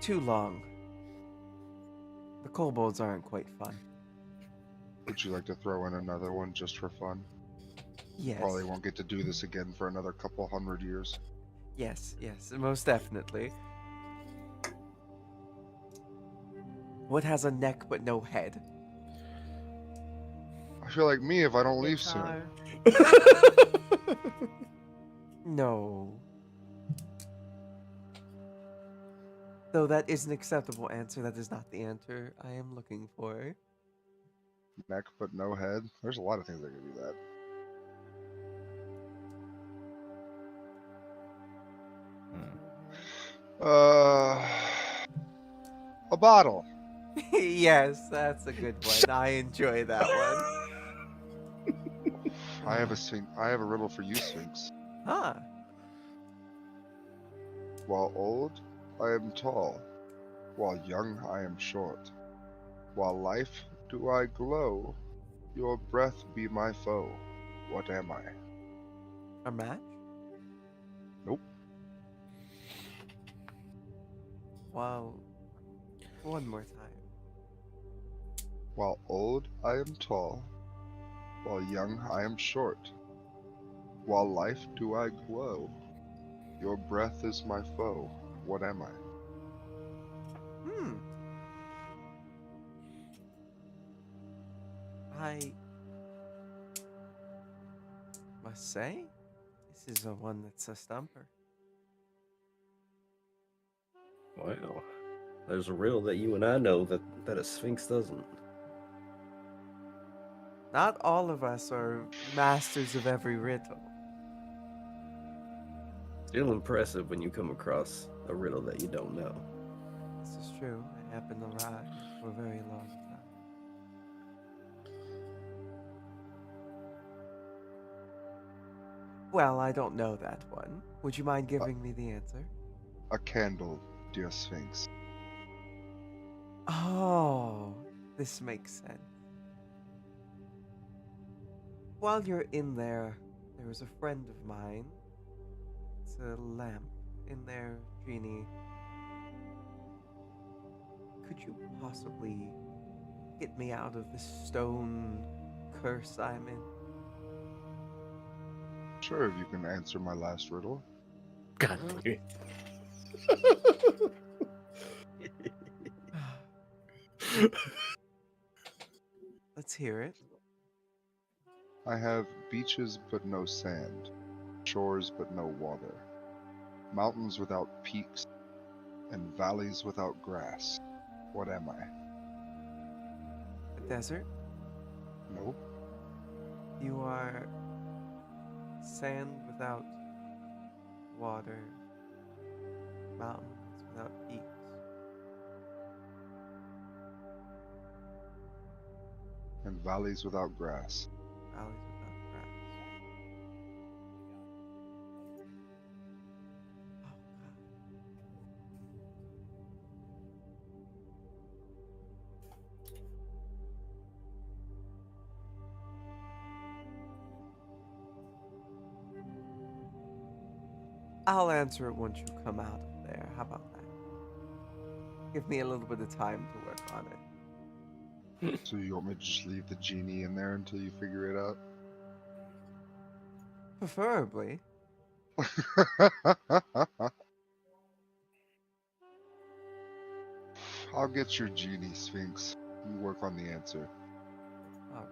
Too long. The kobolds aren't quite fun. Would you like to throw in another one just for fun? Yes. Probably won't get to do this again for another couple hundred years. Yes, most definitely. What has a neck but no head? I feel like me if I don't leave soon. Guitar. No. Though that is an acceptable answer, that is not the answer I am looking for. Neck but no head. There's a lot of things that could do that. A bottle. Yes, that's a good one. I enjoy that one. I have a riddle for you, Sphinx. Huh. While old, I am tall. While young, I am short. While life do I glow, your breath be my foe. What am I? A match? Nope. Wow. One more time. While old, I am tall. While young, I am short. While life do I glow, your breath is my foe. What am I? I must say, this is a one that's a stumper. Wow. There's a riddle that you and I know that a sphinx doesn't. Not all of us are masters of every riddle. Still impressive when you come across a riddle that you don't know. This is true. I have been alive for a very long time. Well, I don't know that one. Would you mind giving me the answer? A candle, dear Sphinx. Oh, this makes sense. While you're in there, there is a friend of mine. It's a lamp in there, Genie. Could you possibly get me out of this stone curse I'm in? Sure, if you can answer my last riddle. God damn it. Let's hear it. I have beaches but no sand, shores but no water, mountains without peaks, and valleys without grass. What am I? A desert? Nope. You are sand without water, mountains without peaks. And valleys without grass. Valleys without grass. Oh, God. I'll answer it once you come out of there. How about that? Give me a little bit of time to work on it. So you want me to just leave the genie in there until you figure it out? Preferably. I'll get your genie, Sphinx. You work on the answer. All right.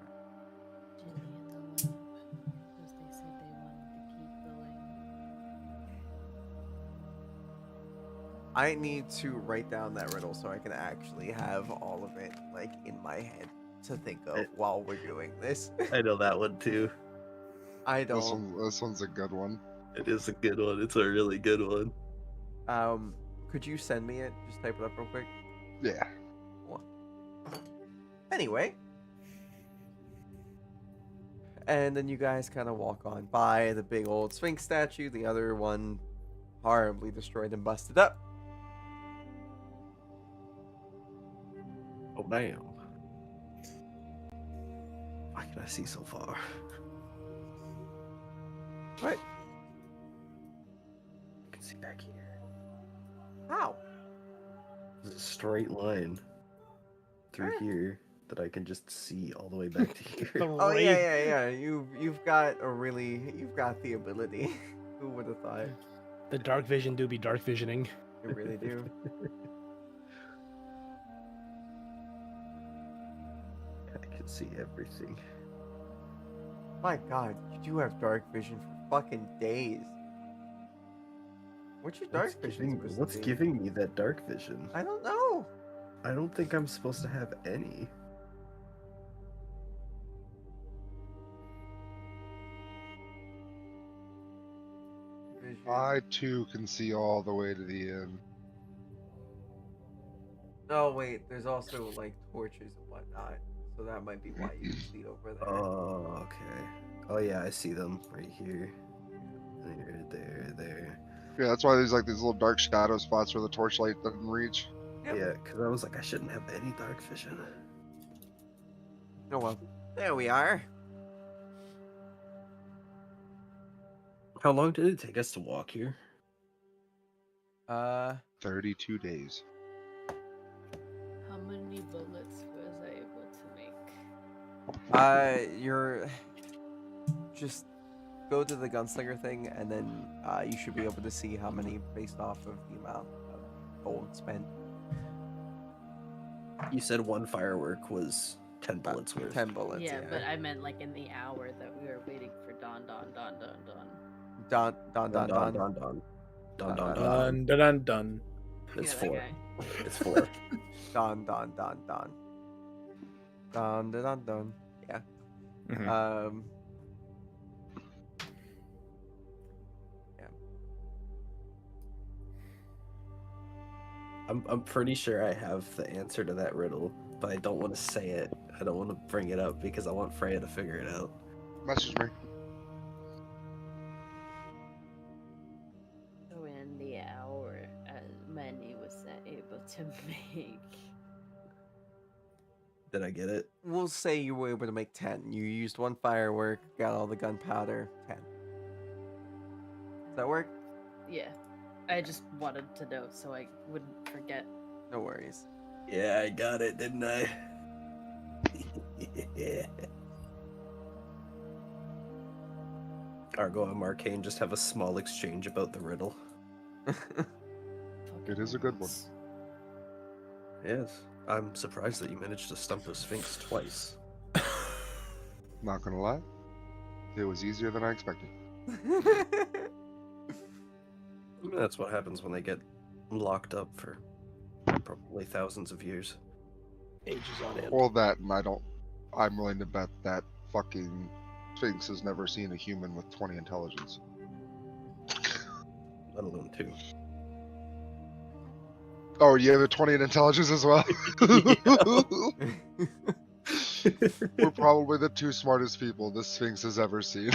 Ginny and the lamp, because they said they wanted to keep the lamp. I need to write down that riddle so I can actually have all of it like in my head to think of while we're doing this. I know that one too. I don't. This one's a good one. It is a good one. It's a really good one. Could you send me it? Just type it up real quick. Yeah. Anyway. And then you guys kind of walk on by the big old Sphinx statue, the other one horribly destroyed and busted up. Oh damn! Why can I see so far? Right. I can see back here. How? There's a straight line through here that I can just see all the way back to here. Oh yeah. You've got the ability. Who would have thought? The dark vision do be dark visioning. You really do. I can see everything. My God, you do have dark vision for fucking days. What's your dark vision supposed to What's be? giving me that dark vision? I don't know. I don't think I'm supposed to have any. Vision. I too can see all the way to the end. Oh wait, there's also like torches and whatnot, so that might be why you can see over there. Oh, okay. Oh yeah, I see them right here. There. Yeah, that's why there's like these little dark shadow spots where the torchlight doesn't reach. Yep. Yeah, because I was like, I shouldn't have any dark vision. Oh well, there we are. How long did it take us to walk here? 32 days. How many bullets was I able to make? You're just go to the gunslinger thing, and then you should be able to see how many based off of the amount of gold spent. You said one firework was 10 bullets worth. 10 bullets. Yeah, but I meant like in the hour that we were waiting for Don. Don. Dun dun dun. Dun dun dun. It's Yeah, that 4. guy. It's 4. Don. Dun. Yeah. Mhm. Yeah. I'm pretty sure I have the answer to that riddle, but I don't want to say it. I don't want to bring it up because I want Freya to figure it out. Message me. So in the hour, as many was I able to make? Did I get it? We'll say you were able to make 10. You used one firework, got all the gunpowder. 10. Does that work? Yeah, I just wanted to know so I wouldn't forget. No worries. Yeah, I got it, didn't I? Yeah. Argo and Marcane just have a small exchange about the riddle. It is a good one. Yes. I'm surprised that you managed to stump a Sphinx twice. Not gonna lie. It was easier than I expected. That's what happens when they get locked up for probably thousands of years. Ages on end. Well, that, and I'm willing to bet that fucking Sphinx has never seen a human with 20 intelligence. Let alone 2. Oh, you have a 20 in intelligence as well? We're probably the 2 smartest people the Sphinx has ever seen.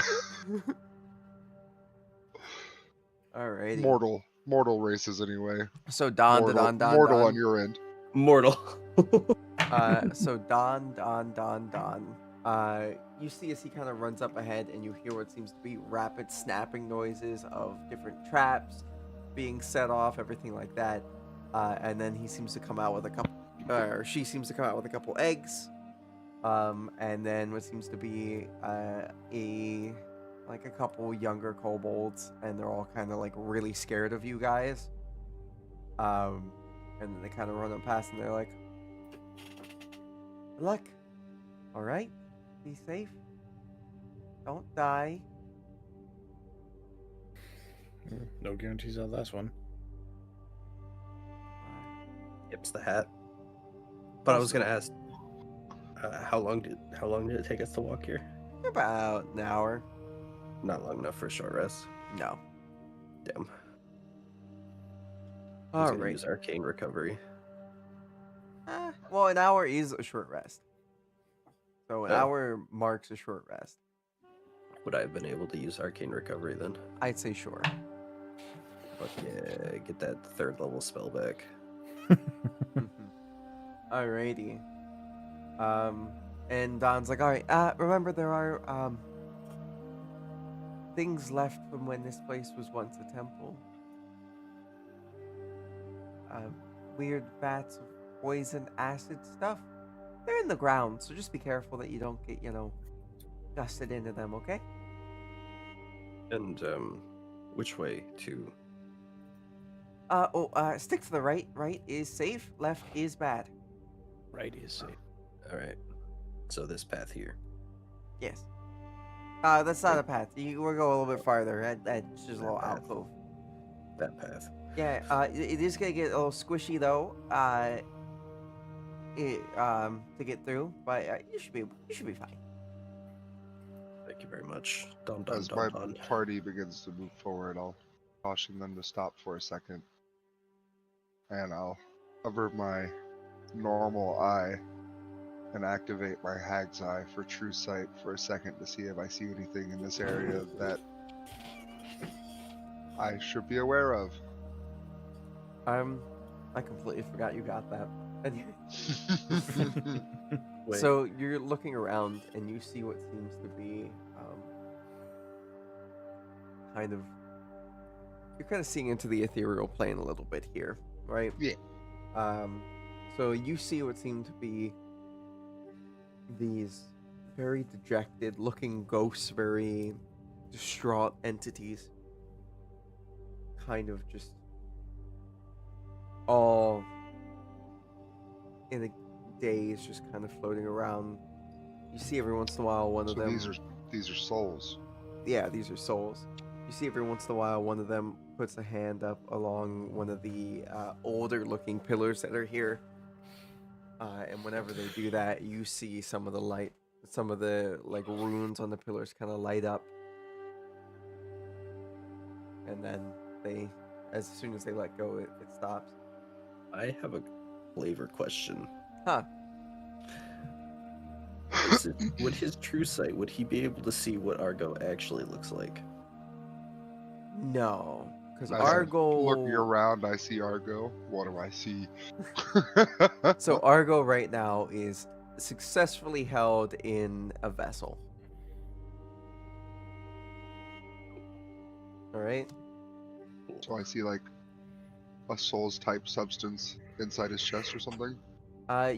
Alrighty. Mortal races anyway. So Don. Mortal on your end. Mortal. So Don. You see as he kind of runs up ahead, and you hear what seems to be rapid snapping noises of different traps being set off, everything like that. And then he seems to come out with a couple, or she seems to come out with a couple eggs, And then what seems to be a couple younger kobolds, and they're all kind of like really scared of you guys. And then they kind of run up past, and they're like, "Good luck. All right, be safe. Don't die." No guarantees on this one. Yips the hat. But I was gonna ask, how long did it take us to walk here? About an hour. Not long enough for a short rest. No. Damn. I was All gonna right. use arcane recovery. Well, an hour is a short rest. So an Oh. hour marks a short rest. Would I have been able to use arcane recovery then? I'd say sure. Fuck yeah, get that 3rd level spell back. Alrighty. And Don's like, all right, remember there are, things left from when this place was once a temple. Weird vats of poison acid stuff. They're in the ground, so just be careful that you don't get, gusted into them, okay? And which way to? Stick to the right. Right is safe, left is bad. Right is safe. All right. So this path here. Yes. That's not a path. We'll go a little bit farther. That's just a little That path. alcove. That path. Yeah, it is gonna get a little squishy though. To get through, but you should be fine. Thank you very much. Dun dun As dun my dun. party begins to move forward, I'll caution them to stop for a second. And I'll cover my normal eye and activate my hag's eye for true sight for a second to see if I see anything in this area that I should be aware of. I completely forgot you got that. Wait. So you're looking around and you see what seems to be you're kind of seeing into the ethereal plane a little bit here, right? Yeah. So you see what seem to be these very dejected looking ghosts, very distraught entities, kind of just all in a daze, just kind of floating around. You see every once in a while one of So them. these are souls. Yeah, these are souls. You see every once in a while one of them puts a hand up along one of the older looking pillars that are here. And whenever they do that, you see some of the like runes on the pillars kind of light up. And then as soon as they let go, it stops. I have a flavor question. Huh. Would his true sight, would he be able to see what Argo actually looks like? No. Because As I'm Argo... looking around, I see Argo. What do I see? So Argo right now is successfully held in a vessel. Alright? So I see like a souls type substance inside his chest or something.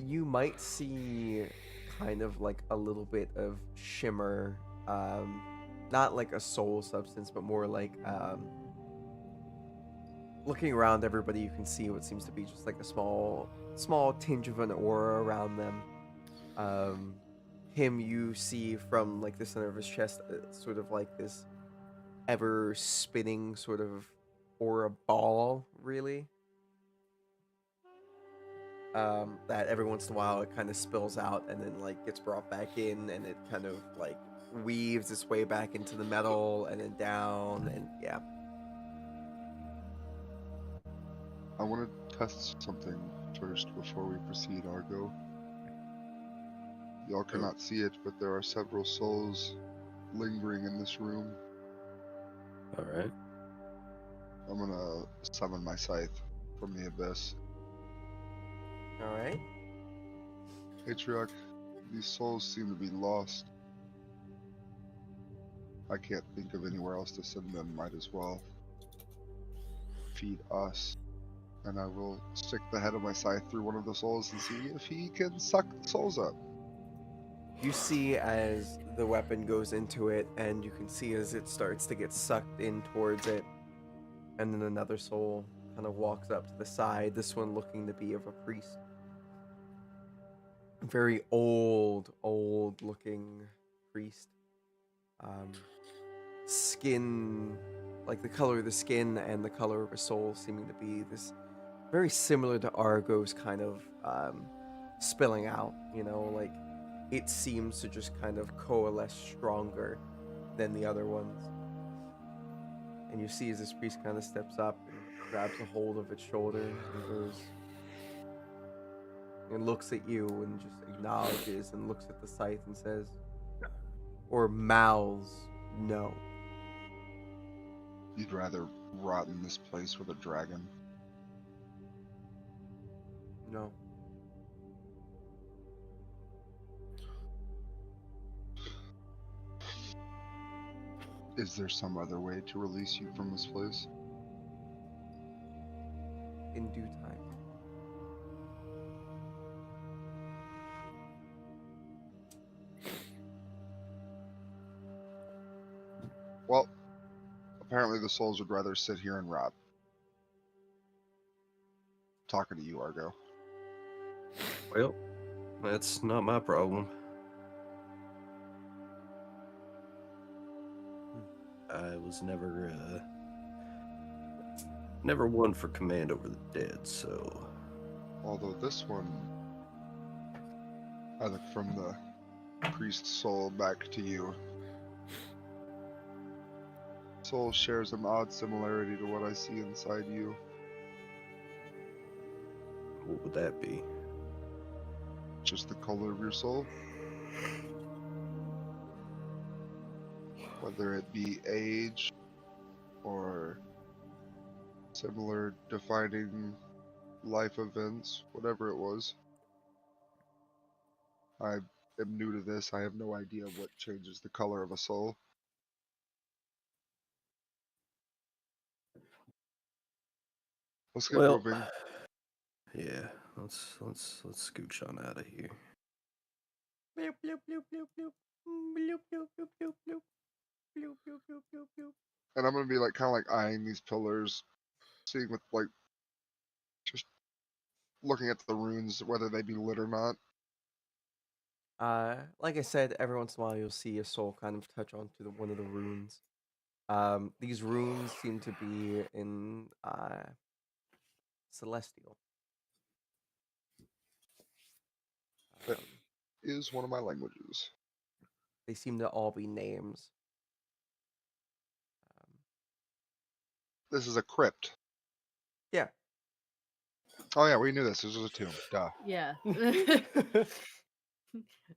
You might see kind of like a little bit of shimmer, not like a soul substance, but more like looking around everybody, you can see what seems to be just like a small tinge of an aura around them. Him, you see from like the center of his chest, sort of like this ever spinning sort of aura ball, really. That every once in a while it kind of spills out and then like gets brought back in, and it kind of like weaves its way back into the metal and then down, and yeah. I want to test something first before we proceed, Argo. Y'all cannot see it, but there are several souls lingering in this room. Alright. I'm gonna summon my scythe from the abyss. Alright. Atriarch, these souls seem to be lost. I can't think of anywhere else to send them, might as well feed us. And I will stick the head of my scythe through one of the souls and see if he can suck the souls up. You see as the weapon goes into it, and you can see as it starts to get sucked in towards it, and then another soul kind of walks up to the side. This one looking to be of a priest. Very old looking priest. Skin, like the color of the skin and the color of his soul seeming to be this very similar to Argo's kind of spilling out, like it seems to just kind of coalesce stronger than the other ones. And you see as this priest kind of steps up and grabs a hold of its shoulder and goes and looks at you and just acknowledges and looks at the scythe and says, or mouths, no. You'd rather rot in this place with a dragon? No. Is there some other way to release you from this place? In due time. Well, apparently the souls would rather sit here and rot. Talking to you, Argo. Well, that's not my problem. I was never one for command over the dead, so. Although this one, I look from the priest's soul back to you. Soul shares an odd similarity to what I see inside you. What would that be? Just the color of your soul. Whether it be age or similar defining life events, whatever it was. I am new to this. I have no idea what changes the color of a soul. Let's get Well, moving. yeah, let's scooch on out of here. Bloop, bloop, bloop, bloop, bloop. Bloop, bloop, bloop, bloop, bloop. Bloop, bloop, bloop, bloop, bloop. And I'm gonna be like kind of like eyeing these pillars, seeing with like just looking at the runes, whether they be lit or not. Like I said, every once in a while you'll see a soul kind of touch onto one of the runes. These runes seem to be in celestial. That is one of my languages. They seem to all be names. This is a crypt. Yeah. Oh yeah, we knew this. This was a tomb. Duh. Yeah.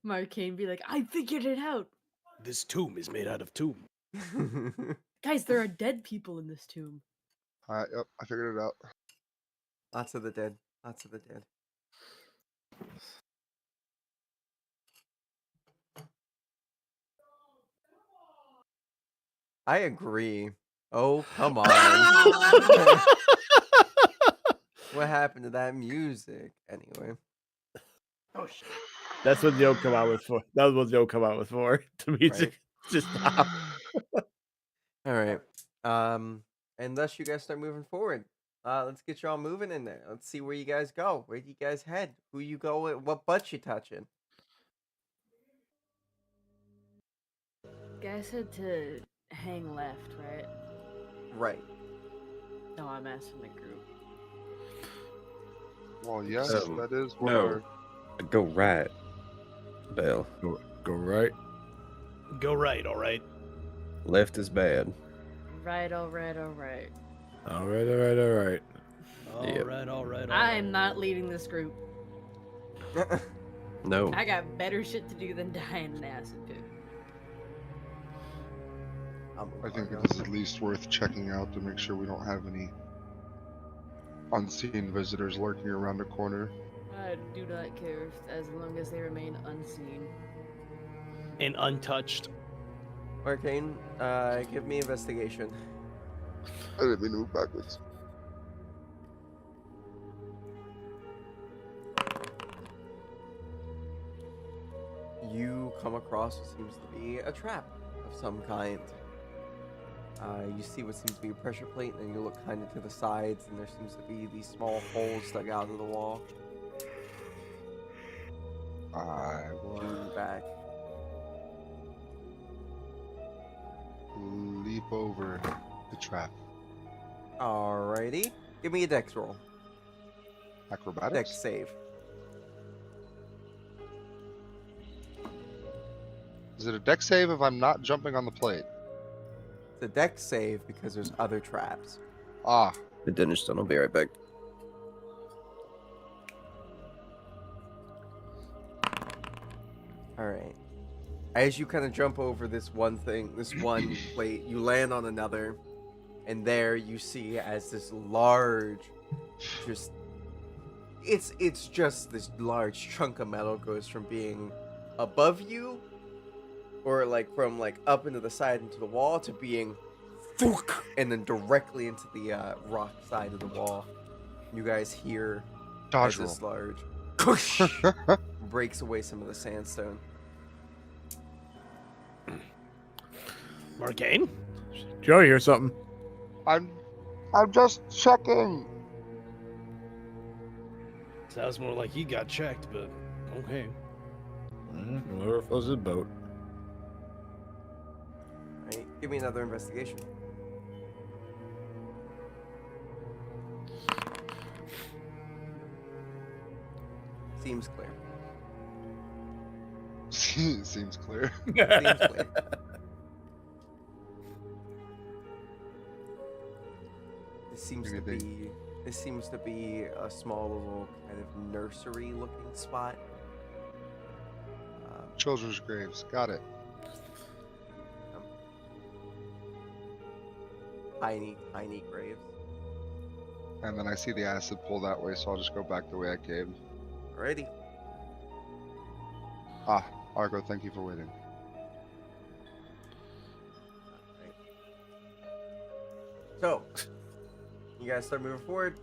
Marcane be like, I figured it out. This tomb is made out of tomb. Guys, there are dead people in this tomb. Yep, I figured it out. Lots of the dead. Lots of the dead. I agree. Oh, come on. What happened to that music? Anyway. Oh shit. That's what Yo come out with for. That was what Yo come out with for. The music just stop. All right. And thus you guys start moving forward. Let's get y'all moving in there. Let's see where you guys go. Where do you guys head? Who you go with? What butt you touching? Guy said to hang left, right? Right. No, I'm asking the group. Well, yes, that is what no. our... Go right, Bell. Go right. Go right, all right. Left is bad. Right, all right, all right. All right, all right, all right. All Yep. right, all right. I am not leading this group. No. I got better shit to do than die in an acid pit. I think it is at least worth checking out to make sure we don't have any unseen visitors lurking around the corner. I do not care as long as they remain unseen. And untouched. Arcane, give me investigation. I didn't mean to move backwards. You come across what seems to be a trap of some kind. You see what seems to be a pressure plate, and then you look kind of to the sides, and there seems to be these small holes dug out of the wall. I Lean back. leap over the trap. Alrighty. Give me a dex roll. Acrobatics? Dex save. Is it a dex save if I'm not jumping on the plate? It's a dex save because there's other traps. Ah, The dinner's done. I'll be right back. Alright. As you kind of jump over this one thing, this one plate, you land on another, and there you see as this large, just it's just this large chunk of metal goes from being above you, or like from like up into the side into the wall, to being thunk, and then directly into the rock side of the wall. You guys hear dodge as roll. this large breaks away some of the sandstone. Marcane? Joe, hear something? I'm just checking. Sounds more like he got checked, but okay. Whoever floats his boat. Right, give me another investigation. Seems clear. Seems clear. Seems clear. Anything? This seems to be a small little kind of nursery-looking spot. Children's graves. Got it. Tiny graves. And then I see the acid pull that way, so I'll just go back the way I came. Alrighty. Ah, Argo, thank you for waiting. So, you guys start moving forward.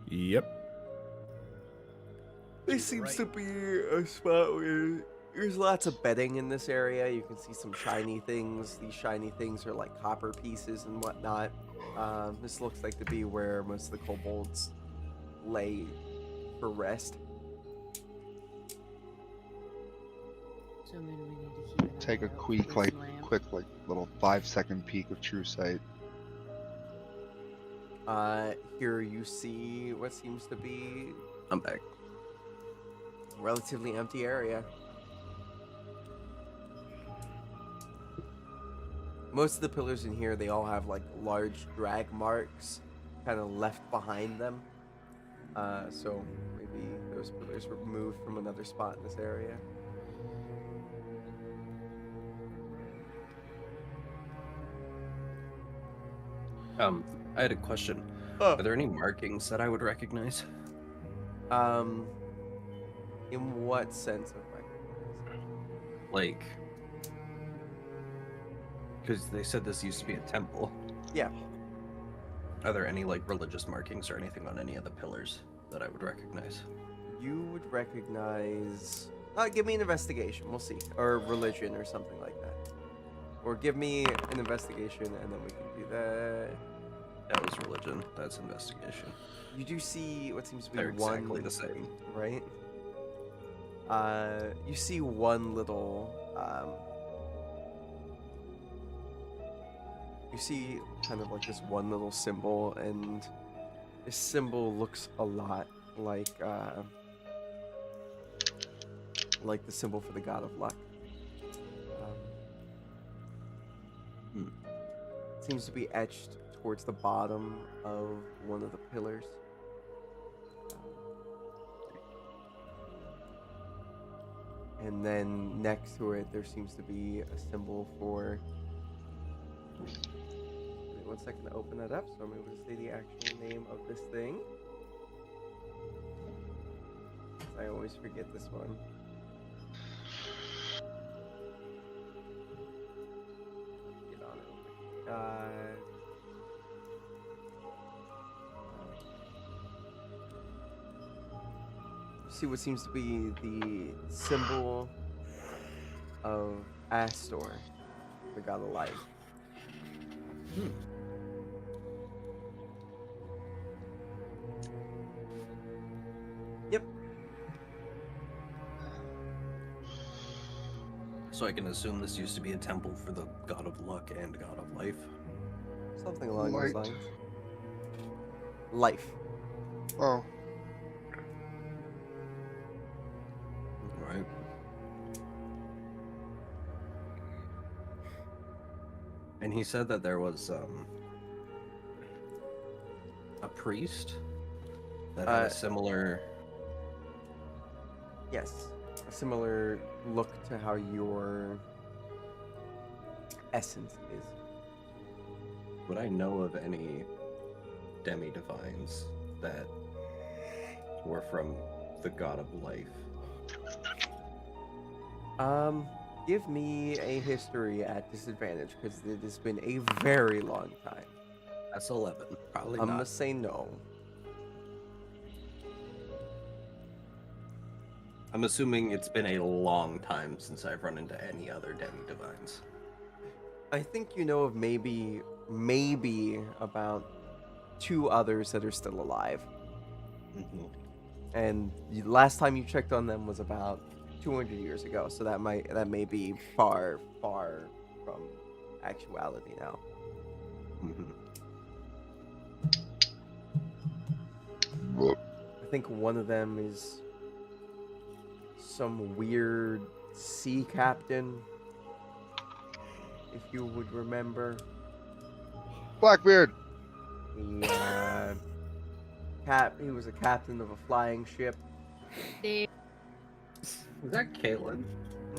Yep. This seems to be a spot where there's lots of bedding in this area. You can see some shiny things. These shiny things are like copper pieces and whatnot. This looks like to be where most of the kobolds lay for rest. So maybe we need to keep an Take eye a out for quick, this like, lamp. little 5-second peek of true sight. Here you see what seems to be I'm back. a relatively empty area. Most of the pillars in here, they all have like large drag marks kind of left behind them. So maybe those pillars were moved from another spot in this area. I had a question. Oh. Are there any markings that I would recognize? In what sense of recognize? Like, because they said this used to be a temple. Yeah. Are there any like religious markings or anything on any of the pillars that I would recognize? You would recognize. Give me an investigation. We'll see, or religion, or something like that. Or give me an investigation, and then we can do that. That was religion. That's investigation. You do see what seems to be They're one. exactly the same. Right? You see one little. You see kind of like this one little symbol, and this symbol looks a lot like the symbol for the god of luck. Seems to be etched towards the bottom of one of the pillars. And then next to it, there seems to be a symbol for. Wait 1 second to open that up, so I'm able to say the actual name of this thing. I always forget this one. Get on it. see what seems to be the symbol of Astor, the god of life. Yep. So I can assume this used to be a temple for the god of luck and god of life. Something along those Light. lines. Life. Oh, Right. And he said that there was a priest that had a similar. Yes. A similar look to how your essence is. Would I know of any demi-divines that were from the god of life? Give me a history at disadvantage because it has been a very long time. That's 11. Probably I'm not. gonna say no. I'm assuming it's been a long time since I've run into any other demi-divines. I think you know of maybe about 2 others that are still alive. And last time you checked on them was about 200 years ago, so that may be far from actuality now. I think one of them is some weird sea captain, if you would remember. Blackbeard. He was a captain of a flying ship. Is that Caitlin?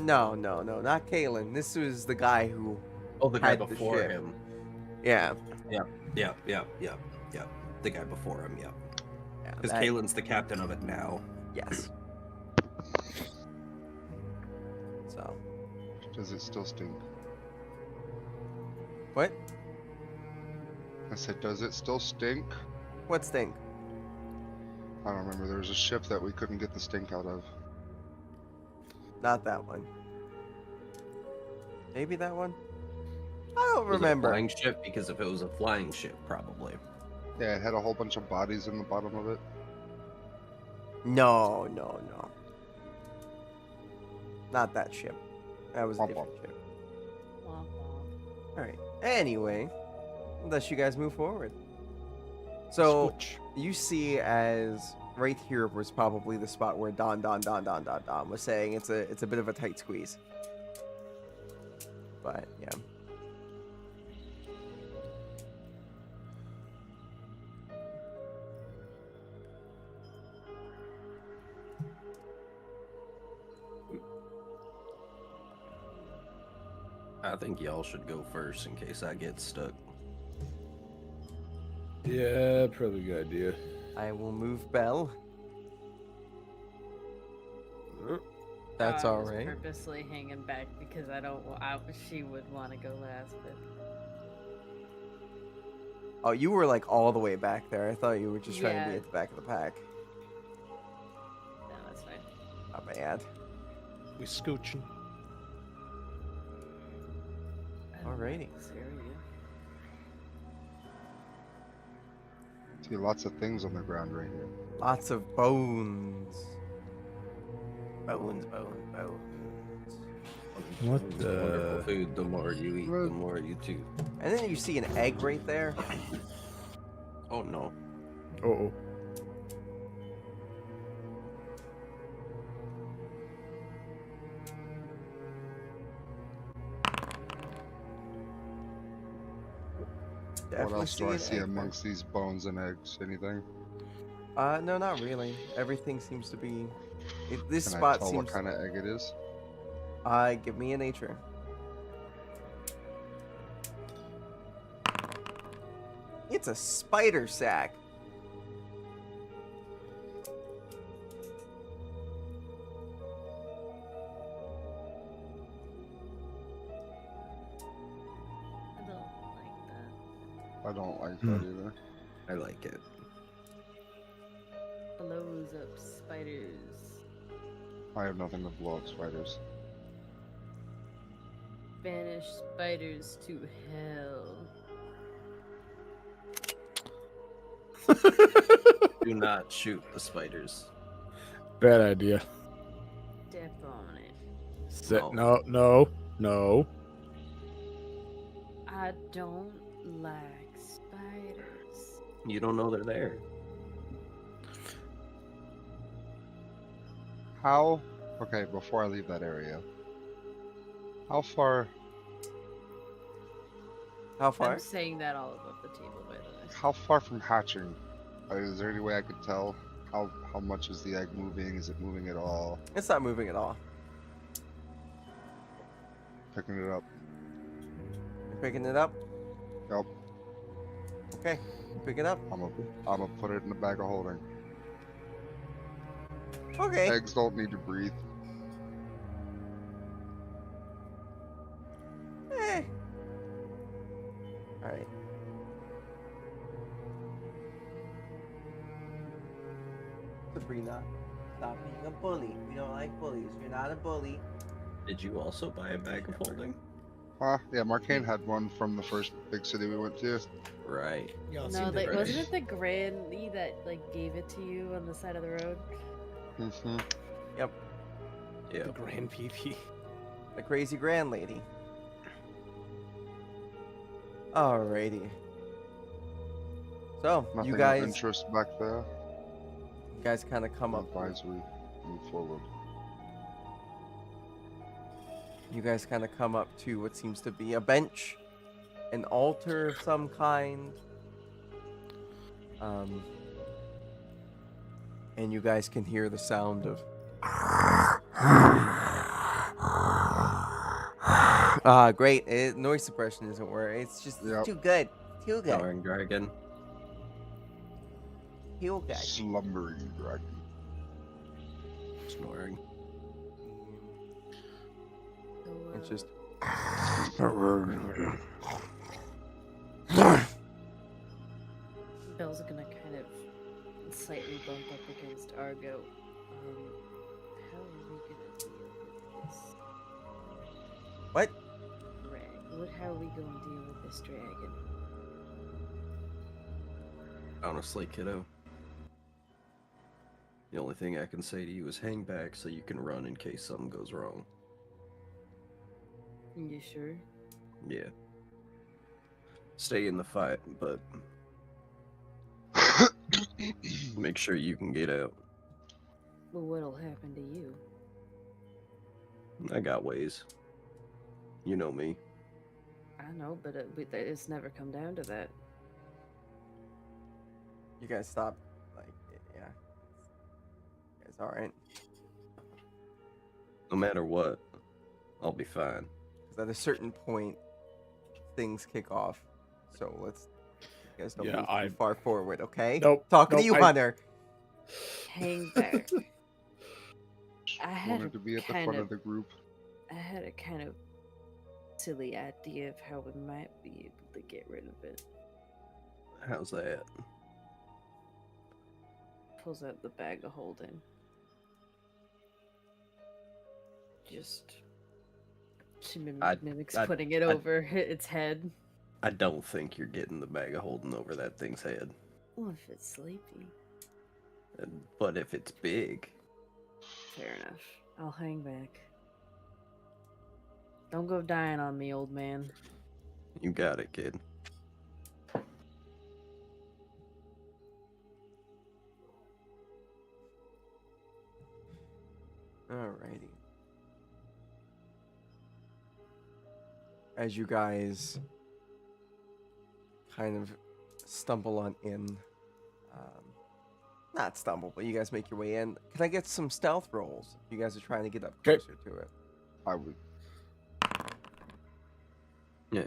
No, not Kalen. This was the guy who Oh, the guy had the before ship. him. Yeah. Yeah. The guy before him, yeah. Yeah, Because that- Caitlin's the captain of it now. Yes. So, Does it still stink? what? I said, does it still stink? What stink? I don't remember. There was a ship that we couldn't get the stink out of. Not that one. Maybe that one? I don't Was it a remember. flying ship? Because if it was a flying ship, probably. Yeah, it had a whole bunch of bodies in the bottom of it. No. Not that ship. That was a Womp different womp. ship. Alright. Anyway, unless you guys move forward. So, you see as right here was probably the spot where Don was saying it's a bit of a tight squeeze. But, yeah. I think y'all should go first in case I get stuck. Yeah, probably a good idea. I will move Belle. That's I all was right. Purposely hanging back because she would want to go last, but Oh, you were like all the way back there. I thought you were just trying to be Yeah. at the back of the pack. no, that's fine. Not bad. We scooching. Alrighty. This area. See lots of things on the ground right here. Lots of bones. Bones. What It's a wonderful food. The more you eat, the more you chew. And then you see an egg right there. Oh no. Uh-oh. Definitely What else do I an see egg amongst these bones and eggs? Anything? there. No, not really. Everything seems to be. This Can I spot tell seems. what kind of egg it is? Give me a nature. It's a spider sack. I don't like that. I don't like that either. I like it. Blows up spiders. I have nothing to blow up spiders. Banish spiders to hell. Do not shoot the spiders. Bad idea. Step on it. No. I don't like spiders. You don't know they're there. How? Okay, before I leave that area, how far? How far? I'm saying that all above the table, by the way. How far from hatching? Is there any way I could tell how much is the egg moving? Is it moving at all? It's not moving at all. Picking it up. You're picking it up? Yep. Okay. Pick it up. I'm gonna put it in the bag of holding. Okay. Eggs don't need to breathe. Eh. Alright. Sabrina, stop being a bully. We don't like bullies. You're not a bully. Did you also buy a bag of holding? Yeah, Marcane had one from the first big city we went to. Right. Y'all No, seem like, to- wasn't it the granny that like gave it to you on the side of the road? Mm-hmm. Yep. Yeah. the grand PP? The crazy grand lady. Alrighty. So, Nothing you of guys interest back there. kind of come up. Advise we move forward. You guys kind of come up to what seems to be a bench, an altar of some kind. And you guys can hear the sound of. Great. Noise suppression isn't working. It's just Yep. too good. Too good. Snoring dragon. Too good. Slumbering dragon. Snoring. So, It's just. Bell's gonna kind of slightly bump up against Argo. How are we gonna deal with this What? how are we gonna deal with this dragon? Honestly, kiddo. The only thing I can say to you is hang back so you can run in case something goes wrong. You sure? Yeah. Stay in the fight, but make sure you can get out. Well, what'll happen to you? I got ways. You know me. I know, but it's never come down to that. You guys stop. Like, yeah. You guys alright? No matter what, I'll be fine. Because at a certain point, things kick off. So let's. You guys don't Yeah, move too I- far forward, okay? Nope. Talking nope, to you, I- Hunter. Hang back. I had Wanted to be at the kind front of- of the group. I had a kind of silly idea of how we might be able to get rid of it. How's that? Pulls out the bag of holding. Just she mimics I- putting it I- over its head. I don't think you're getting the bag of holding over that thing's head. Well, if it's sleepy, But if it's big, fair enough. I'll hang back. Don't go dying on me, old man. you got it, kid. Alrighty. As you guys kind of stumble on in, not stumble, but you guys make your way in. Can I get some stealth rolls? You guys are trying to get up 'Kay. closer to it. I would. Yeah.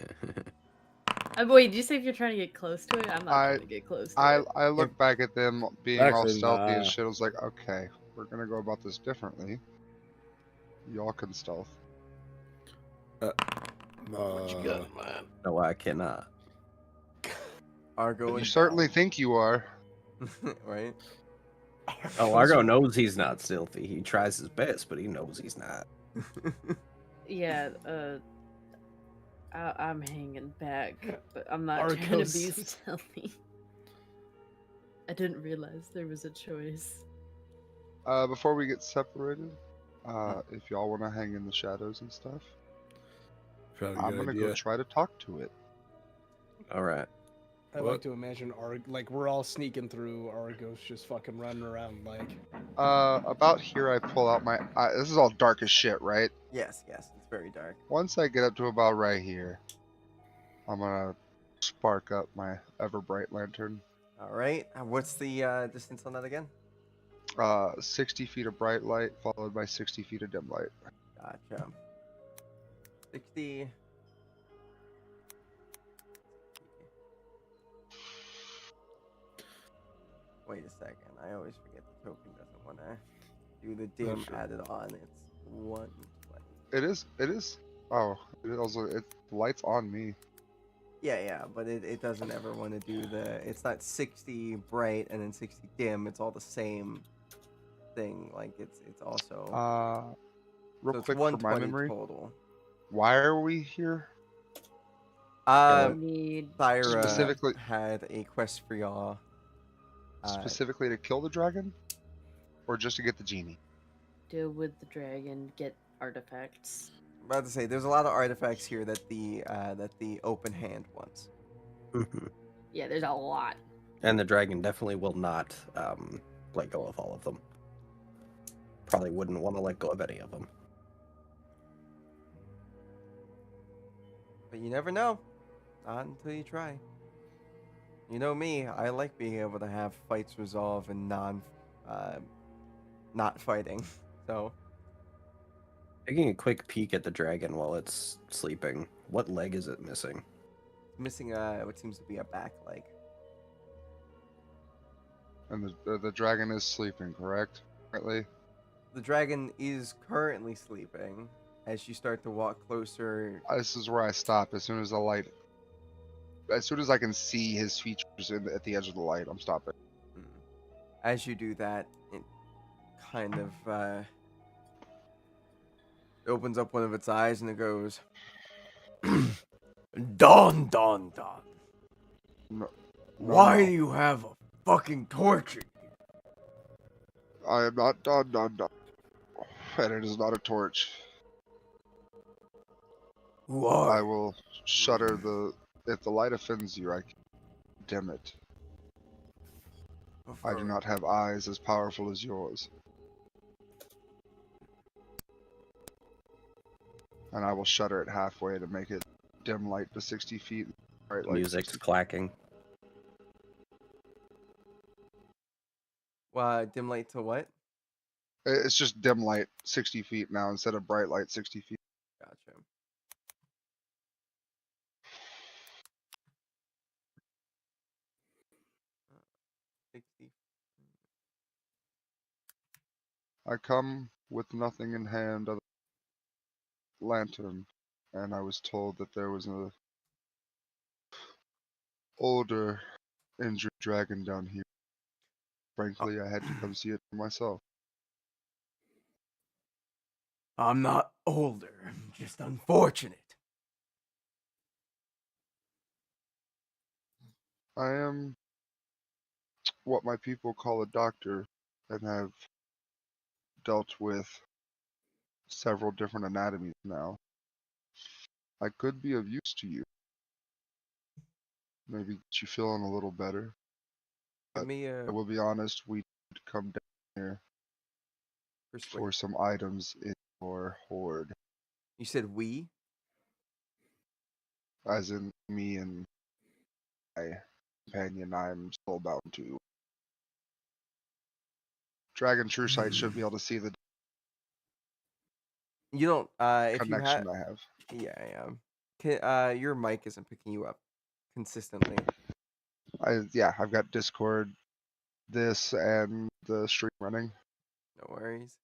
Wait, did you say if you're trying to get close to it? I'm not trying to get close to it. I look back at them being all Actually, stealthy nah. and shit. I was like, okay, we're gonna go about this differently. Y'all can stealth. What you got in mind? No, I cannot. Argo You and certainly think you are. right? Oh, Argo knows he's not stealthy. He tries his best, but he knows he's not. Yeah, I'm hanging back, but I'm not trying to be Arcos. stealthy. I didn't realize there was a choice. Before we get separated, if y'all want to hang in the shadows and stuff, Probably a I'm good gonna go idea. try to talk to it. All right. I What? like to imagine like we're all sneaking through, Argos just fucking running around like. About here, I pull out my. This is all dark as shit, right? Yes, it's very dark. Once I get up to about right here, I'm gonna spark up my ever bright lantern. All right. What's the distance on that again? 60 feet of bright light, followed by 60 feet of dim light. Gotcha. 60. Wait a second. I always forget the token doesn't want to do the dim sure. added on. It's 120. It is. It is. Oh, it also it lights on me. Yeah, but it doesn't ever want to do the. It's not 60 bright and then 60 dim. It's all the same thing. Like it's also. Real So it's quick for my 120 memory, total. why are we here? I need Thyra Specifically- had a quest for y'all. Specifically to kill the dragon, or just to get the genie? deal with the dragon, get artifacts. I'm about to say there's a lot of artifacts here that the open hand wants. Mhm. Yeah, there's a lot. And the dragon definitely will not let go of all of them. Probably wouldn't want to let go of any of them. But you never know. Not until you try. You know me, I like being able to have fights resolve and not fighting. So Taking a quick peek at the dragon while it's sleeping, what leg is it missing? missing what seems to be a back leg. And the dragon is sleeping, correct? Currently. The dragon is currently sleeping. As you start to walk closer, This is where I stop. As soon as the light, as soon as I can see his features at the edge of the light, I'm stopping. as you do that, it kind of opens up one of its eyes and it goes, Don. No, Why no. do you have a fucking torch? I am not done. And it is not a torch. Who are I will shutter the. If the light offends you, I can dim it. I do not have eyes as powerful as yours. And I will shutter it halfway to make it dim light to 60 feet. Bright light. Music's clacking. dim light to what? It's just dim light 60 feet now instead of bright light 60 feet. Gotcha. Uh, 60. I come with nothing in hand other than a lantern, and I was told that there was a older injured dragon down here. Frankly, I had to come see it for myself. I'm not older, I'm just unfortunate. I am what my people call a doctor and have dealt with several different anatomies now. I could be of use to you. Maybe get you feeling a little better. Give me a I will be honest, we did come down here persuade. for some items in your hoard, You said we? as in me and my companion I'm still bound to. Dragon True Sight should be able to see the You don't if you have connection I have. yeah. Your mic isn't picking you up consistently. I've got Discord, this, and the stream running. No worries.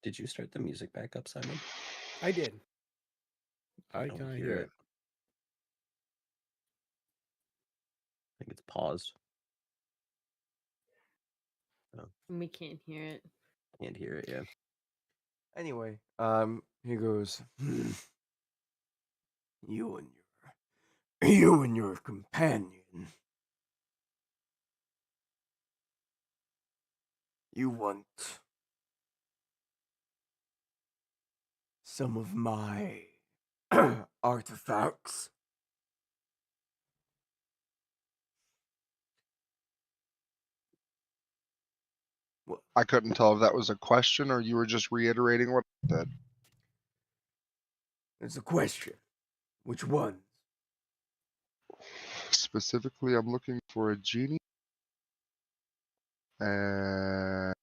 Did you start the music back up, Simon? I did. I don't can't hear hear it. it. I think it's paused. We can't hear it. Can't hear it. Yeah. Anyway, he goes, you and your companion. You want some of my artifacts? I couldn't tell if that was a question or you were just reiterating what I said. It's a question. Which ones? Specifically, I'm looking for a genie and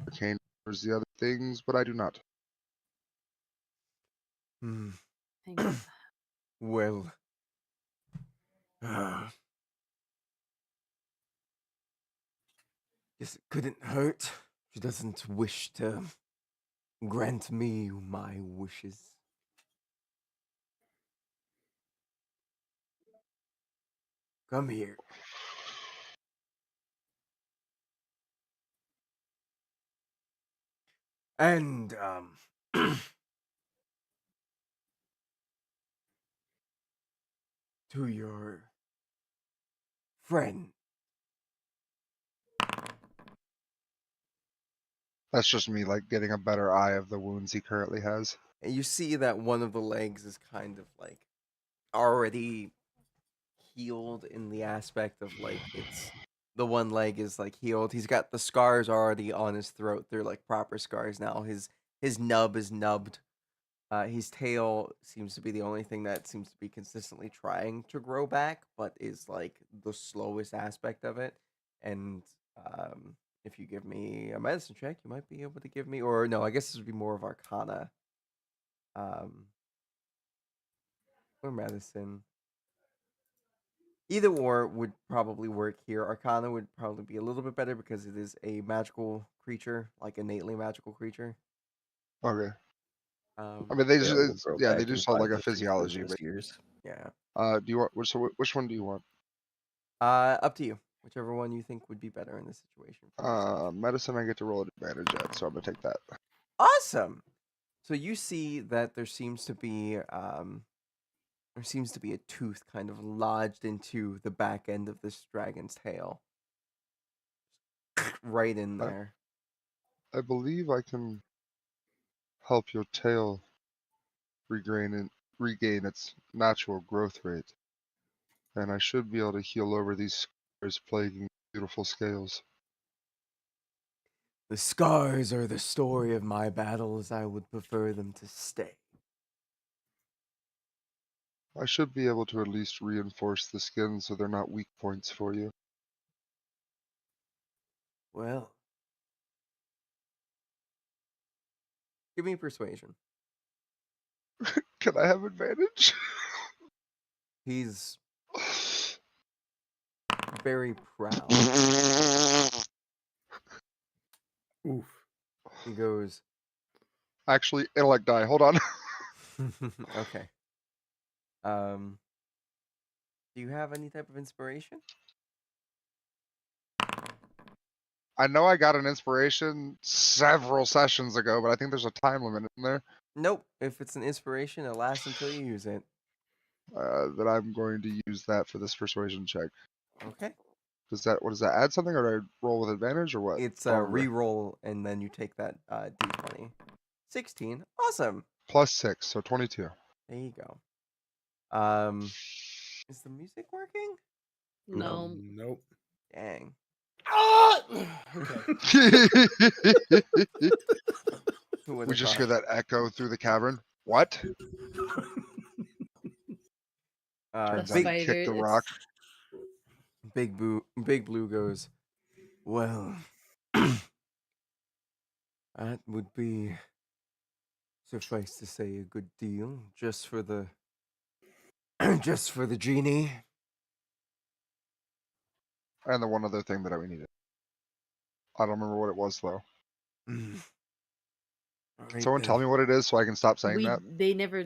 arcane covers the other things, but I do not. Hmm. Thank you. Well, guess it couldn't hurt. She doesn't wish to grant me my wishes. Come here. And, to your friend. That's just me, like, getting a better eye of the wounds he currently has. And you see that one of the legs is kind of like already healed in the aspect of like it's the one leg is like healed. He's got the scars already on his throat. They're like proper scars now. His nub is nubbed. His tail seems to be the only thing that seems to be consistently trying to grow back, but is like the slowest aspect of it. And if you give me a medicine check, you might be able to give me, or no, I guess this would be more of Arcana. Or medicine. Either or would probably work here. Arcana would probably be a little bit better because it is a magical creature, like innately magical creature. Okay. Um, I mean, they Yeah, just, it'll grow yeah, they back in just saw like a 5 to 6 physiology, business but years. yeah. do you want which one do you want? Up to you. Whichever one you think would be better in this situation for yourself. Medicine I get to roll an advantage at, so I'm gonna take that. Awesome. So you see that there seems to be a tooth kind of lodged into the back end of this dragon's tail. Right in there. I believe I can help your tail regain its natural growth rate, and I should be able to heal over these scars plaguing beautiful scales. The scars are the story of my battles. I would prefer them to stay. I should be able to at least reinforce the skin so they're not weak points for you. Well, give me persuasion. Can I have advantage? He's very proud. Oof. He goes, Actually, intellect die. Hold on. okay. Do you have any type of inspiration? I know I got an inspiration several sessions ago, but I think there's a time limit in there. Nope. If it's an inspiration, it lasts until you use it. That I'm going to use that for this persuasion check. Okay. What does that add something, or do I roll with advantage, or what? It's a re-roll, and then you take that d20. 16. Awesome. Plus 6, so 22. There you go. Is the music working? No. Nope. Dang. Okay. Who would We have just hear thought? that echo through the cavern. What? Turns out Big, he kicked the rock. Big Blue goes, well, that would be, suffice to say, a good deal just for the genie. And the one other thing that we needed. I don't remember what it was, though. Right Someone then. tell me what it is so I can stop saying that. They never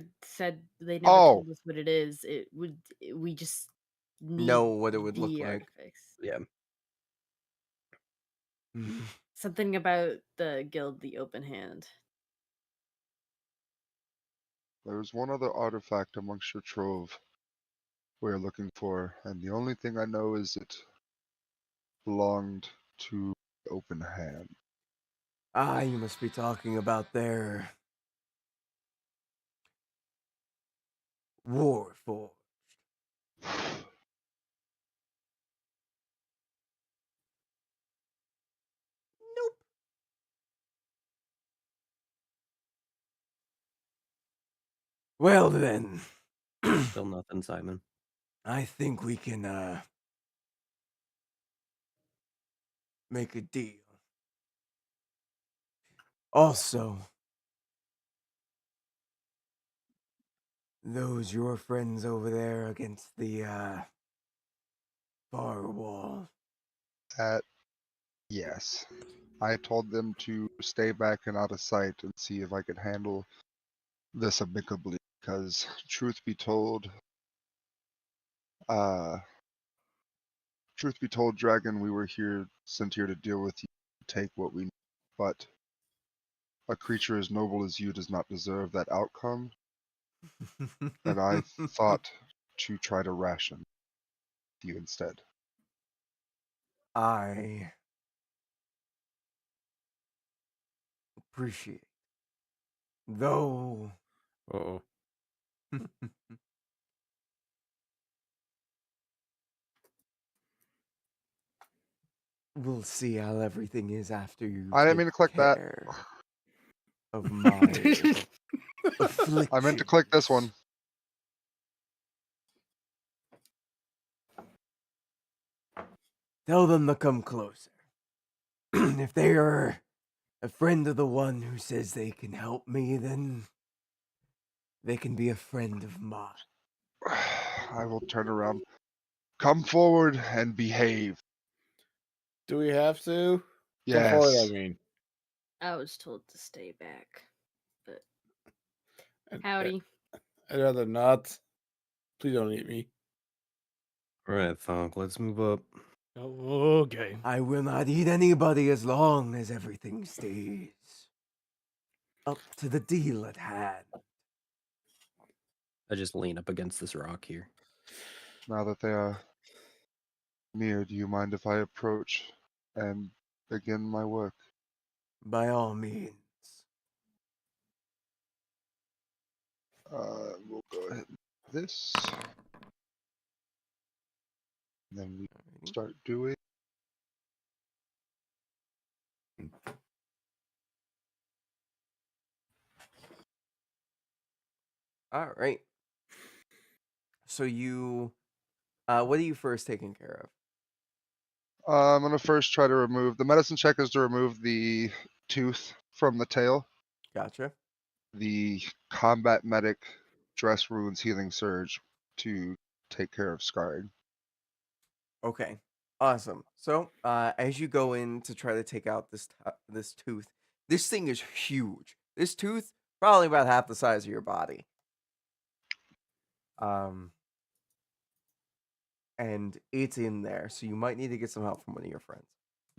Oh. told us what it is. We just need Know what it would look the like. artifacts. Yeah. Something about the guild, the open hand. There's one other artifact amongst your trove we're looking for, and the only thing I know is it belonged to open hand. Ah, you must be talking about their Warforged. Nope. Well then, Still nothing, Simon. I think we can make a deal. Also, those your friends over there against the far wall. Yes. I told them to stay back and out of sight and see if I could handle this amicably, because uh, truth be told, Dragon, we were sent here to deal with you, take what we need, but a creature as noble as you does not deserve that outcome, and I thought to try to ration you instead. I appreciate. Though Uh-oh. we'll see how everything is after you I didn't take mean to click that. care of my affliction. I meant to click this one. Tell them to come closer. If they are a friend of the one who says they can help me, then they can be a friend of mine. I will turn around. Come forward and behave. Do we have to? Come forward, I Yes. mean. I was told to stay back, but I- howdy. I'd rather not. Please don't eat me. All right, Thonk, let's move up. Okay. I will not eat anybody as long as everything stays up to the deal at hand. I just lean up against this rock here. Now that they are near, do you mind if I approach and begin my work? By all means. We'll go ahead and do this. And then we start doing. All right. So you, what are you first taking care of? I'm gonna first try to remove the medicine check is to remove the tooth from the tail. Gotcha. The combat medic dress wounds healing surge to take care of scarring. Okay. Awesome. So, as you go in to try to take out this tooth, this thing is huge. This tooth probably about half the size of your body. And it's in there, so you might need to get some help from one of your friends.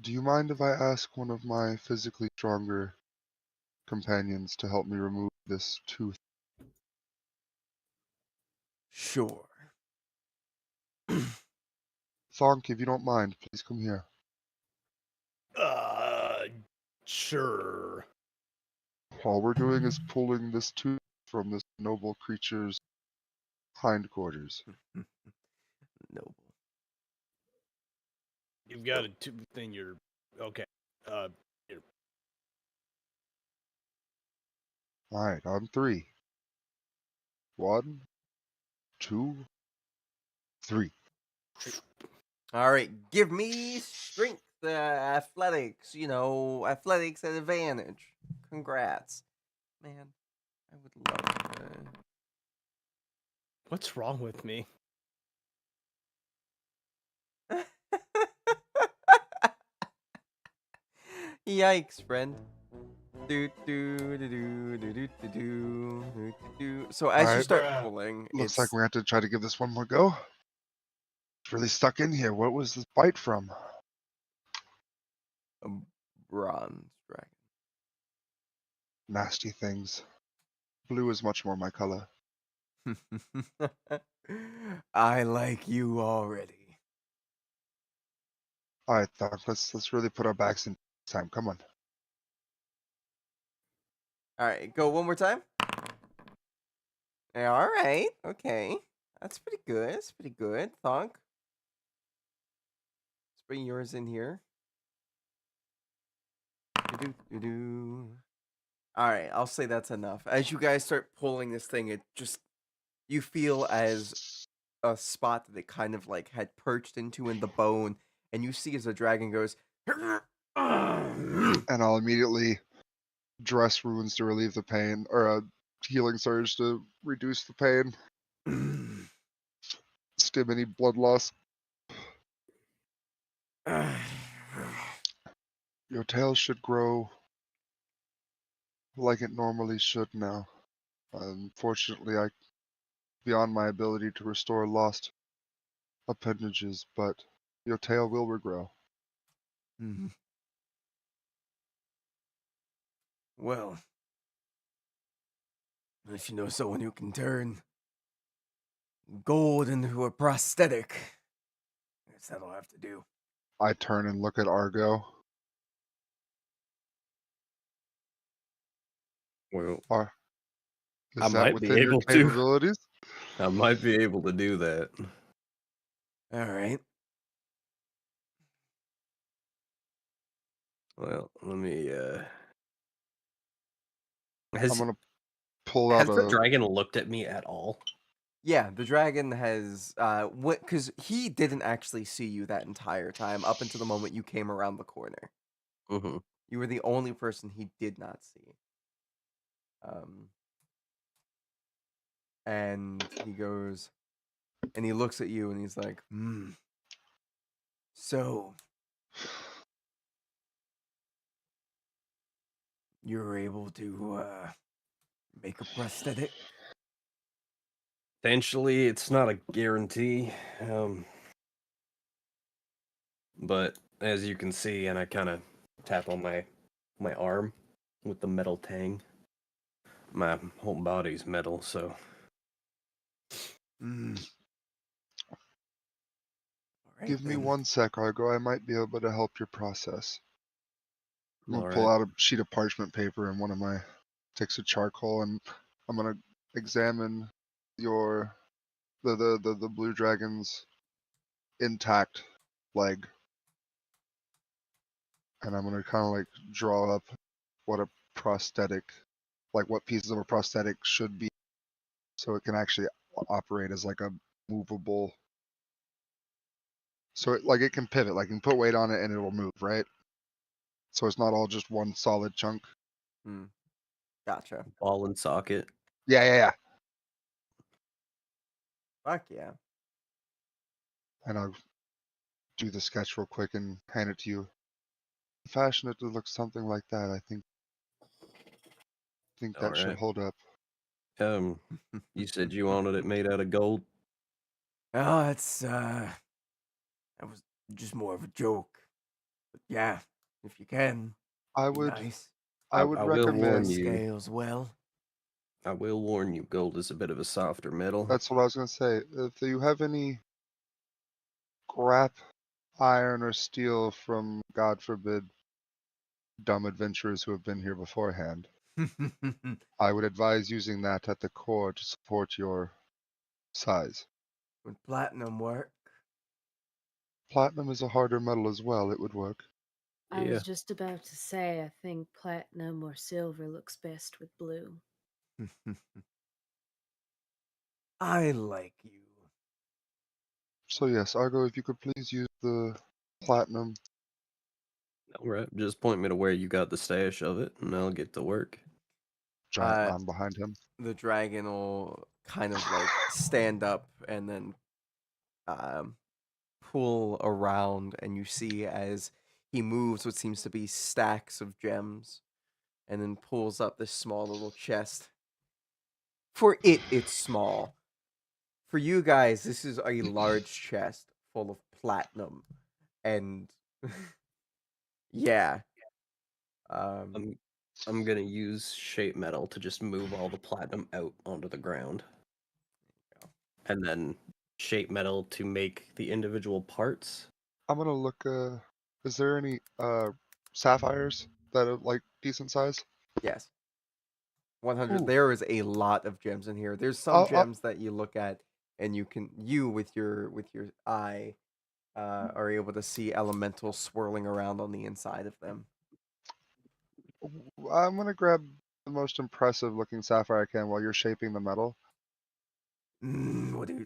Do you mind if I ask one of my physically stronger companions to help me remove this tooth? Sure. Thonk, if you don't mind, please come here. Sure. All we're doing is pulling this tooth from this noble creature's hindquarters. Noble. You've got a tooth in your. Okay. Here. Alright, on 3. 1, 2, 3. All right, give me strength, athletics. Athletics at advantage. Congrats, man. I would love to. What's wrong with me? Yikes, friend. Do, do, do, do, do, do, do, do, do, do. So as you Alright. start pulling, Looks it's like we have to try to give this one more go. It's really stuck in here. What was this bite from? a bronze Nasty things. Blue is much more my color. dragon. I like you already. All right, Doc. Let's really put our backs in time. Come on. All right, go one more time. Yeah, all right, okay. That's pretty good. That's pretty good. Thonk. Let's bring yours in here. Do-do-do-do. All right, I'll say that's enough. As you guys start pulling this thing, it just you feel as a spot that it kind of like had perched into in the bone, and you see as the dragon goes. And I'll immediately dress runes to relieve the pain, or a healing surge to reduce the pain. Stim any blood loss. Your tail should grow like it normally should now. Unfortunately, beyond my ability to restore lost appendages, but your tail will regrow. Well, if you know someone who can turn gold into a prosthetic, I guess that'll have to do. I turn and look at Argo. Well, Is I that might be within your able to. capabilities? I might be able to do that. All right. Well, let me. I'm Has gonna pull has out the a. dragon looked at me at all? Yeah, the dragon has what because he didn't actually see you that entire time up until the moment you came around the corner. Mm-hmm. You were the only person he did not see. And he goes and he looks at you and he's like, so you're able to make a prosthetic? Potentially, it's not a guarantee. But as you can see, and I kind of tap on my arm with the metal tang. My whole body's metal, so All right, Give me then. 1 sec, Argo. I might be able to help your process. I'm gonna all pull right. out a sheet of parchment paper and one of my sticks of charcoal, and I'm gonna examine the blue dragon's intact leg, and I'm gonna kind of like draw up what a prosthetic, like what pieces of a prosthetic should be, so it can actually operate as like a movable. So it can pivot, like you can put weight on it and it will move, right? So it's not all just one solid chunk. Gotcha. Ball and socket. Yeah. Fuck yeah. And I'll do the sketch real quick and hand it to you. Fashion it to look something like that. I think All that should right. hold up. You said you wanted it made out of gold. Oh, that's that was just more of a joke. But yeah, if you can, I be would nice. I would I will warn recommend. you. Scales well. I will warn you. Gold is a bit of a softer metal. That's what I was gonna say. If you have any scrap iron or steel from, God forbid, dumb adventurers who have been here beforehand, I would advise using that at the core to support your size. Would platinum work? Platinum is a harder metal as well. It would work. I Yeah. was just about to say, I think platinum or silver looks best with blue. I like you. So yes, Argo, if you could please use the platinum. All right. Just point me to where you got the stash of it, and I'll get to work. Giant mound behind him. The dragon will kind of like stand up and then pull around, and you see as he moves what seems to be stacks of gems, and then pulls up this small little chest. For it, it's small. For you guys, this is a large chest full of platinum, and yeah, Um, I'm gonna use shape metal to just move all the platinum out onto the ground, and then shape metal to make the individual parts. I'm gonna look. Is there any sapphires that are like decent size? yes, 100. Ooh, There is a lot of gems in here. There's some I'll, gems that you look at and you with your eye are able to see elementals swirling around on the inside of them. I'm gonna grab the most impressive looking sapphire I can while you're shaping the metal. What do you?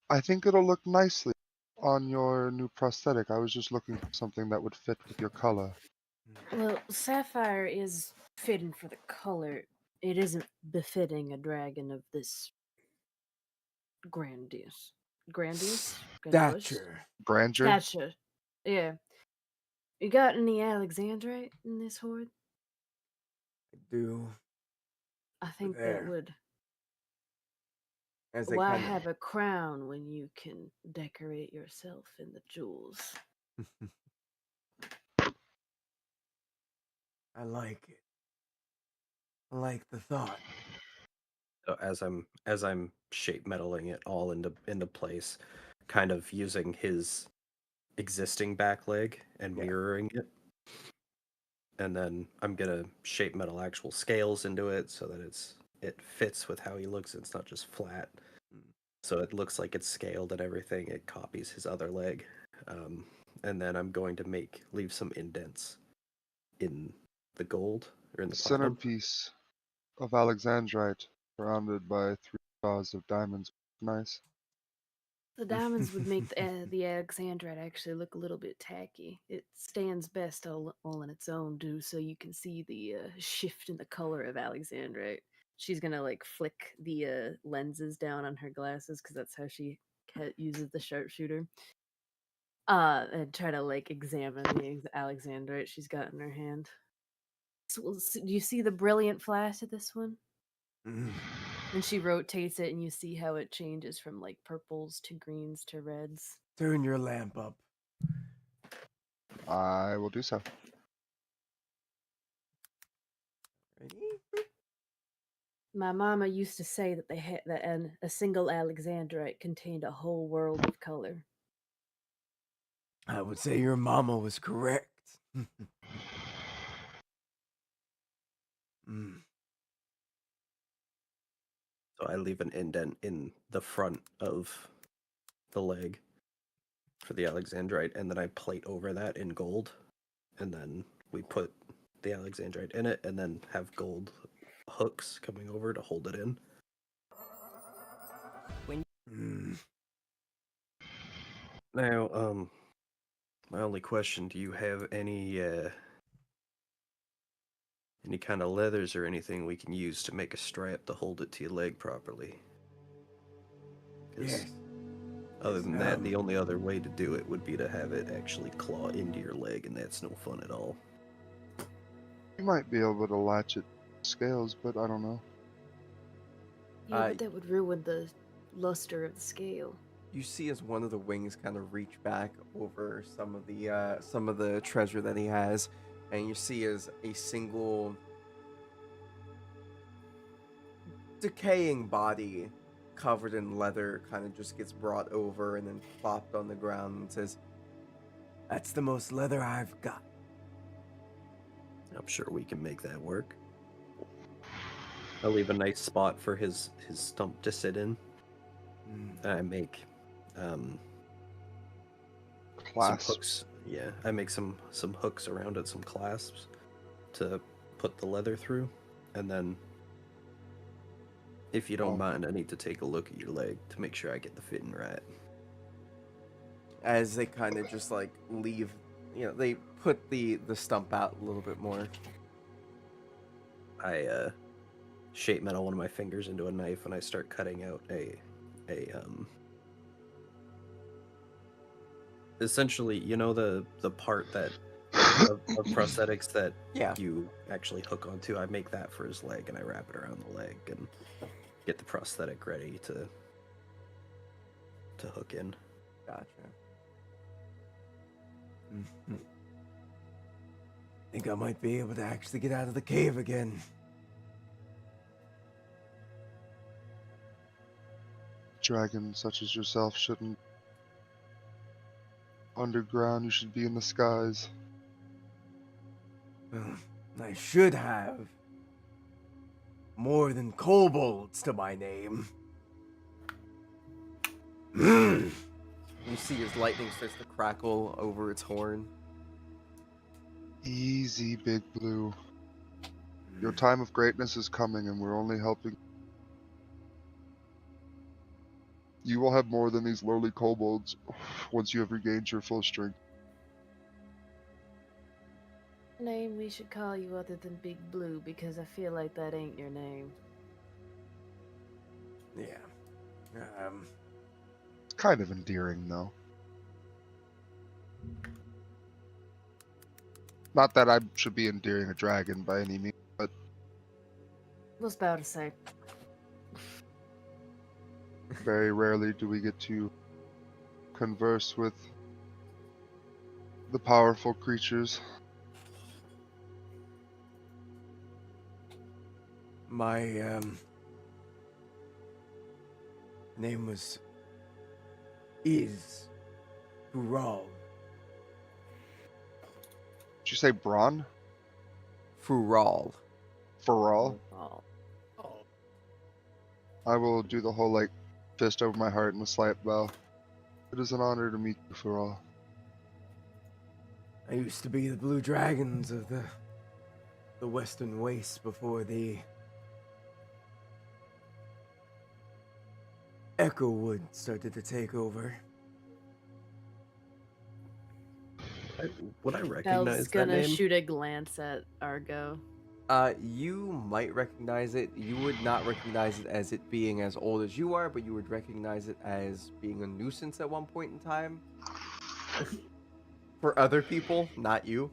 I think it'll look nicely on your new prosthetic. I was just looking for something that would fit with your color. Well, sapphire is fitting for the color. It isn't befitting a dragon of this grandiose, grandiose, grandiose Stature. Grandeur? stature. Yeah. You got any Alexandrite in this horde? I do. I think that There. would. As they Why kind have a crown when you can decorate yourself in the jewels? of. I like it. I like the thought. So as I'm shape metaling it all into place, kind of using his existing back leg and Yeah. mirroring it. And then I'm gonna shape metal actual scales into it so that it fits with how he looks. It's not just flat. So it looks like it's scaled and everything. It copies his other leg. And then I'm going to leave some indents in the gold or in the platinum. Centerpiece of Alexandrite surrounded by 3 stars of diamonds. Nice. The diamonds would make the Alexandrite actually look a little bit tacky. It stands best all on its own, too, so you can see the shift in the color of Alexandrite. She's gonna like flick the lenses down on her glasses because that's how she uses the sharpshooter. And try to like examine the Alexandrite she's got in her hand. So, do you see the brilliant flash of this one? Mm. And she rotates it, and you see how it changes from like purples to greens to reds. Turn your lamp up. I will do so. Ready? My mama used to say that they had that a single Alexandrite contained a whole world of color. I would say your mama was correct. Mm. So I leave an indent in the front of the leg for the Alexandrite, and then I plate over that in gold, and then we put the Alexandrite in it, and then have gold hooks coming over to hold it in. Mm. Now, my only question: do you have any kind of leathers or anything we can use to make a strap to hold it to your leg properly? 'Cause Yes. other than that, the Um, only other way to do it would be to have it actually claw into your leg, and that's no fun at all. You might be able to latch it to scales, but I don't know. Yeah, but that would ruin the luster of the scale. You see as one of the wings kind of reach back over some of the treasure that he has, and you see as a single decaying body covered in leather kind of just gets brought over and then plopped on the ground and says, "That's the most leather I've got." I'm sure we can make that work. I'll leave a nice spot for his stump to sit in. And I make some Clasp. hooks. Yeah, I make some hooks around it, some clasps to put the leather through, and then if you don't Oh. mind, I need to take a look at your leg to make sure I get the fitting right. As they kind of just like leave, they put the stump out a little bit more. I shape metal one of my fingers into a knife, and I start cutting out a essentially, the part that of prosthetics that Yeah. you actually hook onto. I make that for his leg, and I wrap it around the leg and get the prosthetic ready to hook in. Gotcha. think I might be able to actually get out of the cave again. Dragons such as yourself shouldn't underground, you should be in the skies. Well, I should have more than kobolds to my name. You see his lightning starts to crackle over its horn. Easy, Big Blue. Your time of greatness is coming, and we're only helping. You will have more than these lowly kobolds once you have regained your full strength. Name we should call you other than Big Blue, because I feel like that ain't your name. Yeah. It's kind of endearing, though. Not that I should be endearing a dragon by any means, but Was about to say. very rarely do we get to converse with the powerful creatures. My name is Fural. Did you say Braun? Fural. Feral? Oh. I will do the whole, fist over my heart and a slight bow. It is an honor to meet you, Feral. I used to be the Blue Dragons of the Western Waste before the Echowood started to take over. Would I Bel's recognize that gonna name? shoot a glance at Argo. You might recognize it. You would not recognize it as it being as old as you are, but you would recognize it as being a nuisance at one point in time. For other people, not you.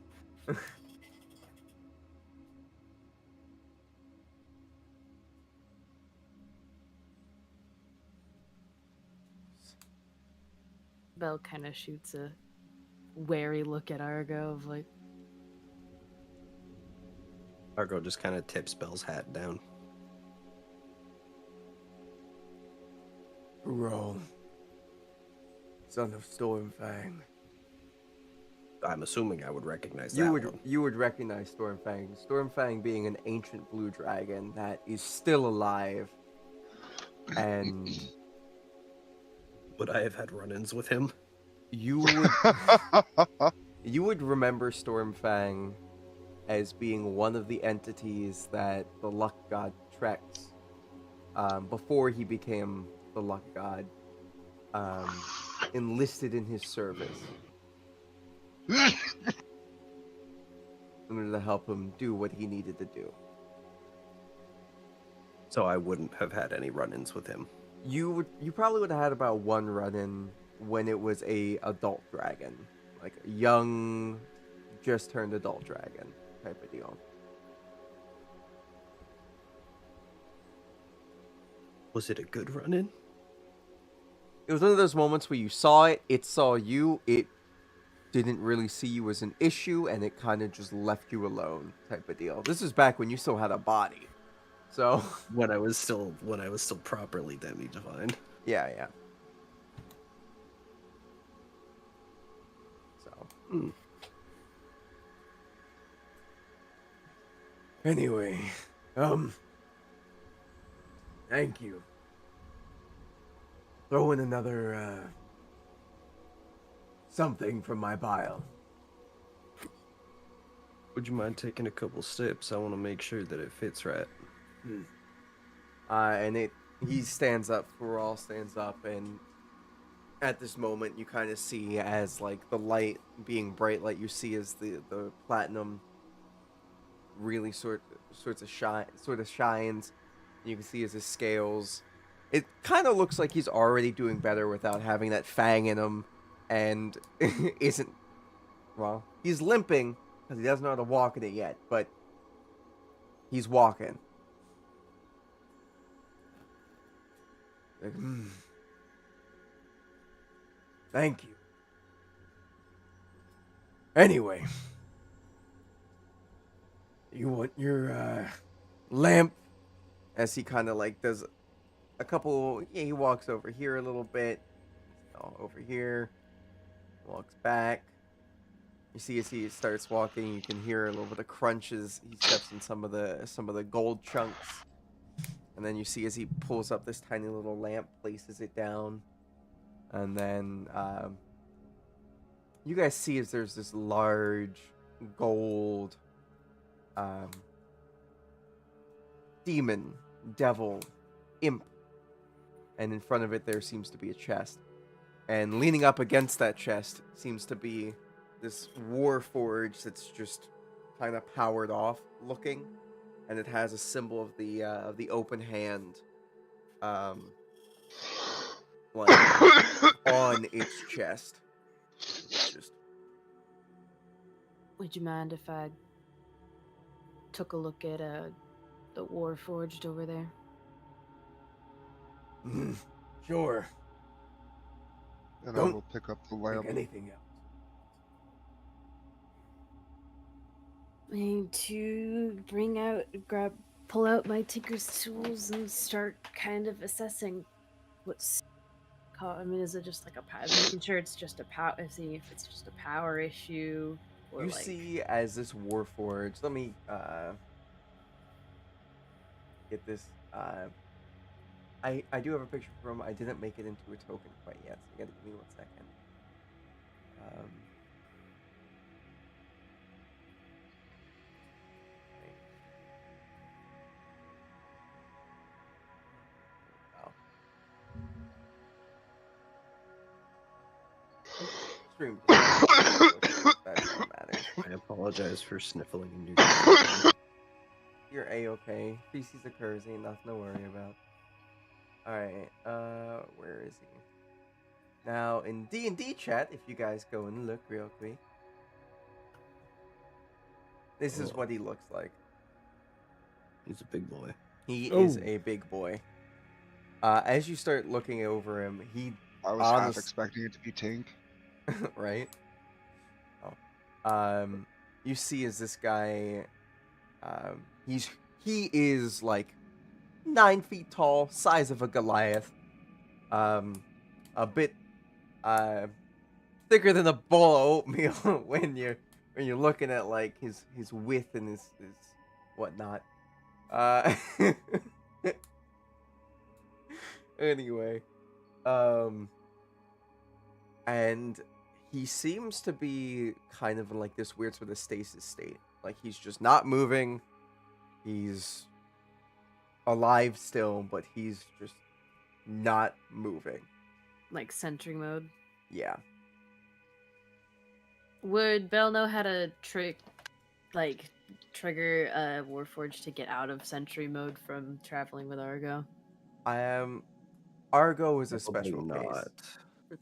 Bell kind of shoots a wary look at Argo of like, Argo just kind of tips Bell's hat down. Fural, son of Stormfang. I'm assuming I would recognize You that would one. you would recognize Stormfang. Stormfang being an ancient blue dragon that is still alive, and Would I have had run-ins with him? you would remember Stormfang as being one of the entities that the Luck God Trex, before he became the Luck God, enlisted in his service in order to help him do what he needed to do. So I wouldn't have had any run-ins with him. You probably would have had about one run-in when it was a adult dragon, like a young, just turned adult dragon type of deal. Was it a good run-in? It was one of those moments where you saw it, it saw you, it didn't really see you as an issue, and it kind of just left you alone type of deal. This is back when you still had a body, so When I was still properly demi-defined. yeah. So anyway, thank you. Throw in another something from my pile. Would you mind taking a couple sips? I want to make sure that it fits right. And he stands up, Fural stands up, and at this moment you kind of see as like the light being bright light, you see as the platinum really sort of shines. You can see as his scales, it kind of looks like he's already doing better without having that fang in him, and isn't, well, he's limping because he doesn't know how to walk in it yet, but he's walking. Like, Thank you. Anyway, You want your lamp? As he kind of like does a couple. Yeah, he walks over here a little bit. Over here, walks back. You see as he starts walking, you can hear a little bit of crunches. He steps in some of the gold chunks, and then you see as he pulls up this tiny little lamp, places it down, and then you guys see as there's this large gold demon, devil, imp, and in front of it there seems to be a chest. And leaning up against that chest seems to be this war forge that's just kind of powered off looking, and it has a symbol of the open hand, like on its chest. It's just Would you mind if I took a look at the war forged over there? sure. And I Don't will pick up the Like lamp. anything else. I need to pull out my tinker's tools and start kind of assessing what's called. I mean, is it just like making sure it's just a power, seeing if it's just a power issue, or You like... see as this warforged, let me get this. I do have a picture from him. I didn't make it into a token quite yet, so you gotta give me 1 second. Stream. That's what matters. I apologize for sniffling a new. You're a-okay. Feces occurs, ain't nothing to worry about. Alright, where is he? Now, in D&D chat, if you guys go and look real quick, this is what he looks like. He's a big boy. He is a big boy. As you start looking over him, I was half expecting it to be Tink. right? Oh. You see as this guy, he is like 9 feet tall, size of a Goliath. A bit thicker than a bowl of oatmeal when you're looking at like his width and his whatnot. Anyway, and he seems to be kind of in like this weird sort of stasis state. Like he's just not moving. He's alive still, but he's just not moving. Like sentry mode. Yeah. Would Belle know how to trigger a warforged to get out of sentry mode from traveling with Argo? Argo is a Probably special case.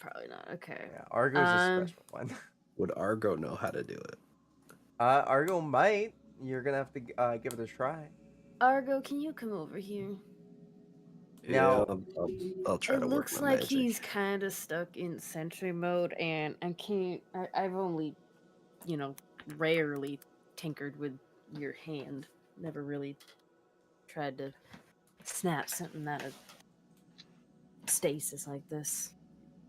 Probably not. Okay. Yeah, Argo's a special one. Would Argo know how to do it? Argo might. You're gonna have to give it a try. Argo, can you come over here? Now, I'll try it to work looks my like magic. he's kind of stuck in sentry mode, and I've only, rarely tinkered with your hand. Never really tried to snap something out of stasis like this.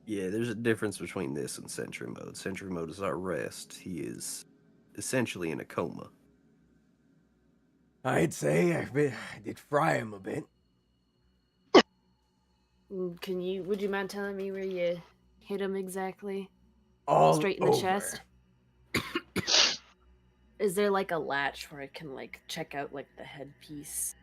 Yeah, there's a difference between this and sentry mode. Sentry mode is our rest. He is essentially in a coma. I'd say I did fry him a bit. Would you mind telling me where you hit him exactly? All straight in the over. chest? Is there like a latch where I can like check out like the headpiece?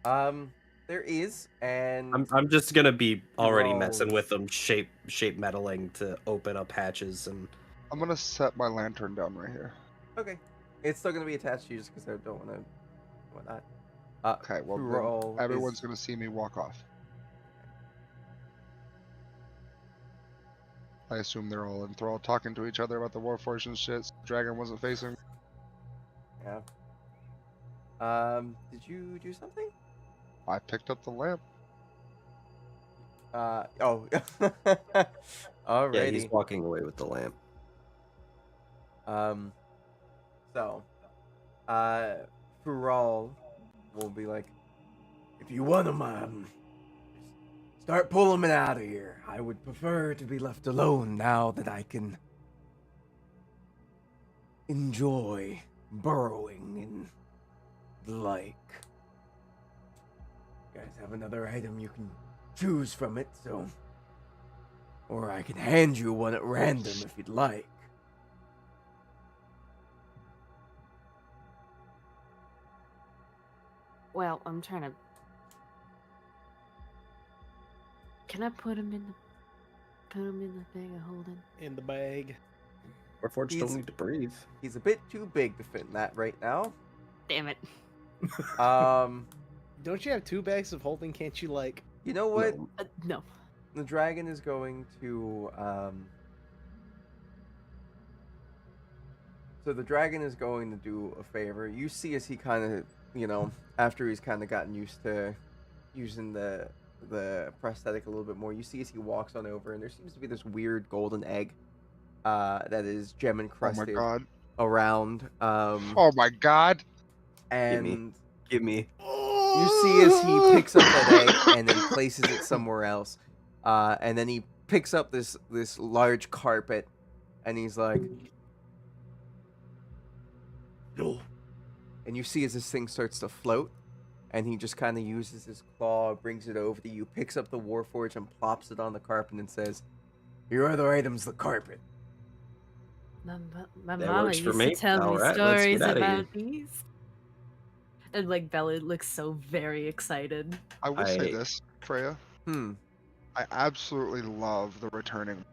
There is, and I'm just gonna be already Rolls. messing with them, shape metaling to open up hatches, and I'm gonna set my lantern down right here. okay, it's still gonna be attached to you just because I don't want to whatnot. Okay, well roll then everyone's is- gonna see me walk off. I assume they're all enthralled talking to each other about the Warforged and shit. Dragon wasn't facing. Yeah. Did you do something? I picked up the lamp. Oh. Alrighty. yeah, he's walking away with the lamp. So, Fural will be like, if you want him, start pulling him out of here. I would prefer to be left alone now that I can enjoy burrowing in the lake. You guys have another item you can choose from it, so. Or I can hand you one at random if you'd like. Well, I'm trying to. Can I put him in the thing of holding? In the bag. Warforged He's- don't need to breathe. He's a bit too big to fit in that right now. Damn it. Don't you have 2 bags of holding? Can't you, like... You know what? No. No. The dragon is going to So the dragon is going to do a favor. You see as he kind of, after he's kind of gotten used to using the prosthetic a little bit more, you see as he walks on over, and there seems to be this weird golden egg that is gem Oh my encrusted god. around. Oh my god. And Give me. you see as he picks up that egg and then places it somewhere else, and then he picks up this large carpet, and he's like, "No." And you see as this thing starts to float, and he just kind of uses his claw, brings it over to you, picks up the Warforge and plops it on the carpet and says, "Your other item's the carpet." My That mama works for used me. to tell me Alright, let's stories get outta here. about these. And like Bella looks so very excited. I will say this, Freya. Hmm. I absolutely love the returning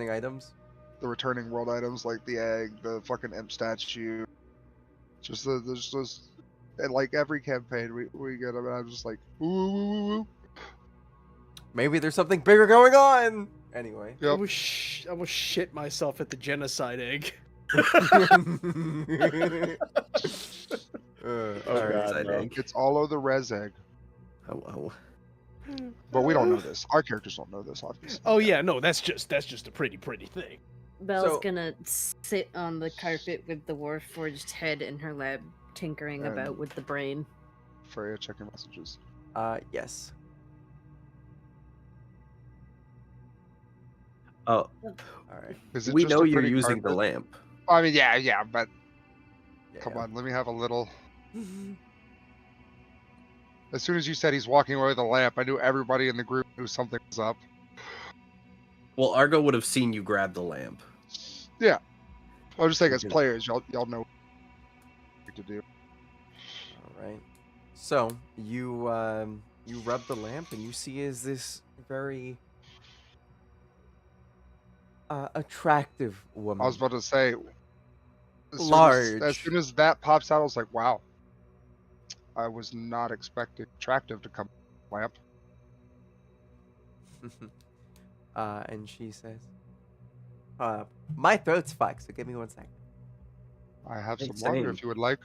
items. the returning world items like the egg, the fucking imp statue. Just and like every campaign we get them, and I'm just like, ooh, ooh, ooh, ooh. Maybe there's something bigger going on. Anyway. Yep. I will shit myself at the genocide egg. God, no. It's all of the res egg. Oh. But we don't know this. Our characters don't know this, obviously. Oh yeah, no, that's just a pretty thing. Belle's So- gonna sit on the carpet with the Warforged head in her lab, tinkering And- about with the brain. Freya, check your messages. Yes. Oh, All right. Is it we just know a you're pretty using the carpet? lamp. I mean, yeah, but come Yeah. on, let me have a little. As soon as you said he's walking away with a lamp, I knew everybody in the group knew something was up. Well, Argo would have seen you grab the lamp. Yeah. I'm just saying, as Yeah. players, y'all know what to do. All right. So you rub the lamp, and you see is this very attractive woman. I was about to say, Large. As soon as that pops out, I was like, wow. I was not expecting attractive to come lamp. And she says, "My throat's fucked, so give me 1 second." I have some Thanks, water same. if you would like.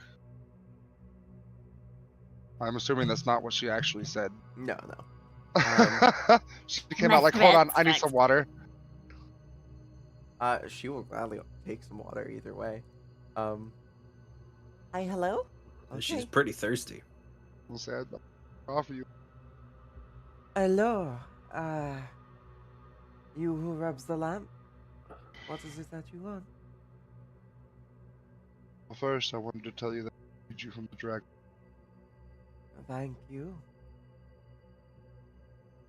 I'm assuming that's not what she actually said. No. She came My out like, hold on, throat's I need fucked." some water. She will gladly take some water either way. Hi, hello. She's pretty thirsty. We'll say I'd offer you. Hello. You who rubs the lamp? What is it that you want? Well, first, I wanted to tell you that I need you from the dragon. Thank you.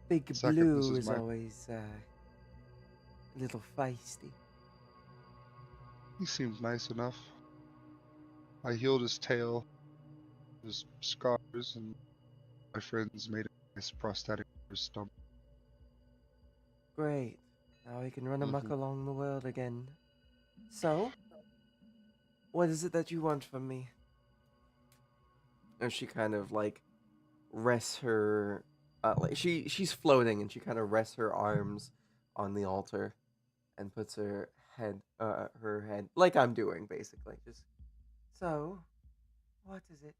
Big Second, Blue this is is my- always a little feisty. He seemed nice enough. I healed his tail, his scars, and my friends made a nice prosthetic for his stomach. Great. Now we can run amok Mhm. along the world again. So, what is it that you want from me? And she kind of like rests her, like she's floating, and she kind of rests her arms on the altar, and puts her head like I'm doing basically. Just so, what is it?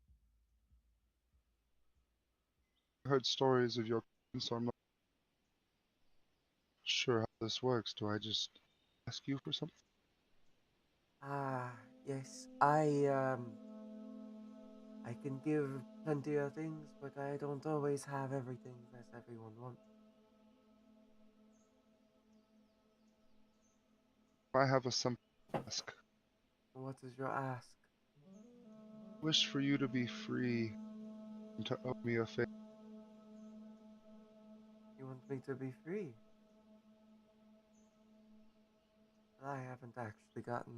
I heard stories of your kin, so I'm not sure how this works. Do I just ask you for something? Ah, yes. I I can give plenty of things, but I don't always have everything that everyone wants. I have a simple ask. What is your ask? Wish for you to be free and to owe me a favor. You want me to be free? I haven't actually gotten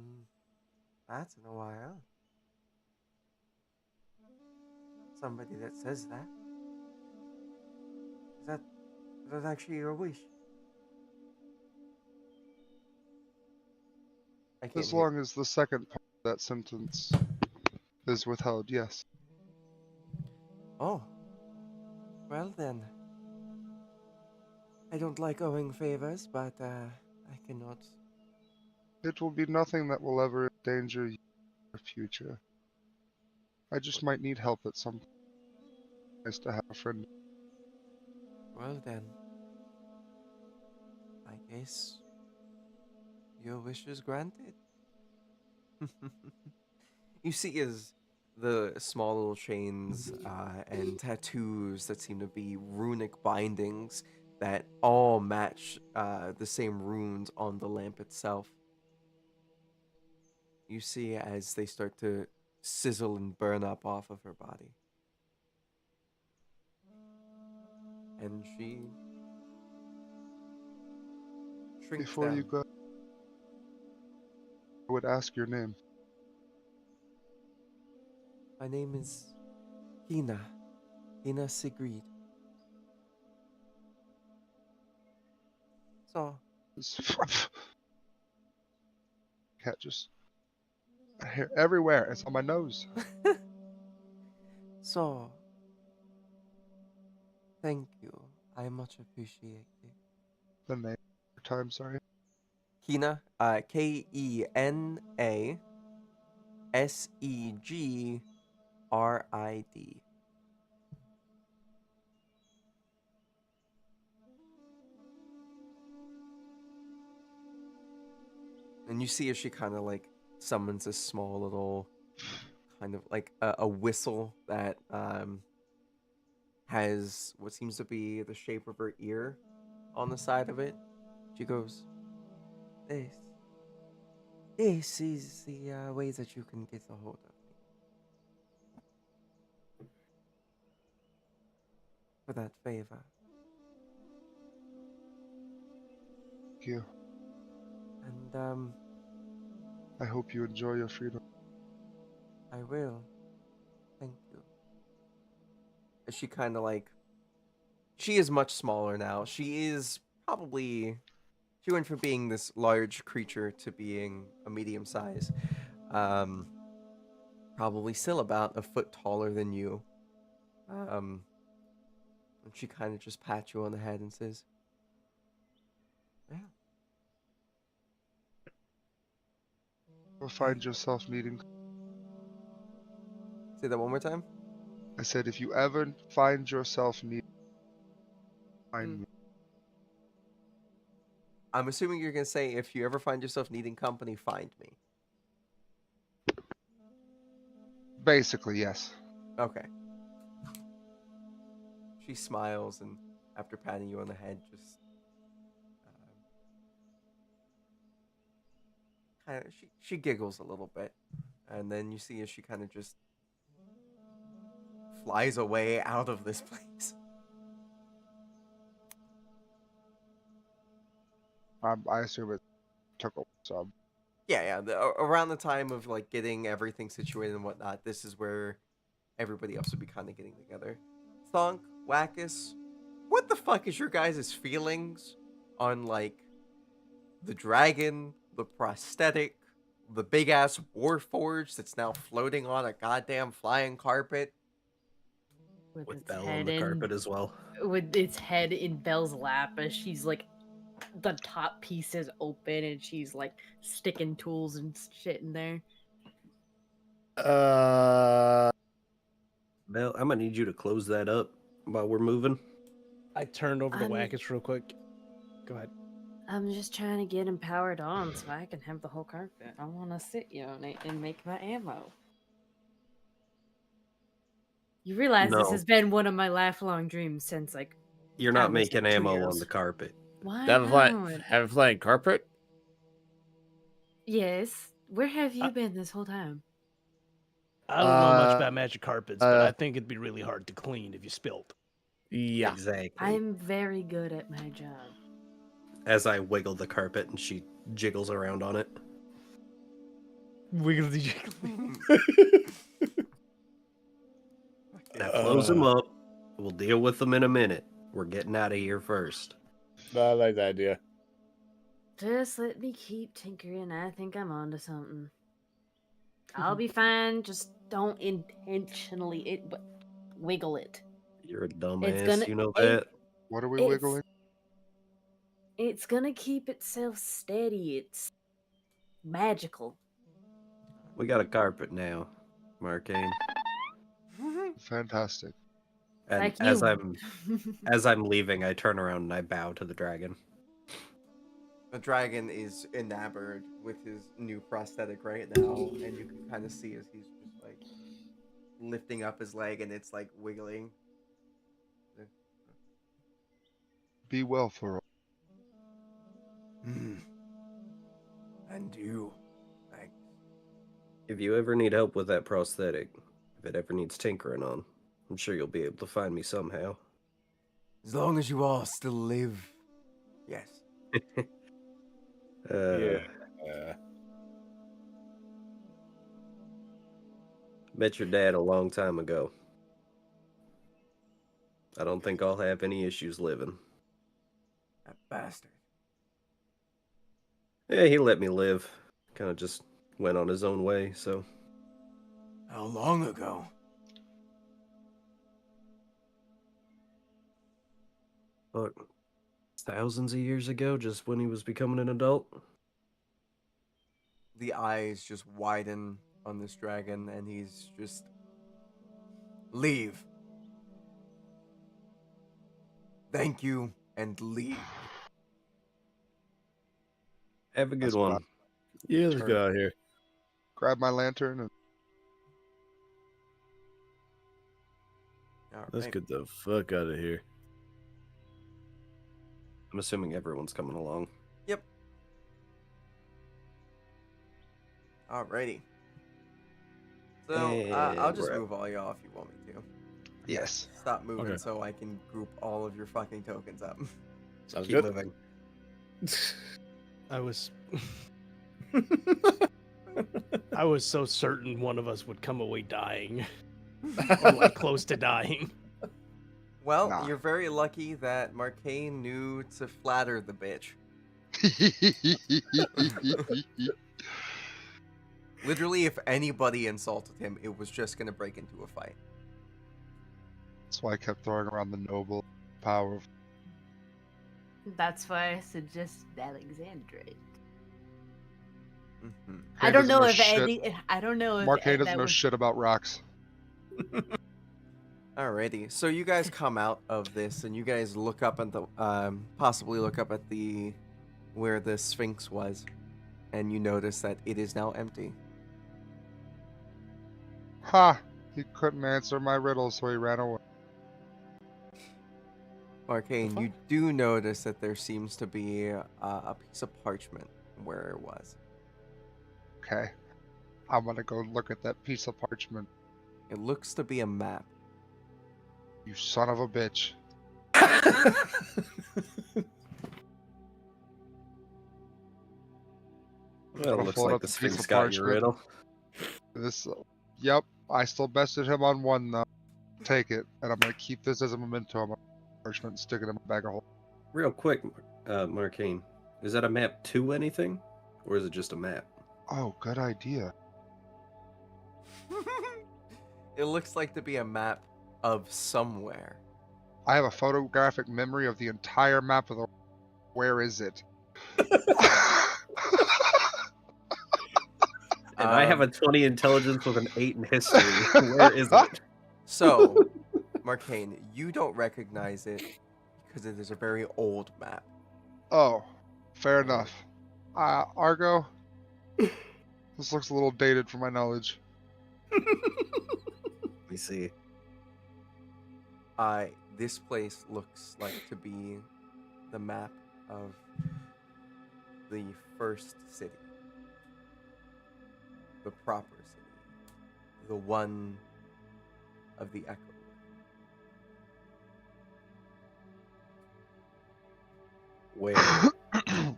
that in a while. Somebody that says that. Is that actually your wish? I can't As hear. long as the second part of that sentence is withheld, yes. Oh, well then. I don't like owing favors, but I cannot. It will be nothing that will ever endanger your future. I just might need help at some point. Nice to have a friend. Well then, I guess your wish is granted. You see as the small little chains and tattoos that seem to be runic bindings that all match the same runes on the lamp itself. You see as they start to sizzle and burn up off of her body. And she shrinks Before you down. go, I would ask your name. My name is Hina. Hina Sigrid. So, Cat just hair everywhere. It's on my nose. so, thank you. I much appreciate it. The name. Time, sorry. Kena, Kenasegrid. And you see as she kind of like summons a small little kind of like a whistle that has what seems to be the shape of her ear on the side of it. She goes, This. This is the way that you can get a hold of me. For that favor. Thank you. And I hope you enjoy your freedom. I will. Thank you. As she kind of like she is much smaller now. She is probably she went from being this large creature to being a medium size. Um, probably still about a foot taller than you. And she kind of just pats you on the head and says, "Yeah, You'll find yourself needing. say that one more time." I said, if you ever find yourself needing, find Mm. me. I'm assuming you're gonna say, "If you ever find yourself needing company, find me." Basically, yes. Okay. She smiles and, after patting you on the head, just kind of she giggles a little bit, and then you see as she kind of just flies away out of this place. I assume it took a sub. Yeah. Around the time of like getting everything situated and whatnot, this is where everybody else would be kind of getting together. Thunk, Wackus, what the fuck is your guys' feelings on like the dragon, the prosthetic, the big ass warforge that's now floating on a goddamn flying carpet? With its Belle on head the carpet as well. with its head in Belle's lap as she's like the top piece is open and she's like sticking tools and shit in there. Belle, I'm gonna need you to close that up while we're moving. I turned over to I'm- Wackus real quick. Go ahead. I'm just trying to get him powered on so I can have the whole carpet. I want to sit on it and make my ammo. You realize this No. has been one of my lifelong dreams since like You're I not was, making like, 2 ammo on years. the carpet. Why Have a not? flying carpet? Yes. Where have you I, been this whole time? I don't know much about Uh, magic carpets, but I think it'd be really hard to clean if you spilled. yeah. Exactly. I'm very good at my job. As I wiggle the carpet and she jiggles around on it. Wiggly jiggly. Now close them up. We'll deal with them in a minute. We're getting out of here first. I like that idea. Just let me keep tinkering. I think I'm onto something. I'll be fine. Just don't intentionally wiggle it. You're a dumbass, It's gonna you know it, that? What are we it's wiggling? it's gonna keep itself steady. It's magical. We got a carpet now, Marcane. Fantastic. And Like as you. I'm leaving, I turn around and I bow to the dragon. The dragon is enamored with his new prosthetic right now, and you can kind of see as he's just like lifting up his leg and it's like wiggling. Be well for all. And you. Thanks. If you ever need help with that prosthetic, if it ever needs tinkering on, I'm sure you'll be able to find me somehow. As long as you all still live. Yes. Yeah. Met your dad a long time ago. I don't think I'll have any issues living. That bastard. Yeah, he let me live. Kind of just went on his own way, so. How long ago? But thousands of years ago, just when he was becoming an adult. The eyes just widen on this dragon, and he's just. Leave. Thank you, and leave. Have a good That's what one. Yeah, let's Turn. get out of here. Grab my lantern and All Let's right. get the fuck out of here. I'm assuming everyone's coming along. Yep. Alrighty. So I'll And just we're out. move all y'all if you want me to. yes. Stop moving Okay. so I can group all of your fucking tokens up. Sounds Keep good. moving. I was I was so certain one of us would come away dying. Or like close to dying. Well, Nah. you're very lucky that Marcane knew to flatter the bitch. Literally, if anybody insulted him, it was just gonna break into a fight. That's why I kept throwing around the noble power of That's why I suggest Alexandrite. Mm-hmm. I don't doesn't know know if shit. any. I don't know if Marquet doesn't that know would. shit about rocks. Alrighty, so you guys come out of this, and you guys look up at the possibly look up at the where the Sphinx was, and you notice that it is now empty. Ha! He couldn't answer my riddle, so he ran away. Arcane, you do notice that there seems to be a piece of parchment where it was. Okay. I'm gonna go look at that piece of parchment. It looks to be a map. You son of a bitch. Well, Gonna looks fold like up the the piece Sphinx of got your parchment. riddle. This, yep, I still bested him on one though. Take it, and I'm gonna keep this as a memento. I'm gonna parchment and stick it in my bag of holding. Real quick, Marcane, is that a map to anything, or is it just a map? Oh, good idea. It looks like to be a map of somewhere. I have a photographic memory of the entire map of the. Where is it? And I have a 20 intelligence with an 8 in history. Where is it? So, Marcane, you don't recognize it because it is a very old map. Oh, fair enough. Argo, this looks a little dated for my knowledge. Let me see. This place looks like to be the map of the first city. The proper city. The one of the Echo.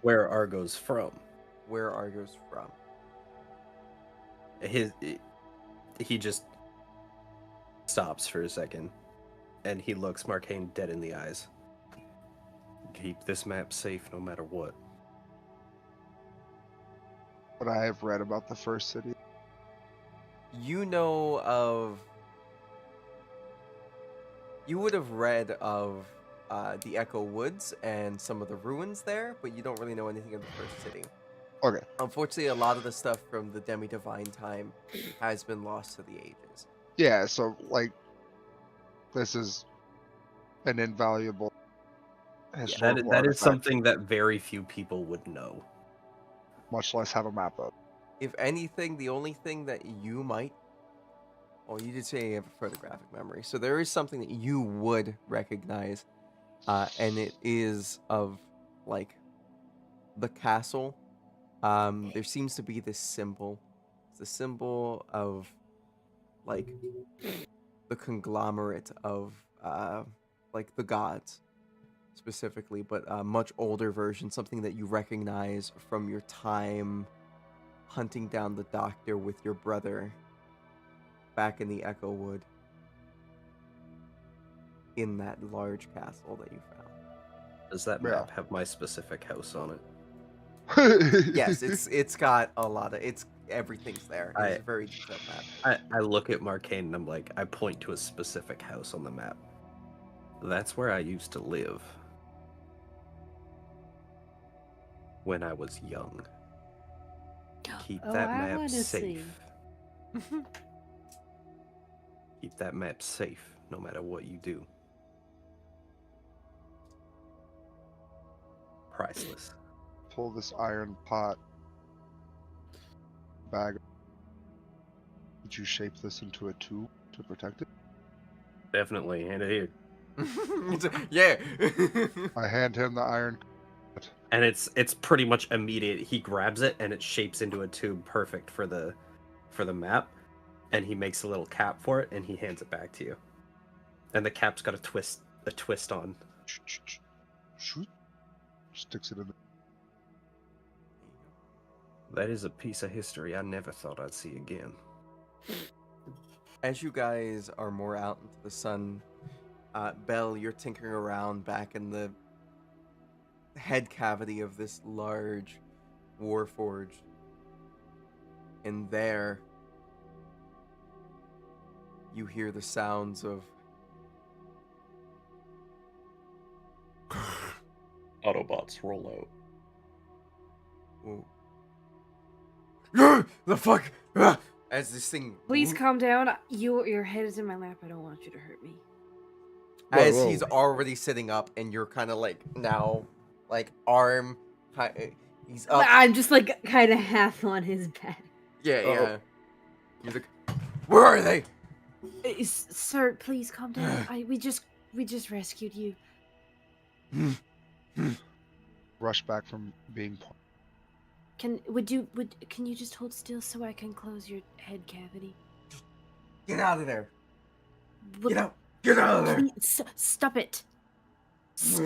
Where Argo's from. Where Argo's from. He just stops for a second, and he looks Marcane dead in the eyes. Keep this map safe no matter what. What I have read about the first city. You know of... You would have read of the Echo Woods and some of the ruins there, but you don't really know anything of the first city. Okay. Unfortunately, a lot of the stuff from the Demi-Divine time has been lost to the ages. Yeah, so, like, this is an invaluable historical That is artifact, something that very few people would know. much less have a map of. If anything, the only thing that you might... Well, you did say you have a photographic memory, so there is something that you would recognize, and it is of, like, the castle. There seems to be this symbol. It's a symbol of, like, the conglomerate of, like, the gods, specifically, but a much older version, something that you recognize from your time hunting down the doctor with your brother back in the Echo Wood, in that large castle that you found. Does that map have my specific house on it? Yes, it's got a lot of everything's there. It's a very detailed map. I look at Marcane and I'm like, I point to a specific house on the map. That's where I used to live when I was young. Keep that map safe. Keep that map safe, no matter what you do. Priceless. Pull this iron pot bag. Would you shape this into a tube to protect it? Definitely, hand it here. Yeah. I hand him the iron. And it's pretty much immediate. He grabs it and it shapes into a tube perfect for the map. And he makes a little cap for it and he hands it back to you. And the cap's got a twist on. Shoot. Sticks it in the... That is a piece of history I never thought I'd see again. As you guys are more out into the sun, Belle, you're tinkering around back in the head cavity of this large warforge. And there, you hear the sounds of Autobots roll out. the fuck? As this thing, Please calm down. Your head is in my lap. I don't want you to hurt me. as Whoa. he's already sitting up, and you're kind of like now, like arm, he's up. I'm just like kind of half on his back. Yeah. He's like, where are they? Sir, please calm down. We just rescued you. Rush back from being... Can you just hold still so I can close your head cavity? Get out of there! What- Get out! Get out of there! Please, stop it.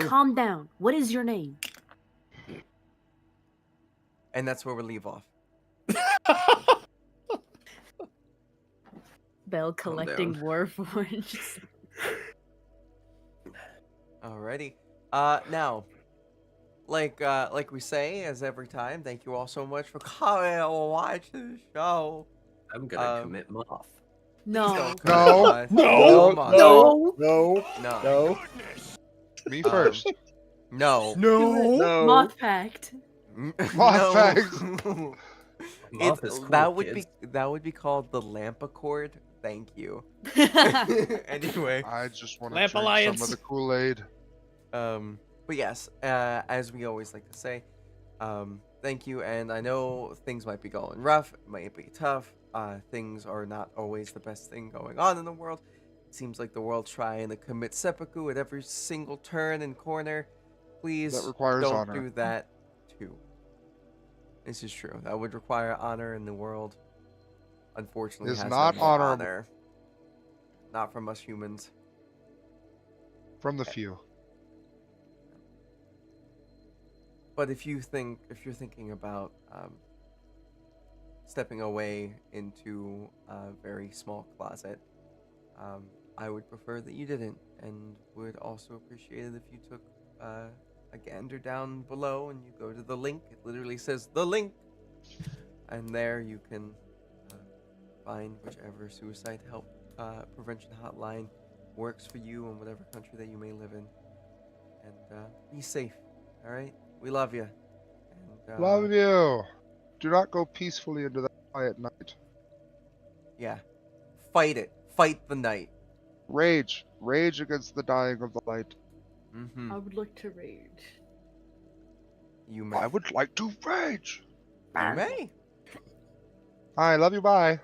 Calm down. What is your name? And that's where we leave off. Belle collecting warforges. Alrighty. Now, like we say, as every time, thank you all so much for coming and watching the show. I'm gonna commit moth. No. No. No. No. No. No. Me first. No. No. Moth pact. Moth pact. Moth is cool, that would kids. be called the lamp accord. Thank you. Anyway. I just want to Lamp drink Alliance. some of the Kool-Aid. But yes, as we always like to say, thank you. And I know things might be going rough, it might be tough. Things are not always the best thing going on in the world. seems like the world's trying to commit seppuku at every single turn and corner. Please That requires don't honor. do that too. This is true. That would require honor, in the world unfortunately Is has not no more honorable. honor. Not from us humans. From the few. But if you're thinking about stepping away into a very small closet, I would prefer that you didn't, and would also appreciate it if you took a gander down below and you go to the link. It literally says the link, and there you can find whichever suicide help prevention hotline works for you in whatever country that you may live in. And be safe, all right? We love you. And Love you. Do not go peacefully into that quiet night. yeah, fight it. Fight the night. Rage. Rage against the dying of the light. Mm-hmm. I would like to rage. You may. I would like to rage. You may. I love you. Bye.